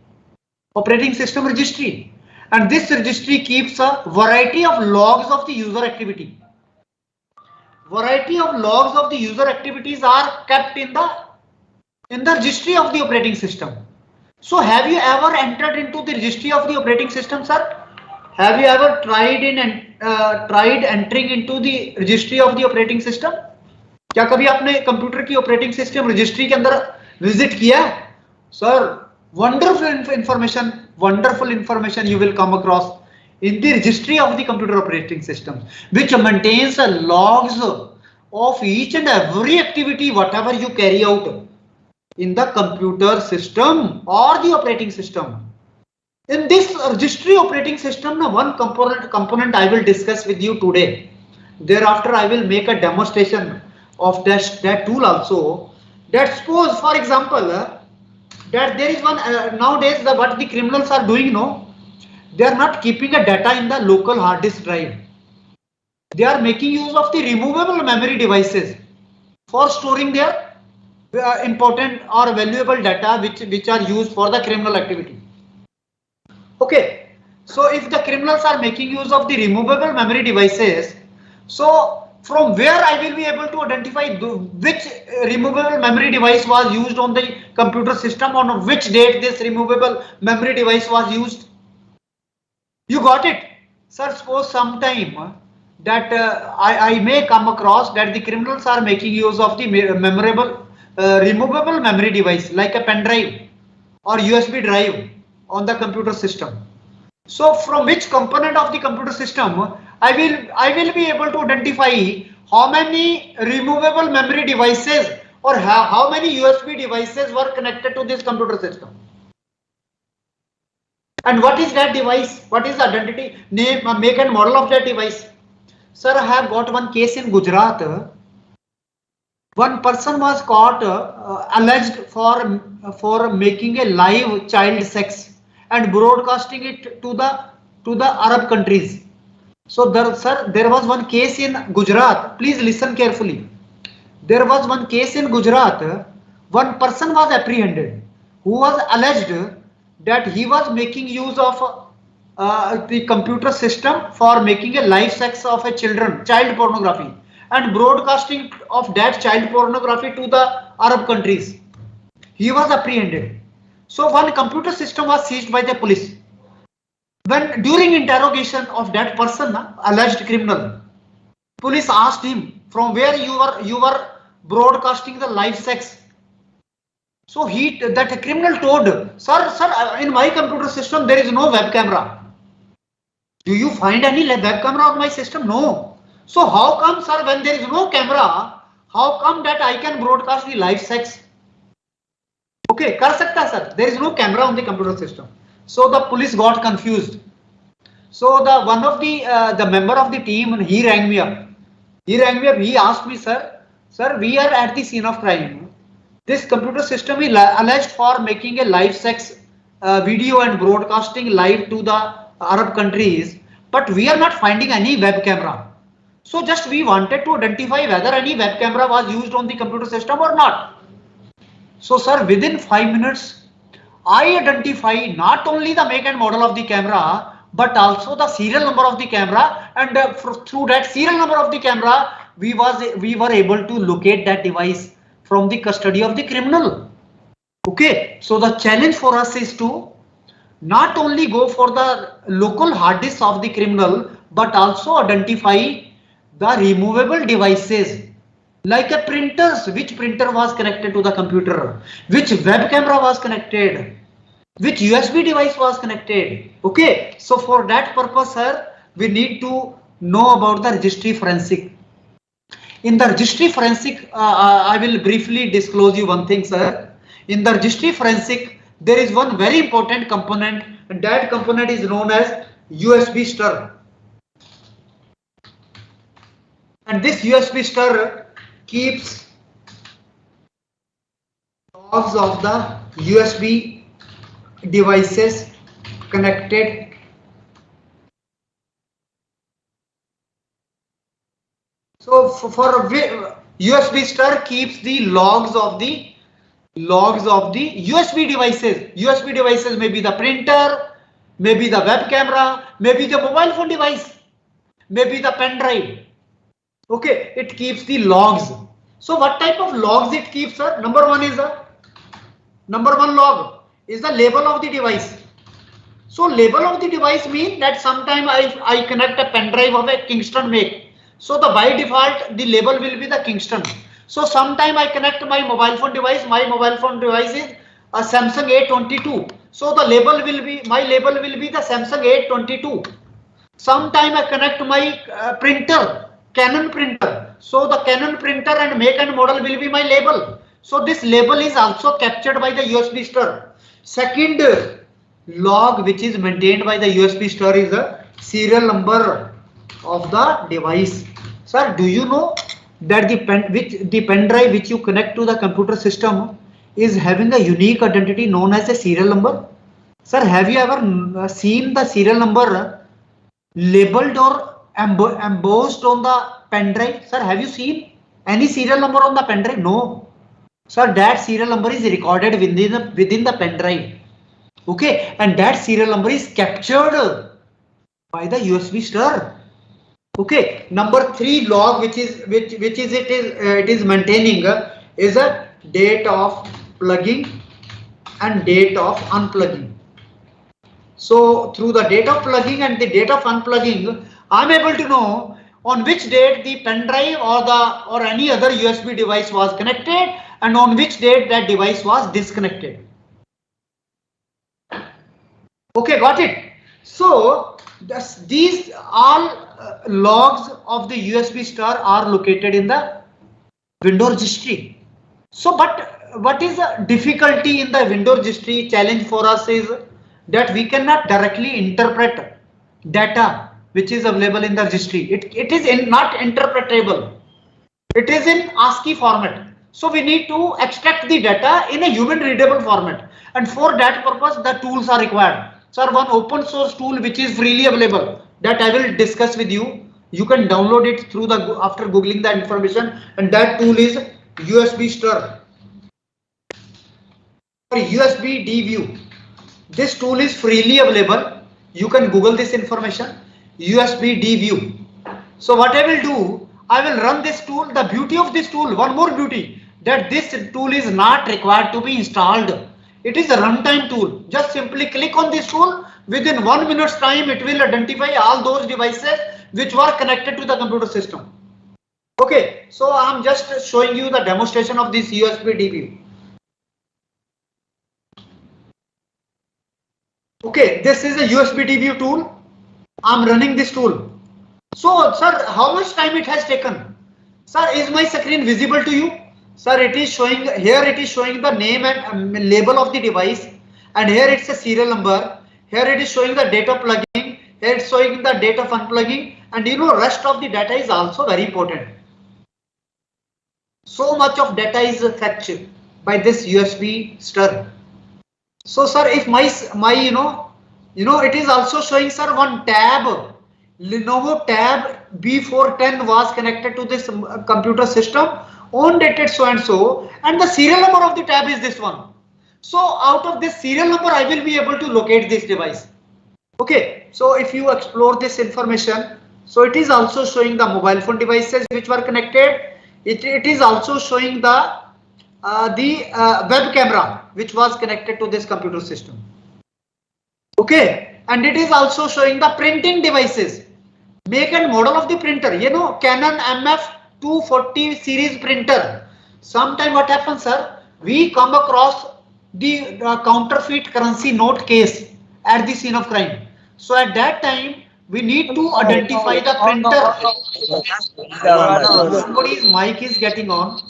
operating system registry, and this registry keeps a variety of logs of the user activity. Variety of logs of the user activities are kept in the registry of the operating system. So have you ever entered into the registry of the operating system, sir? Have you ever tried entering into the registry of the operating system? क्या कभी आपने computer की operating system registry के अंदर visit किया है? Sir, wonderful information you will come across in the registry of the computer operating system, which maintains logs of each and every activity whatever you carry out in the computer system or the operating system. In this registry operating system, now one component I will discuss with you today. Thereafter, I will make a demonstration of that tool also. That suppose, for example, that there is one nowadays what the criminals are doing, no, they are not keeping a data in the local hard disk drive. They are making use of the removable memory devices for storing their important or valuable data which are used for the criminal activity. Okay, so if the criminals are making use of the removable memory devices, so from where I will be able to identify which removable memory device was used on the computer system, on which date this removable memory device was used? You got it? Sir, suppose sometime that I may come across that the criminals are making use of the removable memory device like a pen drive or USB drive on the computer system. So from which component of the computer system I will be able to identify how many removable memory devices or how many USB devices were connected to this computer system. And what is that device? What is the identity, name, make and model of that device? Sir, I have got one case in Gujarat. One person was caught alleged for making a live child sex and broadcasting it to the Arab countries. So there was one case in Gujarat. Please listen carefully. There was one case in Gujarat. One person was apprehended who was alleged that he was making use of the computer system for making a live sex of a child pornography, and broadcasting of that child pornography to the Arab countries. He was apprehended. So one computer system was seized by the police. When during interrogation of that person, alleged criminal, police asked him from where you were broadcasting the live sex. So that criminal told, sir, in my computer system there is no web camera. Do you find any web camera on my system? No. So how come, sir, when there is no camera, how come that I can broadcast the live sex? Okay, kar sakta, sir. There is no camera on the computer system. So the police got confused. So one of the member of the team, he rang me up. He asked me, sir, we are at the scene of crime. This computer system is alleged for making a live sex video and broadcasting live to the Arab countries, but we are not finding any web camera. So just we wanted to identify whether any web camera was used on the computer system or not. So sir, within 5 minutes, I identify not only the make and model of the camera, but also the serial number of the camera, and through that serial number of the camera, we were able to locate that device from the custody of the criminal. Okay, so the challenge for us is to not only go for the local hard disk of the criminal, but also identify the removable devices like a printers, which printer was connected to the computer, which web camera was connected, which USB device was connected. Okay, so for that purpose, sir, we need to know about the registry forensic. In the registry forensic, I will briefly disclose you one thing, sir. In the registry forensic, there is one very important component, and that component is known as USB stir. And this USB stir keeps logs of the USB devices connected. So for USB stir keeps the logs of the USB devices. USB devices may be the printer, maybe the web camera, maybe the mobile phone device, maybe the pen drive. Okay, it keeps the logs. So what type of logs it keeps, sir? Number one log is the label of the device. So label of the device means that sometime I connect a pen drive of a Kingston make. So by default the label will be the Kingston. So sometime I connect my mobile phone device. My mobile phone device is a Samsung A22. So my label will be the Samsung A22. Sometime I connect my printer, Canon printer. So the Canon printer and make and model will be my label. So this label is also captured by the USB stir. Second, log which is maintained by the USB store is the serial number of the device. Sir, do you know that the pen drive which you connect to the computer system is having a unique identity known as a serial number? Sir, have you ever seen the serial number labeled or embossed on the pen drive? Sir, have you seen any serial number on the pen drive? No. Sir, that serial number is recorded within the pen drive. Okay, and that serial number is captured by the USB store. Okay, number 3 log it is maintaining is a date of plugging and date of unplugging. So through the date of plugging and the date of unplugging, I am able to know on which date the pen drive or any other USB device was connected and on which date that device was disconnected. Okay, got it. So these all logs of the USB store are located in the window registry. So, but what is the difficulty in the window registry challenge for us is that we cannot directly interpret data which is available in the registry. It is not interpretable. It is in ASCII format. So we need to extract the data in a human readable format, and for that purpose the tools are required. Sir, one open source tool which is freely available that I will discuss with you. You can download it through after googling the information, and that tool is USB Stir or USB DView. This tool is freely available. You can Google this information, USB DView. So what I will do, I will run this tool. The beauty of this tool, one more beauty, that this tool is not required to be installed. It is a runtime tool. Just simply click on this tool. Within 1 minute's time, it will identify all those devices which were connected to the computer system. Okay, so I am just showing you the demonstration of this USB DView. Okay, this is a USB DView tool. I am running this tool. So, sir, how much time it has taken? Sir, is my screen visible to you? Sir, it is showing here. It is showing the name and label of the device, and here it's a serial number. Here it is showing the date of plugging. Here it's showing the date of unplugging, and you know, rest of the data is also very important. So much of data is fetched by this USB stir. So, sir, if my it is also showing, sir, one tab. Lenovo tab B410 was connected to this computer system on dated so and so, and the serial number of the tab is this one. So out of this serial number, I will be able to locate this device. Okay, so if you explore this information, so it is also showing the mobile phone devices which were connected. It is also showing the web camera which was connected to this computer system. Okay, and it is also showing the printing devices, make and model of the printer. You know, Canon MF240 series printer. Sometime what happens, sir? We come across the counterfeit currency note case at the scene of crime. So at that time, we need to identify the printer. Somebody's mic is getting on.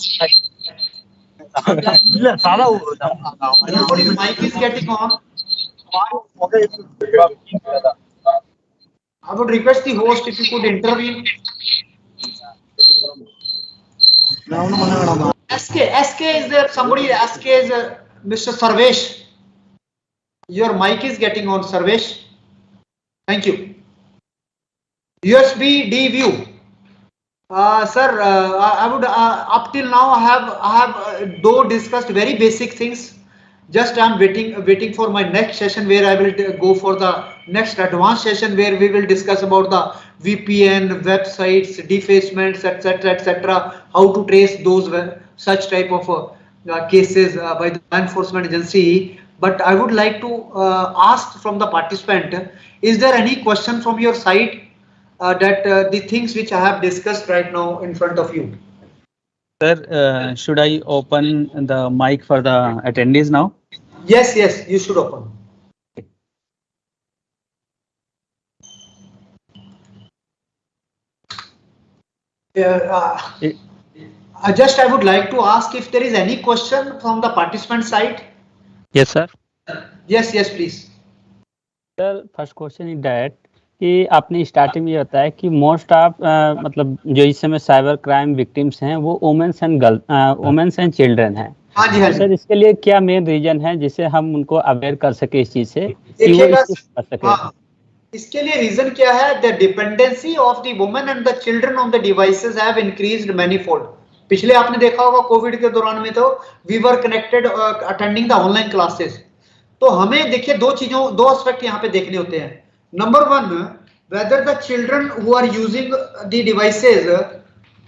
Somebody's mic is getting on. I would request the host if you could intervene. SK is there? Somebody SK is Mr. Sarvesh. Your mic is getting on, Sarvesh. Thank you. USB DView. Sir, I would up till now I have though discussed very basic things. Just I'm waiting for my next session where I will go for the next advanced session where we will discuss about the VPN, websites, defacements, etc., how to trace those such type of cases by the law enforcement agency. But I would like to ask from the participant, is there any question from your side that the things which I have discussed right now in front of you? Sir, should I open the mic for the attendees now? Yes, you should open. I would like to ask if there is any question from the participant side. Yes, sir. Yes, please. Sir first question is that कि आपने starting में ये बताया कि most of मतलब जो इस समय साइबर क्राइम विक्टिम्स हैं वो वुमेन्स एंड चिल्ड्रन हैं। हाँ जी, हाँ तो जी। सर इसके लिए क्या मेन रीजन है जिससे हम उनको अवेयर कर सके इस चीज से कि वो देखिएगा, इस चीज कर सके? हाँ, इसके लिए रीजन क्या है? The dependency of the women and the children on the devices have increased manifold. पिछले आपने देखा होगा कोविड के दौरान में तो we were connected attending the online classes. तो हमें देखिए दो एस्पेक्ट यहाँ पे देखने होते हैं। Number one, whether the children who are using the devices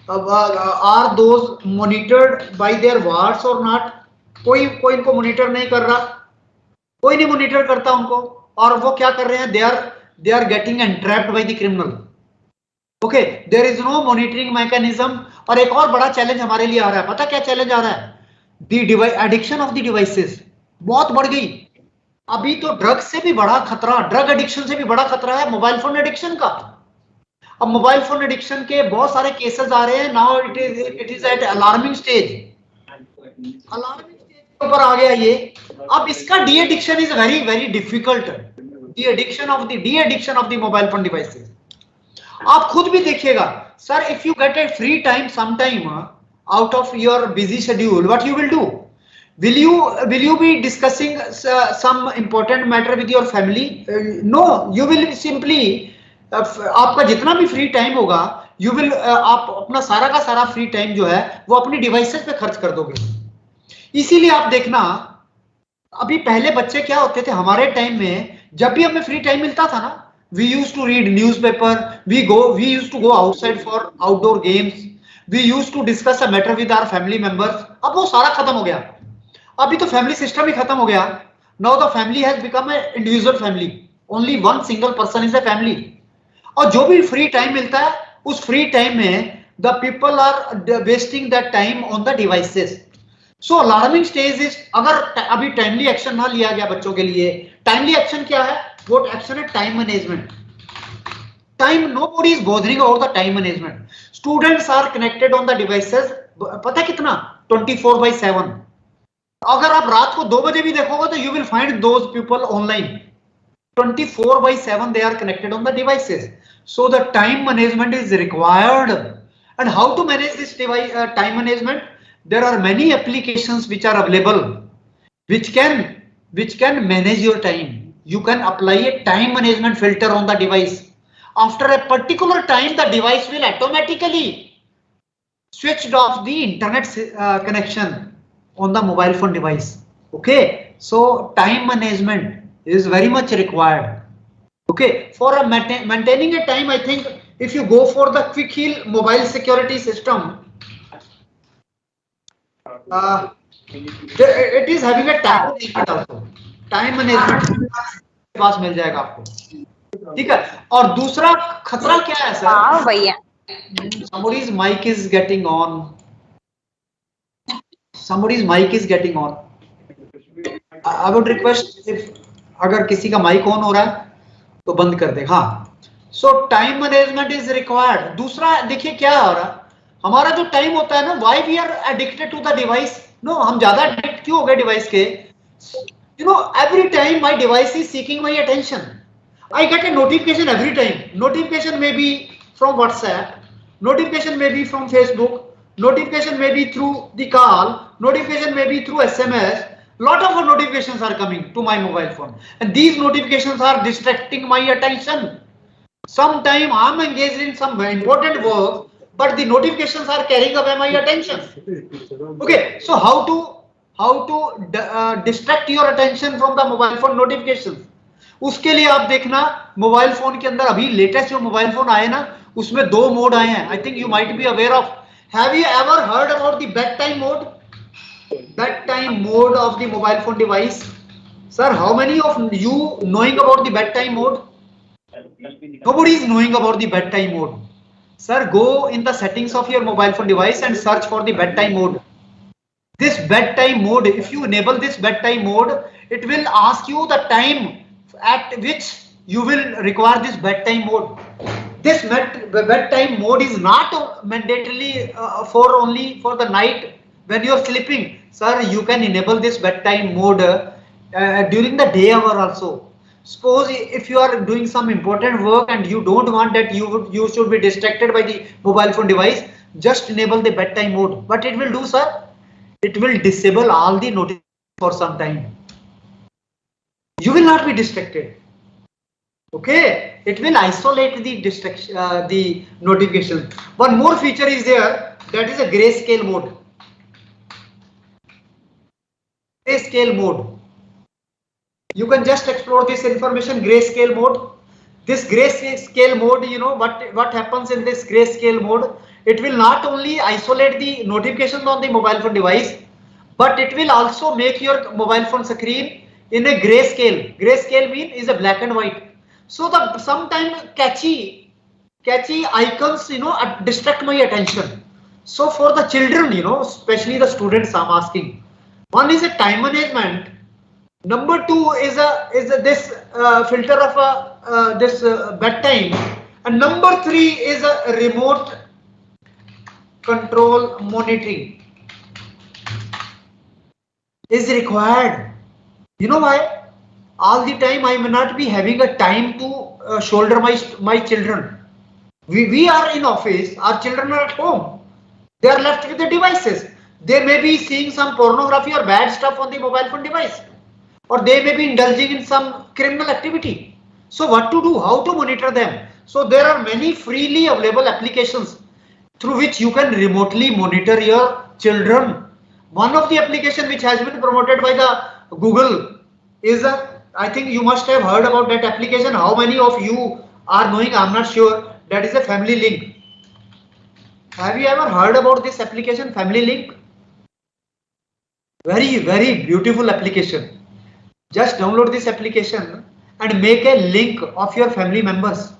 are those monitored by their wards और नॉट। कोई इनको मॉनिटर नहीं कर रहा, कोई नहीं मॉनिटर करता उनको, और वो क्या कर रहे हैं? They are getting entrapped by the criminal. Okay, there is no monitoring mechanism. और एक और बड़ा चैलेंज हमारे लिए आ रहा है, पता क्या चैलेंज आ रहा है? The addiction of the devices बहुत बढ़ गई। अभी तो ड्रग से भी बड़ा खतरा, ड्रग एडिक्शन से भी बड़ा खतरा है मोबाइल फोन एडिक्शन का। अब मोबाइल फोन एडिक्शन के बहुत सारे केसेस आ रहे हैं। Now it is at alarming stage. Alarming stage के ऊपर आ गया ये। अब इसका de addiction is very very difficult. De addiction of the mobile phone devices. आप खुद भी देखिएगा sir, if you get a free time some time out of your busy schedule, what you will do? Will you be discussing some important matter with your family? No, you will simply आपका जितना भी free time होगा you will आप अपना सारा का सारा free time जो है वो अपनी डिवाइसेस पे खर्च कर दोगे। इसीलिए आप देखना, अभी पहले बच्चे क्या होते थे हमारे टाइम में, जब भी हमें फ्री टाइम मिलता था ना, we used to read newspaper, we used to go outside for outdoor games, we used to discuss a matter with our family members। अब वो सारा खत्म हो गया। अभी तो फैमिली सिस्टम ही खत्म हो गया। Now the family has become a individual family, only one single person is a family. और जो भी फ्री टाइम मिलता है उस फ्री टाइम में the people are wasting that time on the devices. So alarming stage is, अगर अभी timely action ना लिया गया बच्चों के लिए, टाइमली एक्शन क्या है? वो एक्शन है time management. Time, nobody is bothering about the time management. Students are connected on the devices, पता है कितना? 24/7। अगर आप रात को 2 बजे भी देखोगे तो you will find those people online. 24/7 they are connected on the devices. So the time management is required. And how to manage this device time management? There are many applications which are available which can manage your time. You can apply a time management filter on the device. After a particular time the device will automatically switch off the internet connection on the mobile phone device. Okay, so time management is very much required. Okay, for a maintaining a time, I think if you go for the quick heal mobile security system, it is having a time management also. Time management पास मिल जाएगा आपको, ठीक है। और दूसरा खतरा क्या है sir? हाँ भैया, somebody's mic is getting on. Somebody's mic is getting on. I would request if अगर किसी का माइक ऑन हो रहा है तो बंद कर दे। हाँ, so time management is required. दूसरा देखिए क्या हो रहा है, हमारा जो टाइम होता है ना, why we are addicted to the device? No, हम ज्यादा एडिक्ट क्यों हो गए डिवाइस के? You know, every time my device is seeking my attention. I get a notification every time. Notification may be from WhatsApp, notification may be from Facebook, notification may be through the call, notification may be through SMS. Lot of notifications are coming to my mobile phone, and these notifications are distracting my attention. Sometime I'm engaged in some important work, but the notifications are carrying away my attention. Okay, so how to distract your attention from the mobile phone notifications? उसके लिए आप देखना, mobile phone के अंदर अभी latest जो mobile phone आए ना, उसमें 2 मोड आए हैं. I think you might be aware of. Have you ever heard about the bed time mode? Bed time mode of the mobile phone device. Sir, how many of you knowing about the bedtime mode? Nobody is knowing about the bedtime mode. Sir, go in the settings of your mobile phone device and search for the bedtime mode. This bedtime mode, if you enable this bedtime mode, it will ask you the time at which you will require this bedtime mode. This bedtime mode is not mandatorily only for the night when you are sleeping. Sir, you can enable this bedtime mode during the day hour also. Suppose if you are doing some important work and you don't want that you should be distracted by the mobile phone device, just enable the bedtime mode. What it will do, sir? It will disable all the notifications for some time. You will not be distracted. Okay, it will isolate the distraction, the notification. One more feature is there, that is a grayscale mode. Grayscale mode. You can just explore this information. Grayscale mode. This grayscale mode, you know what happens in this grayscale mode? It will not only isolate the notifications on the mobile phone device, but it will also make your mobile phone screen in a grayscale. Grayscale mean is a black and white. So the sometimes catchy icons, you know, distract my attention. So for the children, you know, especially the students, I'm asking. One is a time management. Number two is this filter of this bedtime, and number three is a remote control monitoring is required. You know why? All the time I may not be having a time to shoulder my children. We are in office, our children are at home. They are left with the devices. They may be seeing some pornography or bad stuff on the mobile phone device, or they may be indulging in some criminal activity. So what to do? How to monitor them? So there are many freely available applications through which you can remotely monitor your children. One of the application which has been promoted by the Google is I think you must have heard about that application. How many of you are knowing? I'm not sure. That is a Family Link. Have you ever heard about this application, Family Link? Very beautiful application. Just download this application and make a link of your family members,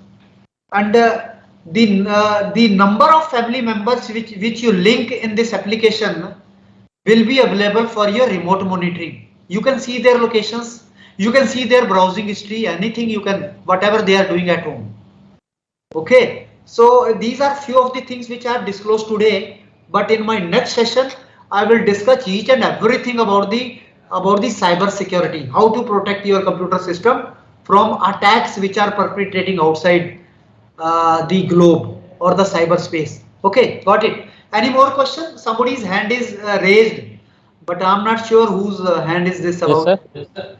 and the number of family members which you link in this application will be available for your remote monitoring. You can see their locations, you can see their browsing history, anything you can, whatever they are doing at home. Okay, so these are few of the things which I have disclosed today, but in my next session I will discuss each and everything about the cyber security, how to protect your computer system from attacks which are perpetrating outside the globe or the cyberspace. Okay, got it. Any more questions? Somebody's hand is raised, but I'm not sure whose hand is this about.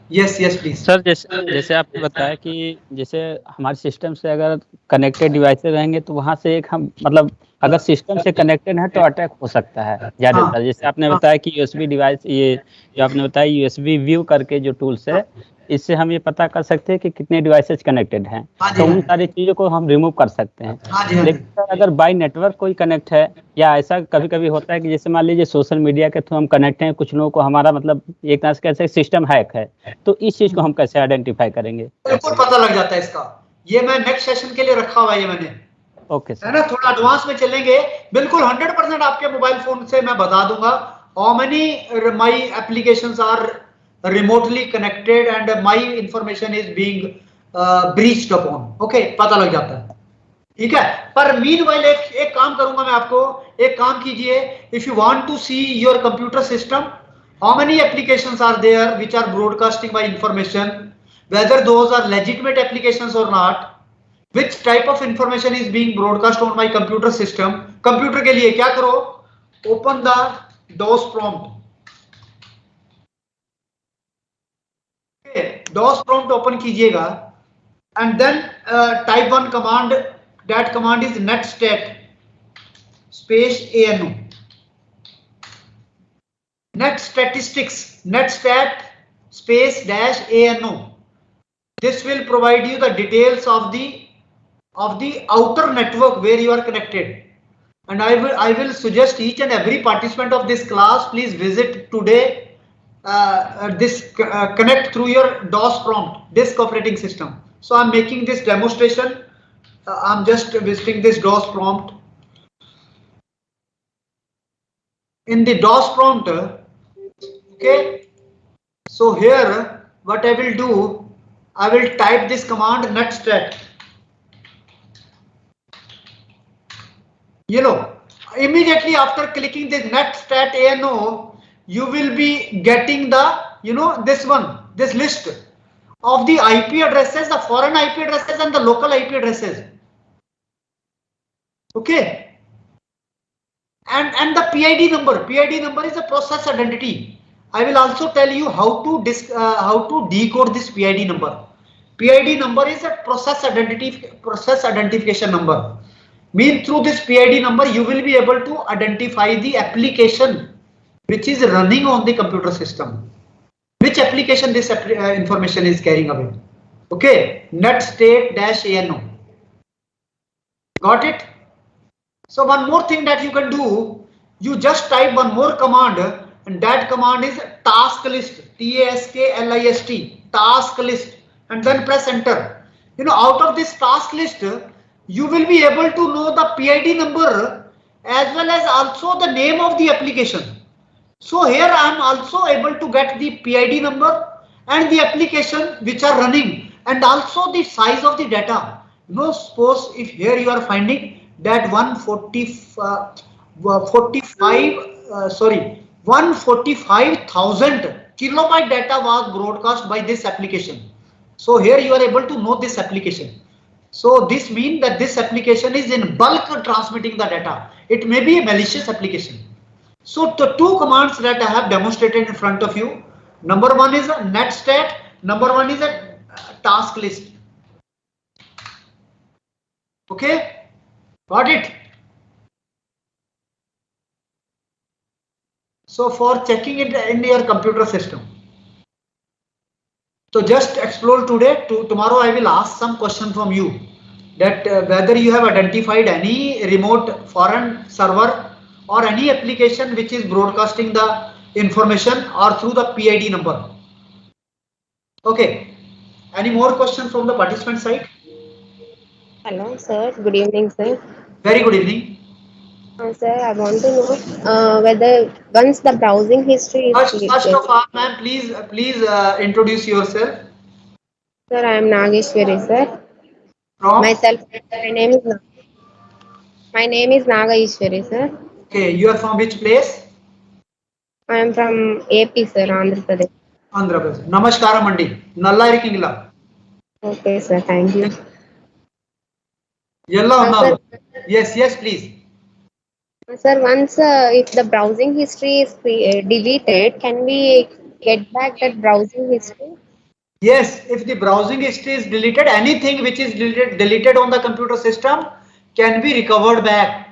Yes, please. Sir जैसे आपने बताया कि जैसे हमारे system से अगर connected devices रहेंगे तो वहाँ से एक हम मतलब अगर सिस्टम से कनेक्टेड है तो अटैक हो सकता है ज्यादातर। जैसे आपने बताया कि यूएसबी डिवाइस, ये जो आपने बताया यूएसबी व्यू करके जो टूल्स है, इससे हम ये पता कर सकते हैं कि कितने डिवाइसेस कनेक्टेड हैं, तो उन सारी चीज़ों को हम रिमूव कर सकते हैं। लेकिन अगर बाय नेटवर्क कोई कनेक्ट है, या ऐसा कभी कभी होता है कि जैसे मान लीजिए सोशल मीडिया के थ्रू हम कनेक्ट हैं, कुछ लोगों को हमारा मतलब एक तरह से कैसे सिस्टम हैक है, तो इस चीज़ को हम कैसे आइडेंटिफाई करेंगे? बिल्कुल पता लग जाता है इसका। ये मैं नेक्स्ट सेशन के लिए रखा हुआ है, ये मैंने। ओके सर, है ना, थोड़ा एडवांस में चलेंगे। बिल्कुल 100% आपके मोबाइल फोन से मैं बता दूंगा how many my applications are remotely connected and my information is being breached upon. Okay, पता लग जाता है, ठीक है। पर meanwhile एक काम करूंगा मैं आपको, एक काम कीजिए, if you want to see your computer system, how many applications are there which are broadcasting my information, whether those are legitimate applications or not, which type of information is being broadcast on my computer system. computer के लिए क्या करो, open the DOS prompt. DOS prompt open कीजिएगा and then type one command. That command is netstat space ANO. Net statistics, netstat space dash ANO. This will provide you the details of the outer network where you are connected. And I will suggest each and every participant of this class, please visit today connect through your DOS prompt, disk operating system. So I'm making this demonstration. I'm just visiting this DOS prompt. In the DOS prompt, okay. So here, what I will do, I will type this command netstat. You know, immediately after clicking this netstat ANO, you will be getting the, you know, this list of the IP addresses, the foreign IP addresses and the local IP addresses. Okay. And the PID number. PID number is a process identity. I will also tell you how to decode this PID number. PID number is a process identification number. Mean through this PID number you will be able to identify the application which is running on the computer system. Which application this information is carrying away. Okay, net state -ANO. Got it? So one more thing that you can do, you just type one more command, and that command is task list, TASKLIST, task list, and then press enter. You know, out of this task list, you will be able to know the PID number as well as also the name of the application. So here I am also able to get the PID number and the application which are running, and also the size of the data. You know, suppose if here you are finding that 145,000 kilobyte data was broadcast by this application. So here you are able to know this application. So this means that this application is in bulk transmitting the data. It may be a malicious application. So the two commands that I have demonstrated in front of you, number one is a netstat, number one is a task list. Okay, got it? So for checking it in your computer system. So just explore today. Tomorrow I will ask some question from you that whether you have identified any remote foreign server or any application which is broadcasting the information or through the PID number. Okay. Any more questions from the participant side? Hello, sir. Good evening, sir. Very good evening. Sir, I want to know whether once the browsing history is First of all, ma'am, please introduce yourself. Sir, I am Nageshwari, sir. From? My name is Naga Ishwari, sir. Okay, you are from which place? I am from AP, sir, Andhra Pradesh. Andhra Pradesh. Namaskaram Mandi. Nalla irikingla. Okay, sir. Thank you. Yella yes, please. Sir, once if the browsing history is deleted, can we get back that browsing history? Yes, if the browsing history is deleted, anything which is deleted on the computer system can be recovered back.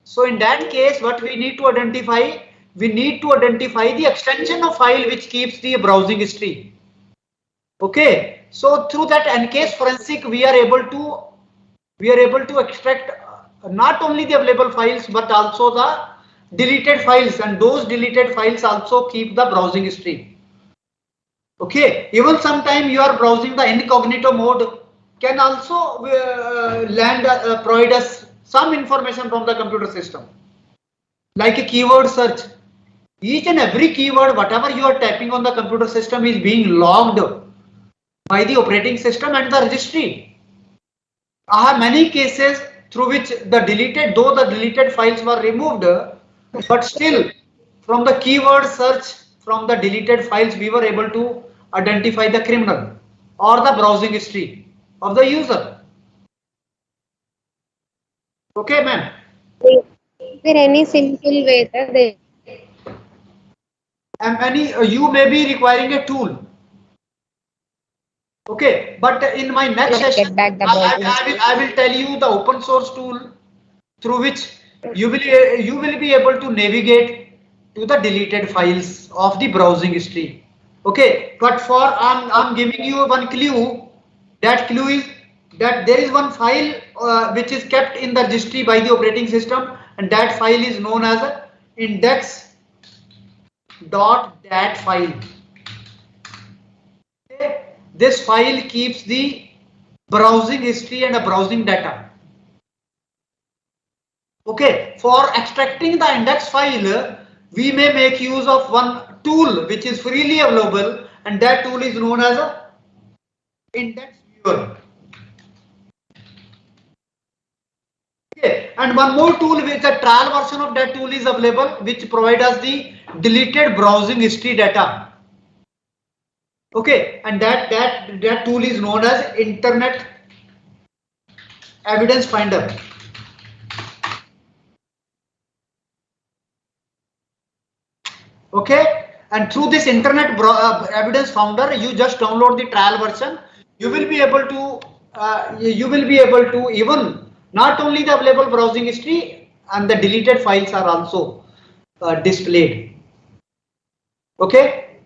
So in that case, what we need to identify, the extension of file which keeps the browsing history. Okay, so through that encase forensic, we are able to extract not only the available files but also the deleted files, and those deleted files also keep the browsing history. Okay, even sometime you are browsing the incognito mode can also provide us some information from the computer system, like a keyword search. Each and every keyword, whatever you are typing on the computer system, is being logged by the operating system and the registry. I have many cases through which the deleted files were removed, but still from the keyword search from the deleted files we were able to identify the criminal or the browsing history of the user. Okay, ma'am. Is there any simple way that you may be requiring a tool. Okay, but in my next session, I will tell you the open source tool through which you will be able to navigate to the deleted files of the browsing history. Okay, but for I'm giving you one clue. That clue is that there is one file which is kept in the registry by the operating system, and that file is known as a index.dat file. Okay. This file keeps the browsing history and the browsing data. Okay, for extracting the index file, we may make use of one tool which is freely available, and that tool is known as a index viewer. Okay, and one more tool with a trial version of that tool is available, which provides us the deleted browsing history data. Okay, and that tool is known as Internet Evidence Finder. Okay, and through this Internet Evidence Finder, you just download the trial version. You will be able to even not only the available browsing history, and the deleted files are also displayed. Okay.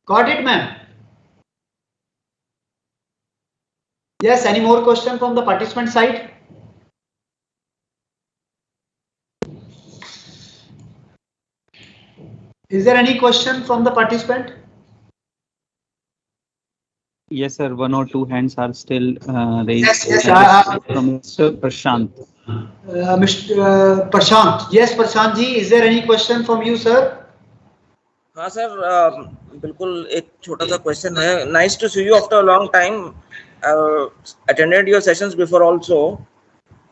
Got it, ma'am? Yes, any more question from the participant side? Is there any question from the participant? Yes, sir. One or two hands are still raised. Yes, from Mr. Prashant. Mr. Prashant. Yes, Prashant ji, is there any question from you, sir? हाँ sir, बिल्कुल एक छोटा सा question है. Nice to see you after a long time. Attended your sessions before also.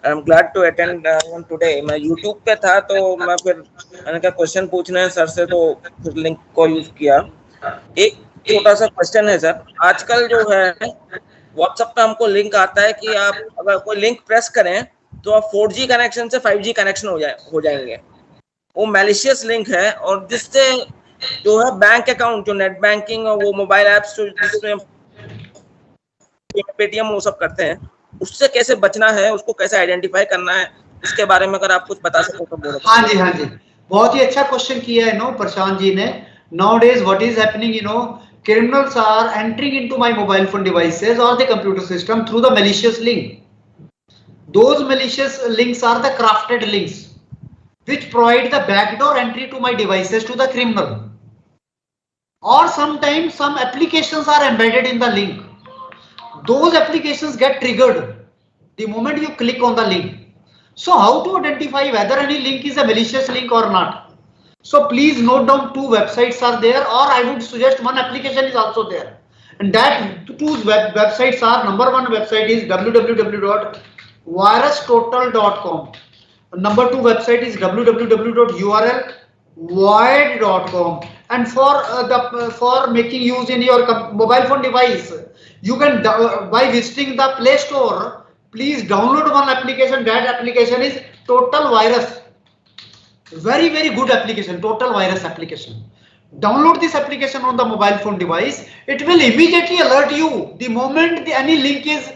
I am glad to attend one today. मैं YouTube पे था तो मैंने कहा क्वेश्चन पूछना है सर से, तो फिर लिंक को यूज किया. एक छोटा सा क्वेश्चन है सर. आजकल जो है व्हाट्सएप पे हमको लिंक आता है कि आप अगर कोई लिंक प्रेस करें तो आप 4G कनेक्शन से 5G कनेक्शन हो जाएंगे. वो मैलिशियस लिंक है, और जिससे जो है बैंक अकाउंट, जो नेट बैंकिंग और वो मोबाइल ऐप्स जिसमें पेटीएम वो सब करते हैं, उससे कैसे बचना है, उसको कैसे आइडेंटिफाई करना है, इसके बारे में अगर आप कुछ बता सको तो बोलो. हाँ जी, हाँ जी, बहुत ही अच्छा क्वेश्चन किया है प्रशांत जी ने. Nowadays what is happening, criminals are entering into my mobile phone devices or the computer system through the malicious link. Those malicious links are the crafted links which provide the backdoor entry to my devices to the criminal. Or sometimes some applications are embedded in the link. Those applications get triggered the moment you click on the link. So how to identify whether any link is a malicious link or not? So please note down, 2 websites are there, or I would suggest one application is also there. And that 2 websites are, number 1 website is www.virustotal.com. Number 2 website is www.urlvoid.com. And for making use in your mobile phone device, you can by visiting the Play Store, please download one application. That application is Total Virus. Very, very good application, Total Virus application. Download this application on the mobile phone device. It will immediately alert you the moment any link is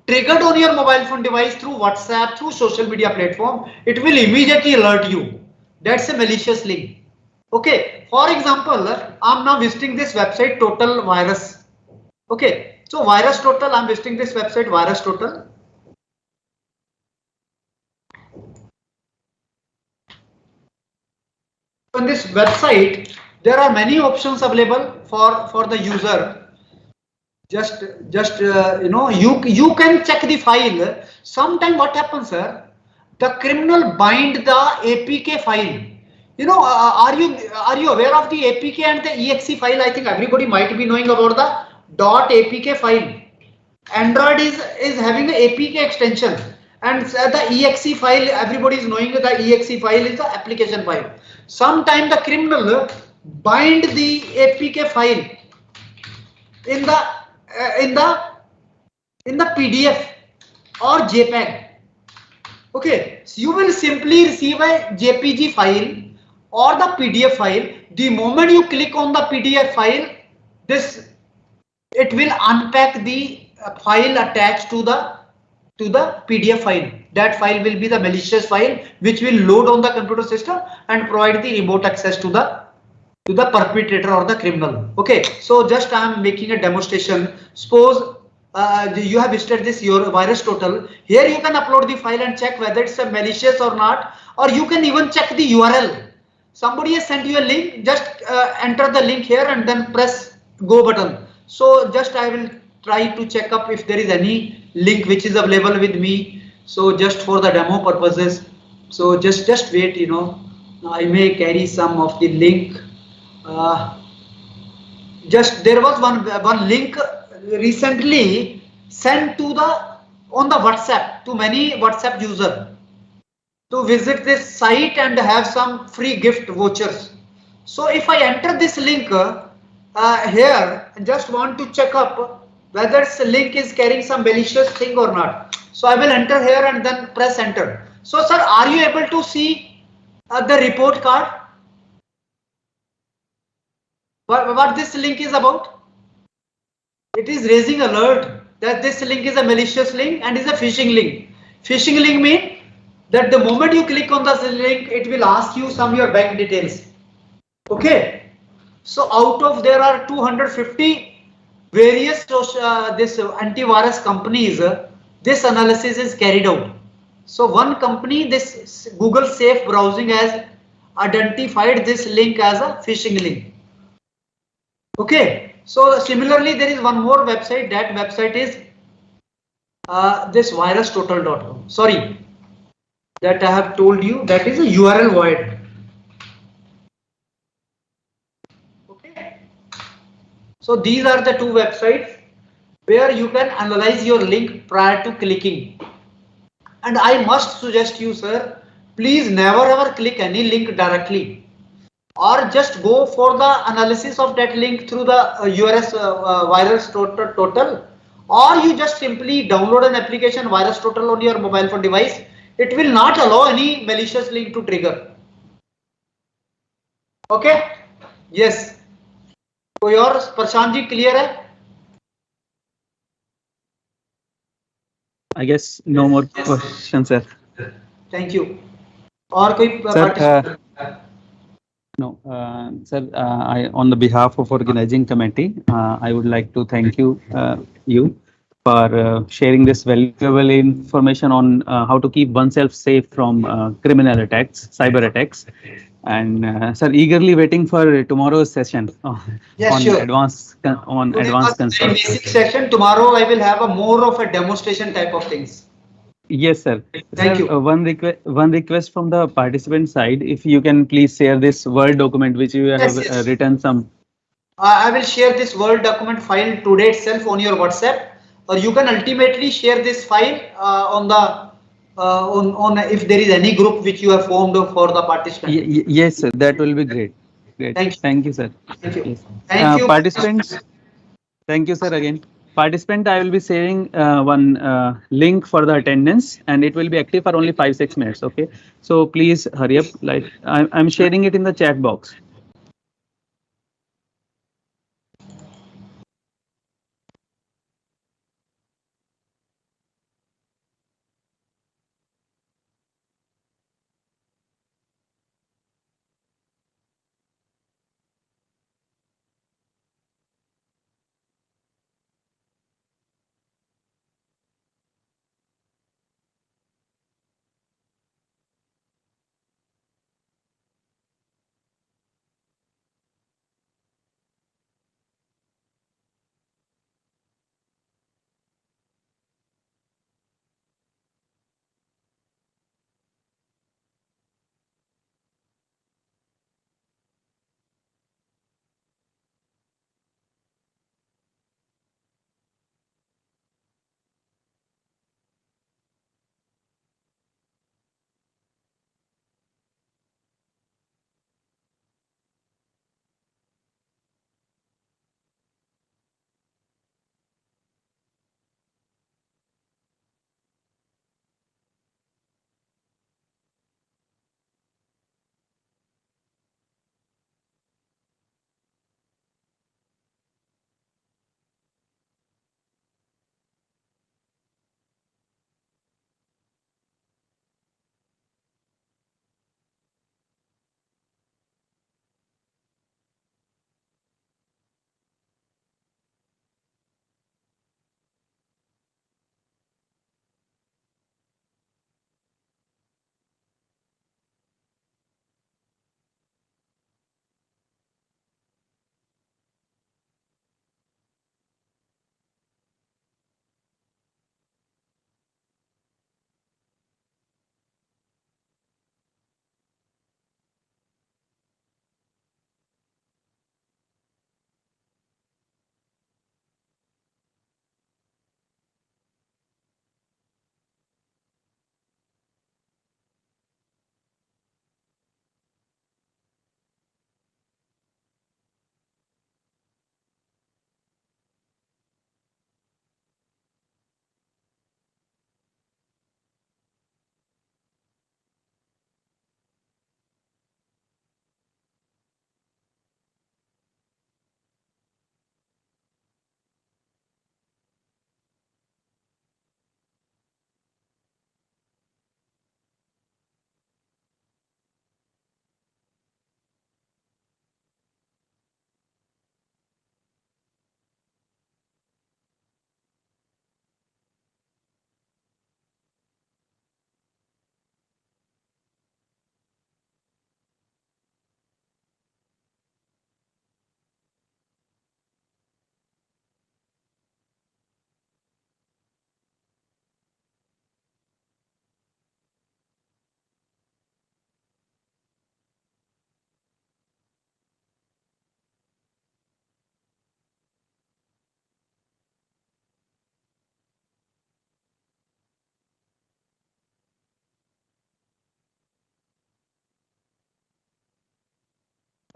triggered on your mobile phone device through WhatsApp, through social media platform. It will immediately alert you. That's a malicious link. Okay. For example, I'm now visiting this website Total Virus. Okay. So Virus Total, I'm visiting this website Virus Total. On this website, there are many options available for the user. Just you can check the file. Sometime what happens, sir? The criminal bind the APK file. Are you aware of the APK and the exe file? I think everybody might be knowing about the .apk file. Android is having an APK extension, and the exe file, everybody is knowing that the exe file is the application file. Sometime the criminal bind the APK file in the PDF or JPEG. Okay, so you will simply receive a JPG file or the PDF file. The moment you click on the PDF file, it will unpack the file attached to the PDF file. That file will be the malicious file which will load on the computer system and provide the remote access to the perpetrator or the criminal. Okay, so just I am making a demonstration. Suppose you have visited this your Virus Total. Here you can upload the file and check whether it's a malicious or not, or you can even check the URL. Somebody has sent you a link, just enter the link here and then press go button. So just I will try to check up if there is any link which is available with me. So just for the demo purposes, so just wait, I may carry some of the link. Just there was one link recently sent on the WhatsApp to many WhatsApp user. to visit this site and have some free gift vouchers. So if I enter this link here, I just want to check up whether this link is carrying some malicious thing or not. So I will enter here and then press enter. So sir, are you able to see the report card? What this link is about? It is raising alert that this link is a malicious link and is a phishing link. Phishing link means that the moment you click on this link, it will ask you some your bank details. Okay. So out of there are 250 various this antivirus companies, this analysis is carried out. So one company, this Google Safe Browsing, has identified this link as a phishing link. Okay. So similarly, there is one more website. That website is this virustotal.com. Sorry, that I have told you, that is a URL void. Okay. So these are the two websites where you can analyze your link prior to clicking. And I must suggest you, sir, please never ever click any link directly, or just go for the analysis of that link through the virus total, or you just simply download an application virus total on your mobile phone device. It will not allow any malicious link to trigger. Okay. Yes. कोई और Prashant ji clear है? I guess no more questions, sir. Thank you. और कोई Sir, no, sir. On the behalf of organizing committee, I would like to thank you, for sharing this valuable information on how to keep oneself safe from criminal attacks, cyber attacks, and sir, eagerly waiting for tomorrow's session Yes, on sure. advanced Today was a very concepts. basic session. Tomorrow I will have a more of a demonstration type of things. Yes, sir. Thank Sir, you. one request from the participant side, if you can please share this Word document which you have Yes. written some. I will share this Word document file today itself on your WhatsApp, or you can ultimately share this file on the on if there is any group which you have formed for the participants. Yes, sir. That will be great. Great. Thank you. Thank you, sir. Thank you. Yes. Thank you. Participants. Thank you, sir. Again, participant, I will be sharing one link for the attendance, and it will be active for only 5-6 minutes. Okay. So please hurry up. Like I'm sharing it in the chat box.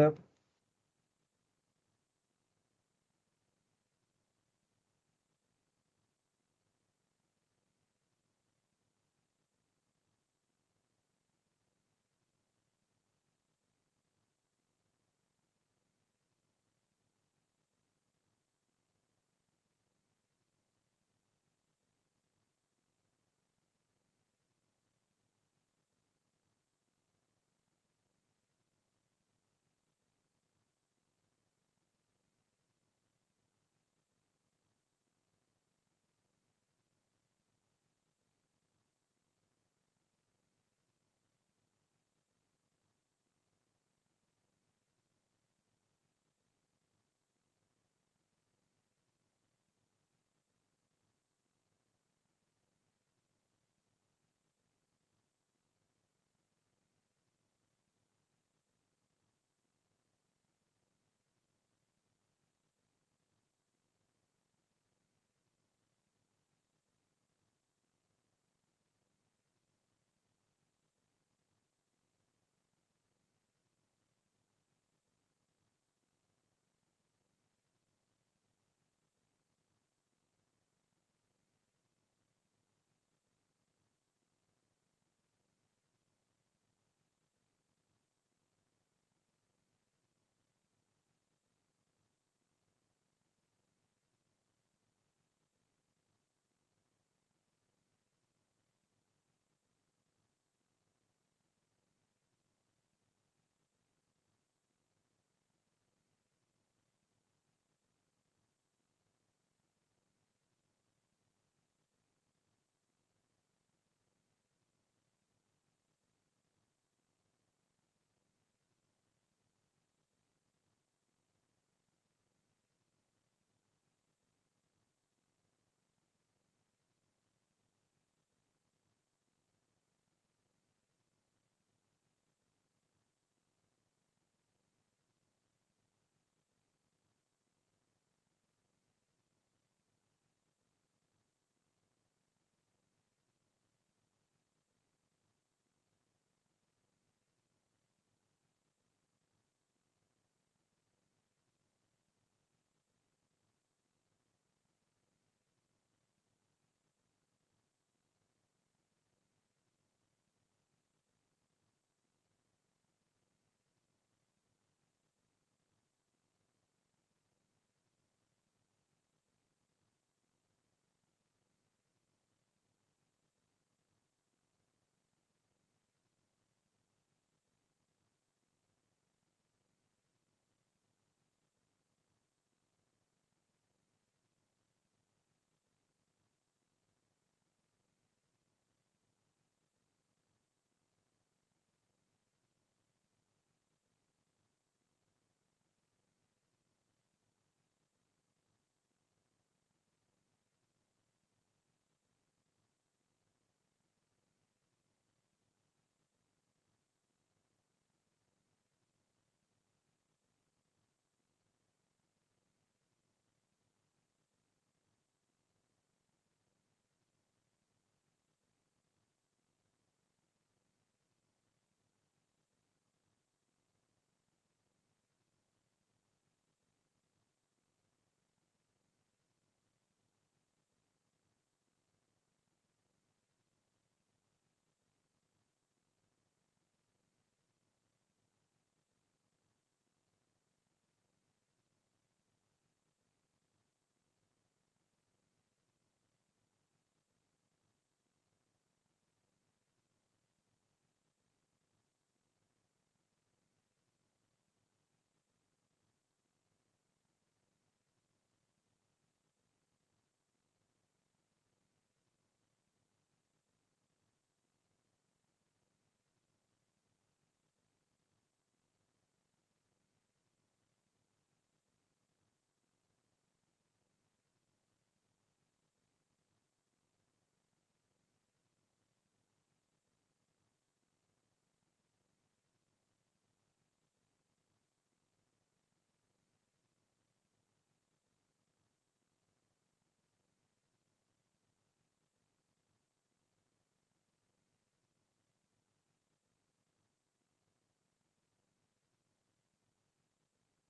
Yep.